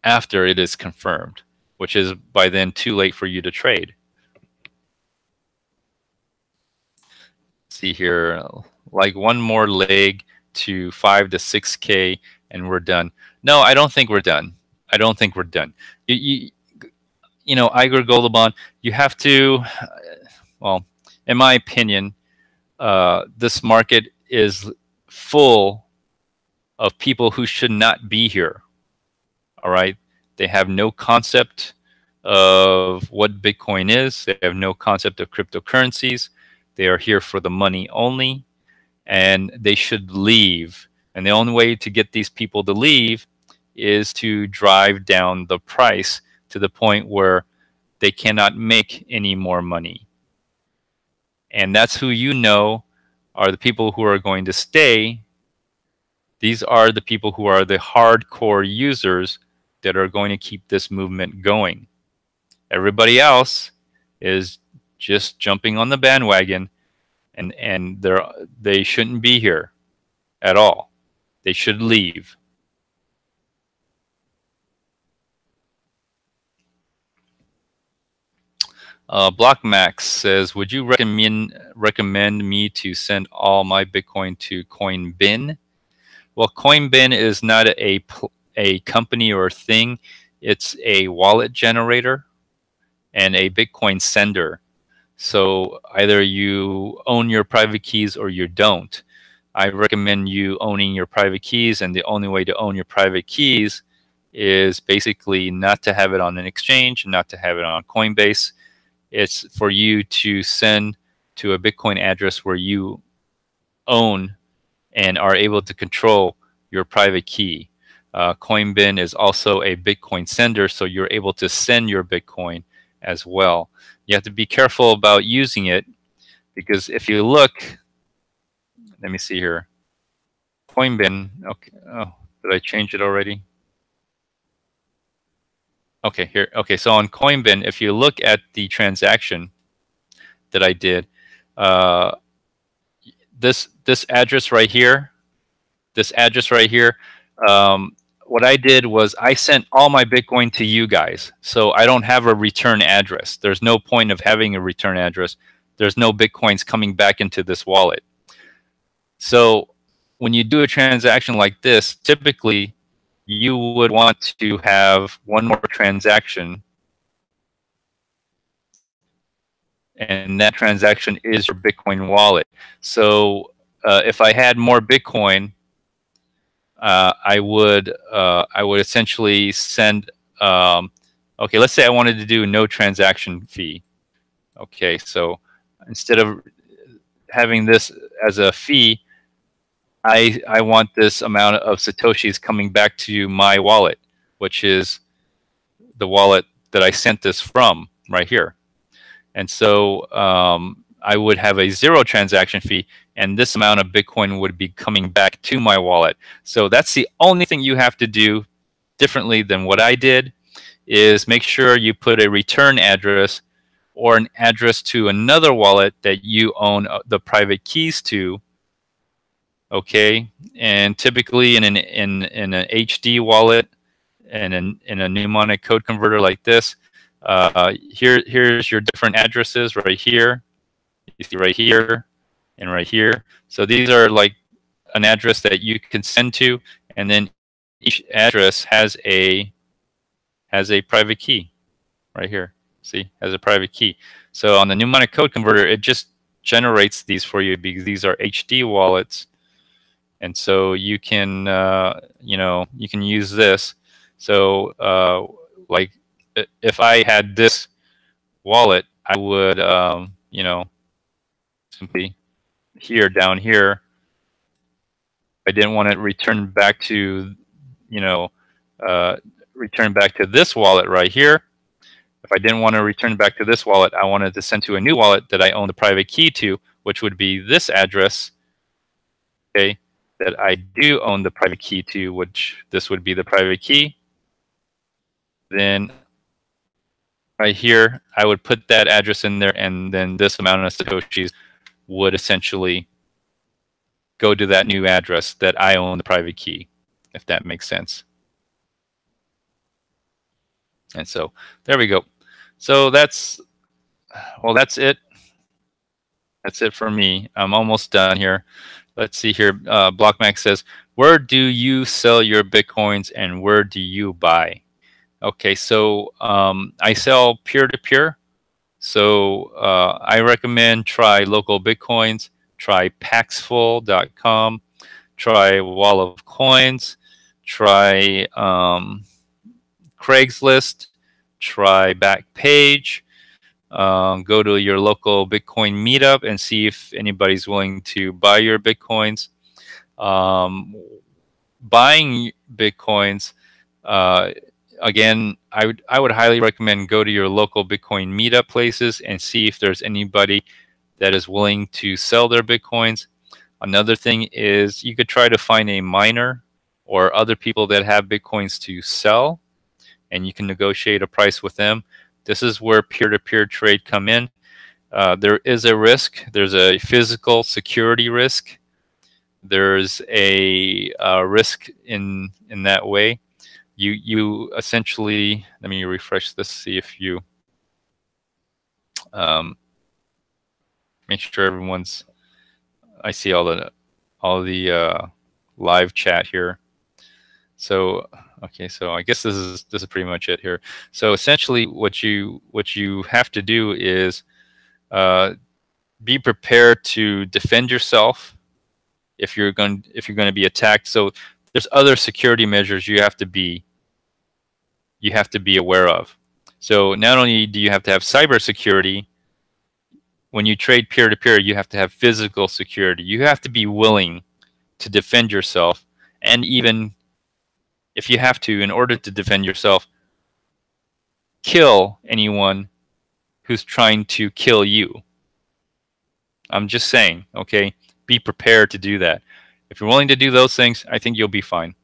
it is confirmed, which is by then too late for you to trade. See here, like one more leg to 5 to 6K and we're done. No, I don't think we're done. I don't think we're done. You know, Igor Goldman, you have to, well, in my opinion, this market is full of people who should not be here. All right. They have no concept of what Bitcoin is. They have no concept of cryptocurrencies. They are here for the money only, and they should leave. And the only way to get these people to leave is to drive down the price to the point where they cannot make any more money. And that's who you know are the people who are going to stay. These are the people who are the hardcore users that are going to keep this movement going. Everybody else is just jumping on the bandwagon, and they shouldn't be here at all. They should leave. BlockMax says, would you recommend me to send all my Bitcoin to Coinbin? Well, Coinbin is not a company or thing. It's a wallet generator and a Bitcoin sender. So either you own your private keys or you don't. I recommend you owning your private keys, and the only way to own your private keys is basically not to have it on an exchange, not to have it on Coinbase. It's for you to send to a Bitcoin address where you own and are able to control your private key. Coinbin is also a Bitcoin sender, so you're able to send your Bitcoin as well. You have to be careful about using it, because if you look, let me see here, Coinbin, okay, oh, did I change it already? Okay, here, okay, so on Coinbin, if you look at the transaction that I did, this address right here, what I did was I sent all my Bitcoin to you guys. So I don't have a return address. There's no point of having a return address. There's no Bitcoins coming back into this wallet. So when you do a transaction like this, typically you would want to have one more transaction, and that transaction is your Bitcoin wallet. So if I had more Bitcoin, I would essentially send. Okay, let's say I wanted to do no transaction fee. Okay, so instead of having this as a fee, I want this amount of Satoshis coming back to my wallet, which is the wallet that I sent this from right here. And so I would have a 0 transaction fee, and this amount of Bitcoin would be coming back to my wallet. So that's the only thing you have to do differently than what I did, is make sure you put a return address or an address to another wallet that you own the private keys to. Okay, and typically in an HD wallet and in a mnemonic code converter like this, here's your different addresses right here. You see right here and right here. So these are like an address that you can send to, and then each address has a private key right here. See, has a private key. So on the mnemonic code converter, it just generates these for you because these are HD wallets. And so you can, you know, you can use this. So like if I had this wallet, I would, you know, simply here, down here, I didn't want to return back to, you know, return back to this wallet right here. If I didn't want to return back to this wallet, I wanted to send to a new wallet that I own the private key to, which would be this address. Okay. That I do own the private key to, which this would be the private key. Then right here, I would put that address in there, and then this amount of Satoshis would essentially go to that new address that I own the private key, if that makes sense. And so there we go. So that's, well, that's it. That's it for me. I'm almost done here. Let's see here. BlockMax says, where do you sell your Bitcoins and where do you buy? Okay, so I sell peer-to-peer. So I recommend try Local Bitcoins, try Paxful.com, try Wall of Coins, try Craigslist, try Backpage. Go to your local Bitcoin meetup and see if anybody's willing to buy your Bitcoins. Buying Bitcoins, again, I would highly recommend go to your local Bitcoin meetup places and see if there's anybody that is willing to sell their Bitcoins. Another thing is you could try to find a miner or other people that have Bitcoins to sell. and you can negotiate a price with them. This is where peer-to-peer trade come in. There is a risk. There's a physical security risk. There's a risk in that way. You essentially, let me refresh this, see if you make sure everyone's, I see all the live chat here. So okay, so I guess this is pretty much it here. So essentially what you have to do is be prepared to defend yourself if you're going to be attacked. So there's other security measures you have to be aware of. So not only do you have to have cybersecurity, when you trade peer-to-peer, you have to have physical security. You have to be willing to defend yourself, and even if you have to, in order to defend yourself, kill anyone who's trying to kill you. I'm just saying, okay? Be prepared to do that. If you're willing to do those things, I think you'll be fine.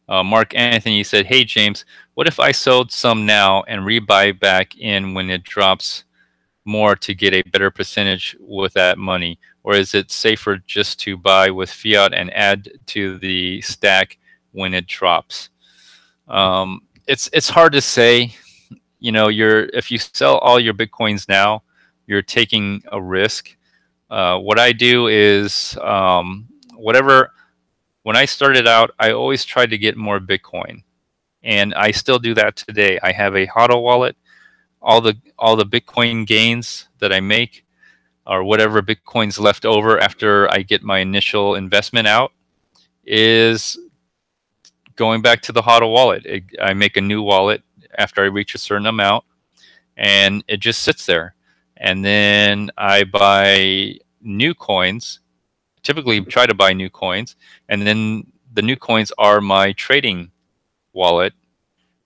Mark Anthony said, "Hey James, what if I sold some now and rebuy back in when it drops more to get a better percentage with that money? Or is it safer just to buy with fiat and add to the stack when it drops?" It's hard to say. You know, if you sell all your Bitcoins now, you're taking a risk. What I do is when I started out, I always tried to get more Bitcoin, and I still do that today. I have a HODL wallet. All the Bitcoin gains that I make, or whatever Bitcoin's left over after I get my initial investment out, is going back to the HODL wallet. I make a new wallet after I reach a certain amount, and it just sits there. And then I buy new coins. Typically try to buy new coins, and then the new coins are my trading wallet,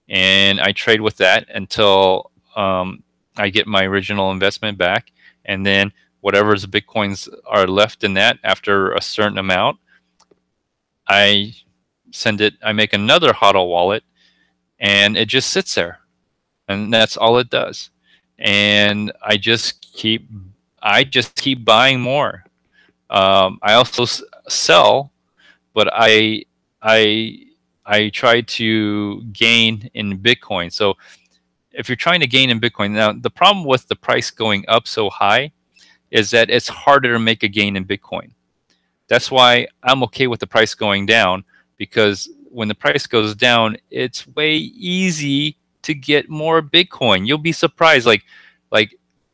and I trade with that until I get my original investment back, and then whatever's Bitcoins are left in that after a certain amount, I make another HODL wallet, and it just sits there, and that's all it does. And I just keep buying more. I also sell, but I try to gain in Bitcoin. So if you're trying to gain in Bitcoin, now the problem with the price going up so high is that it's harder to make a gain in Bitcoin. That's why I'm okay with the price going down, because when the price goes down, it's way easy to get more Bitcoin. You'll be surprised. Like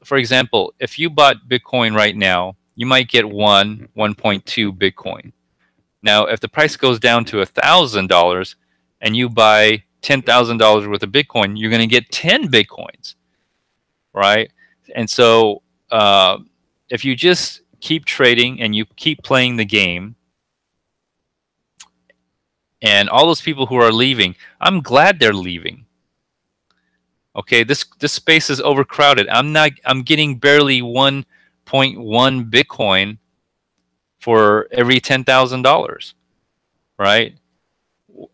for example, if you bought Bitcoin right now, you might get 1.2 Bitcoin. Now, if the price goes down to $1,000 and you buy $10,000 worth of Bitcoin, you're going to get 10 Bitcoins, right? And so if you just keep trading and you keep playing the game, and all those people who are leaving, I'm glad they're leaving. Okay, this space is overcrowded. I'm getting barely 1.1 Bitcoin for every $10,000, right?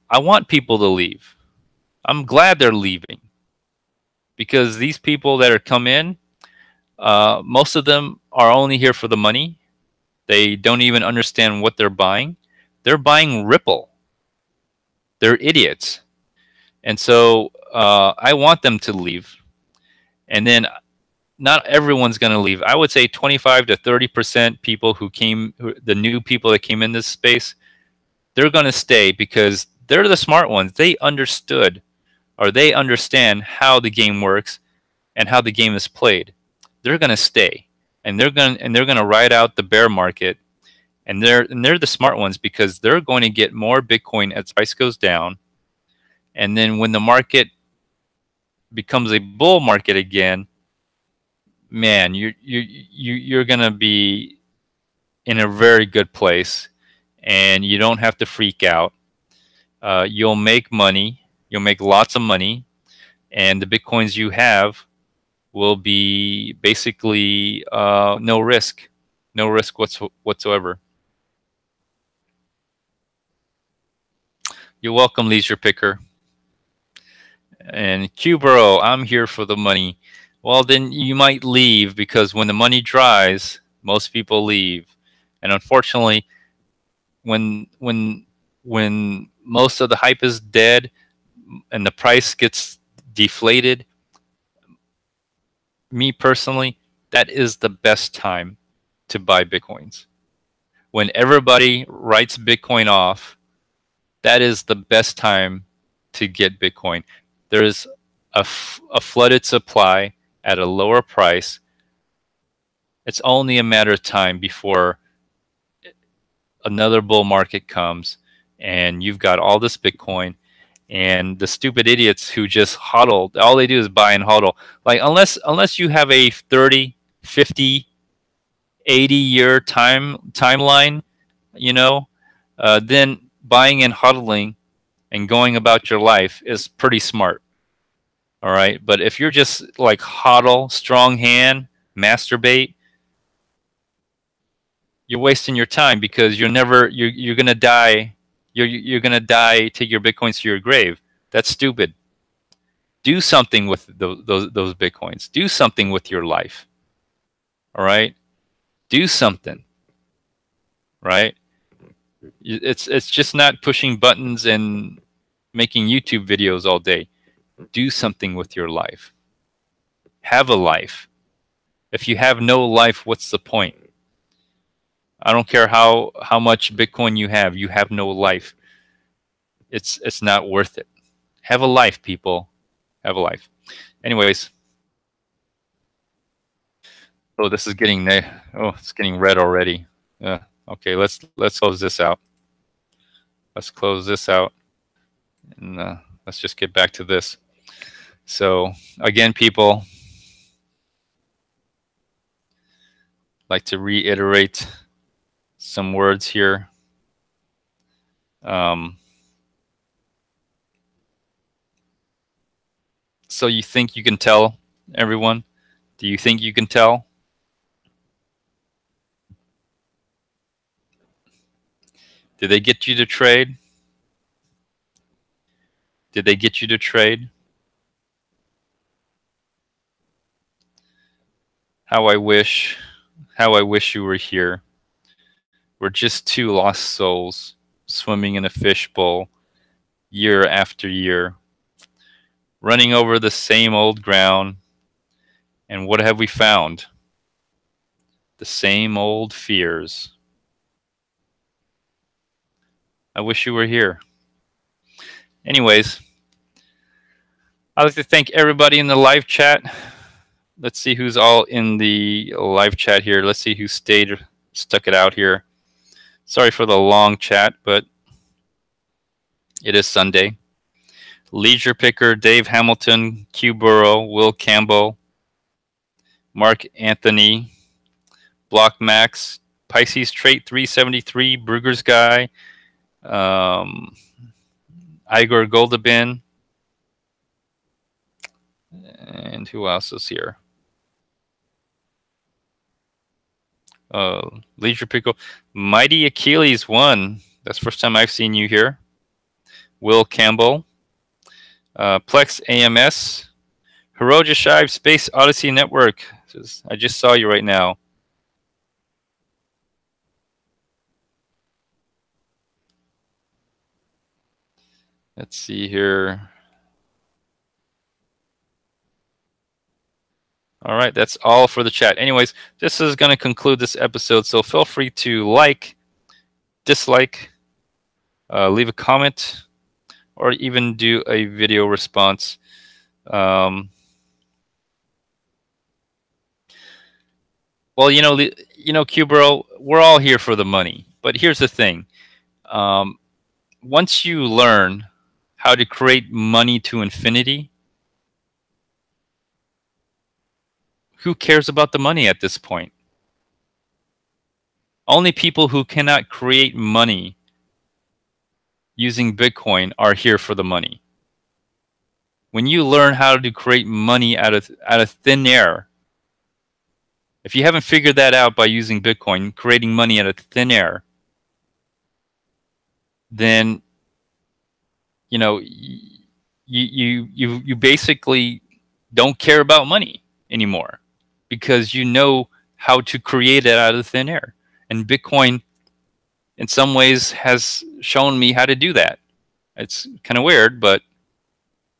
I want people to leave. I'm glad they're leaving, because these people that are come in, most of them are only here for the money. They don't even understand what they're buying. They're buying Ripple. They're idiots. And so I want them to leave. And then not everyone's going to leave. I would say 25 to 30% people the new people that came in this space, they're going to stay because they're the smart ones. They understood, or they understand how the game works and how the game is played. They're going to stay, and they're going to ride out the bear market. And they're the smart ones, because they're going to get more Bitcoin as price goes down. And then when the market becomes a bull market again, man, you're going to be in a very good place, and you don't have to freak out. You'll make money. You'll make lots of money, and the Bitcoins you have will be basically no risk whatsoever. You're welcome, Leisure Picker. And Q-Bro, I'm here for the money. Well, then you might leave, because when the money dries, most people leave. And unfortunately, when most of the hype is dead and the price gets deflated, me personally, that is the best time to buy Bitcoins. When everybody writes Bitcoin off, that is the best time to get Bitcoin. There is a flooded supply at a lower price. It's only a matter of time before another bull market comes and you've got all this Bitcoin, and the stupid idiots who just hodl, all they do is buy and hodl. Like, unless you have a 30, 50, 80-year timeline, you know, then buying and hodling and going about your life is pretty smart. All right. But if you're just like hodl, strong hand, masturbate, you're wasting your time, because you're gonna die. You're gonna die, take your Bitcoins to your grave. That's stupid. Do something with those Bitcoins. Do something with your life. All right. Do something. Right. It's just not pushing buttons and making YouTube videos all day. Do something with your life. Have a life. If you have no life, what's the point? I don't care how much Bitcoin you have no life. It's not worth it. Have a life, people. Have a life. Anyways. Oh, this is getting it's getting red already. Okay, let's close this out. Let's close this out, and let's just get back to this. So again, people, like to reiterate some words here. So you think you can tell, everyone? Do you think you can tell? Did they get you to trade? Did they get you to trade? How I wish you were here. We're just two lost souls swimming in a fishbowl year after year, running over the same old ground. And what have we found? The same old fears. I wish you were here. Anyways, I'd like to thank everybody in the live chat. Let's see who's all in the live chat here. Let's see who stuck it out here. Sorry for the long chat, but it is Sunday. Leisure Picker, Dave Hamilton, Q Burrow, Will Campbell, Mark Anthony, Block Max, Pisces Trait 373, Brugger's Guy, Igor Goldabin, and who else is here? Leisure Pickle, Mighty Achilles 1. That's the first time I've seen you here. Will Campbell, Plex AMS, Hiroja Shive, Space Odyssey Network. I just saw you right now. Let's see here. All right, that's all for the chat. Anyways, this is going to conclude this episode, so feel free to like, dislike, leave a comment, or even do a video response. Well, you know, Q-Bro, we're all here for the money. But here's the thing. Once you learn how to create money to infinity, who cares about the money at this point? Only people who cannot create money using Bitcoin are here for the money. when you learn how to create money out of thin air, if you haven't figured that out by using Bitcoin, creating money out of thin air, then you basically don't care about money anymore, because you know how to create it out of thin air. And Bitcoin, in some ways, has shown me how to do that. It's kind of weird, but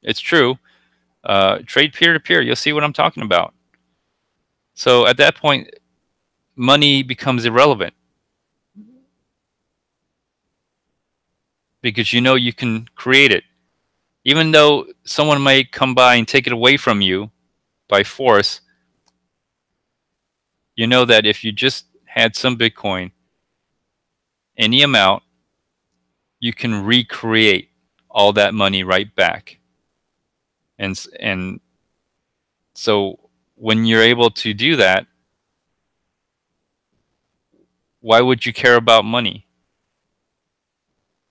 it's true. Trade peer-to-peer, you'll see what I'm talking about. So at that point, money becomes irrelevant, because you know you can create it. Even though someone might come by and take it away from you by force, you know that if you just had some Bitcoin, any amount, you can recreate all that money right back. And so when you're able to do that, why would you care about money?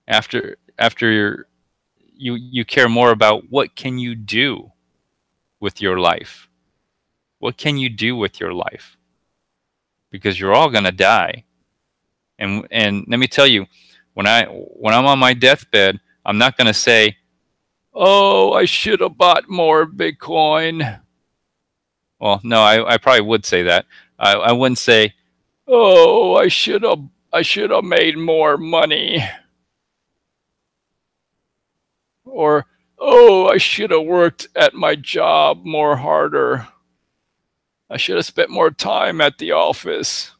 After you care more about what can you do with your life. What can you do with your life? Because you're all gonna die. And let me tell you, when I'm on my deathbed, I'm not gonna say, "Oh, I should have bought more Bitcoin." Well, no, I probably would say that. I wouldn't say, "Oh, I should have made more money," or, "Oh, I should have worked at my job more harder. I should have spent more time at the office."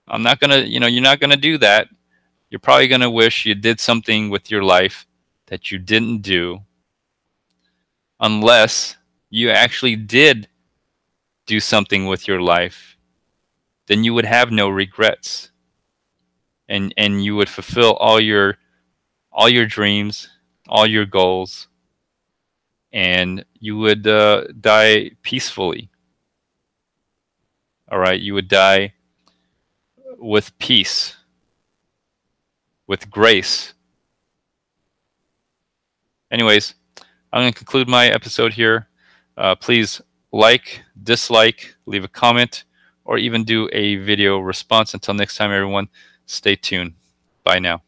I'm not gonna, you're not gonna do that. You're probably gonna wish you did something with your life that you didn't do, unless you actually did do something with your life. Then you would have no regrets, and you would fulfill all your dreams, all your goals, and you would die peacefully. All right, you would die with peace, with grace. Anyways, I'm going to conclude my episode here. Please like, dislike, leave a comment, or even do a video response. Until next time, everyone, stay tuned. Bye now.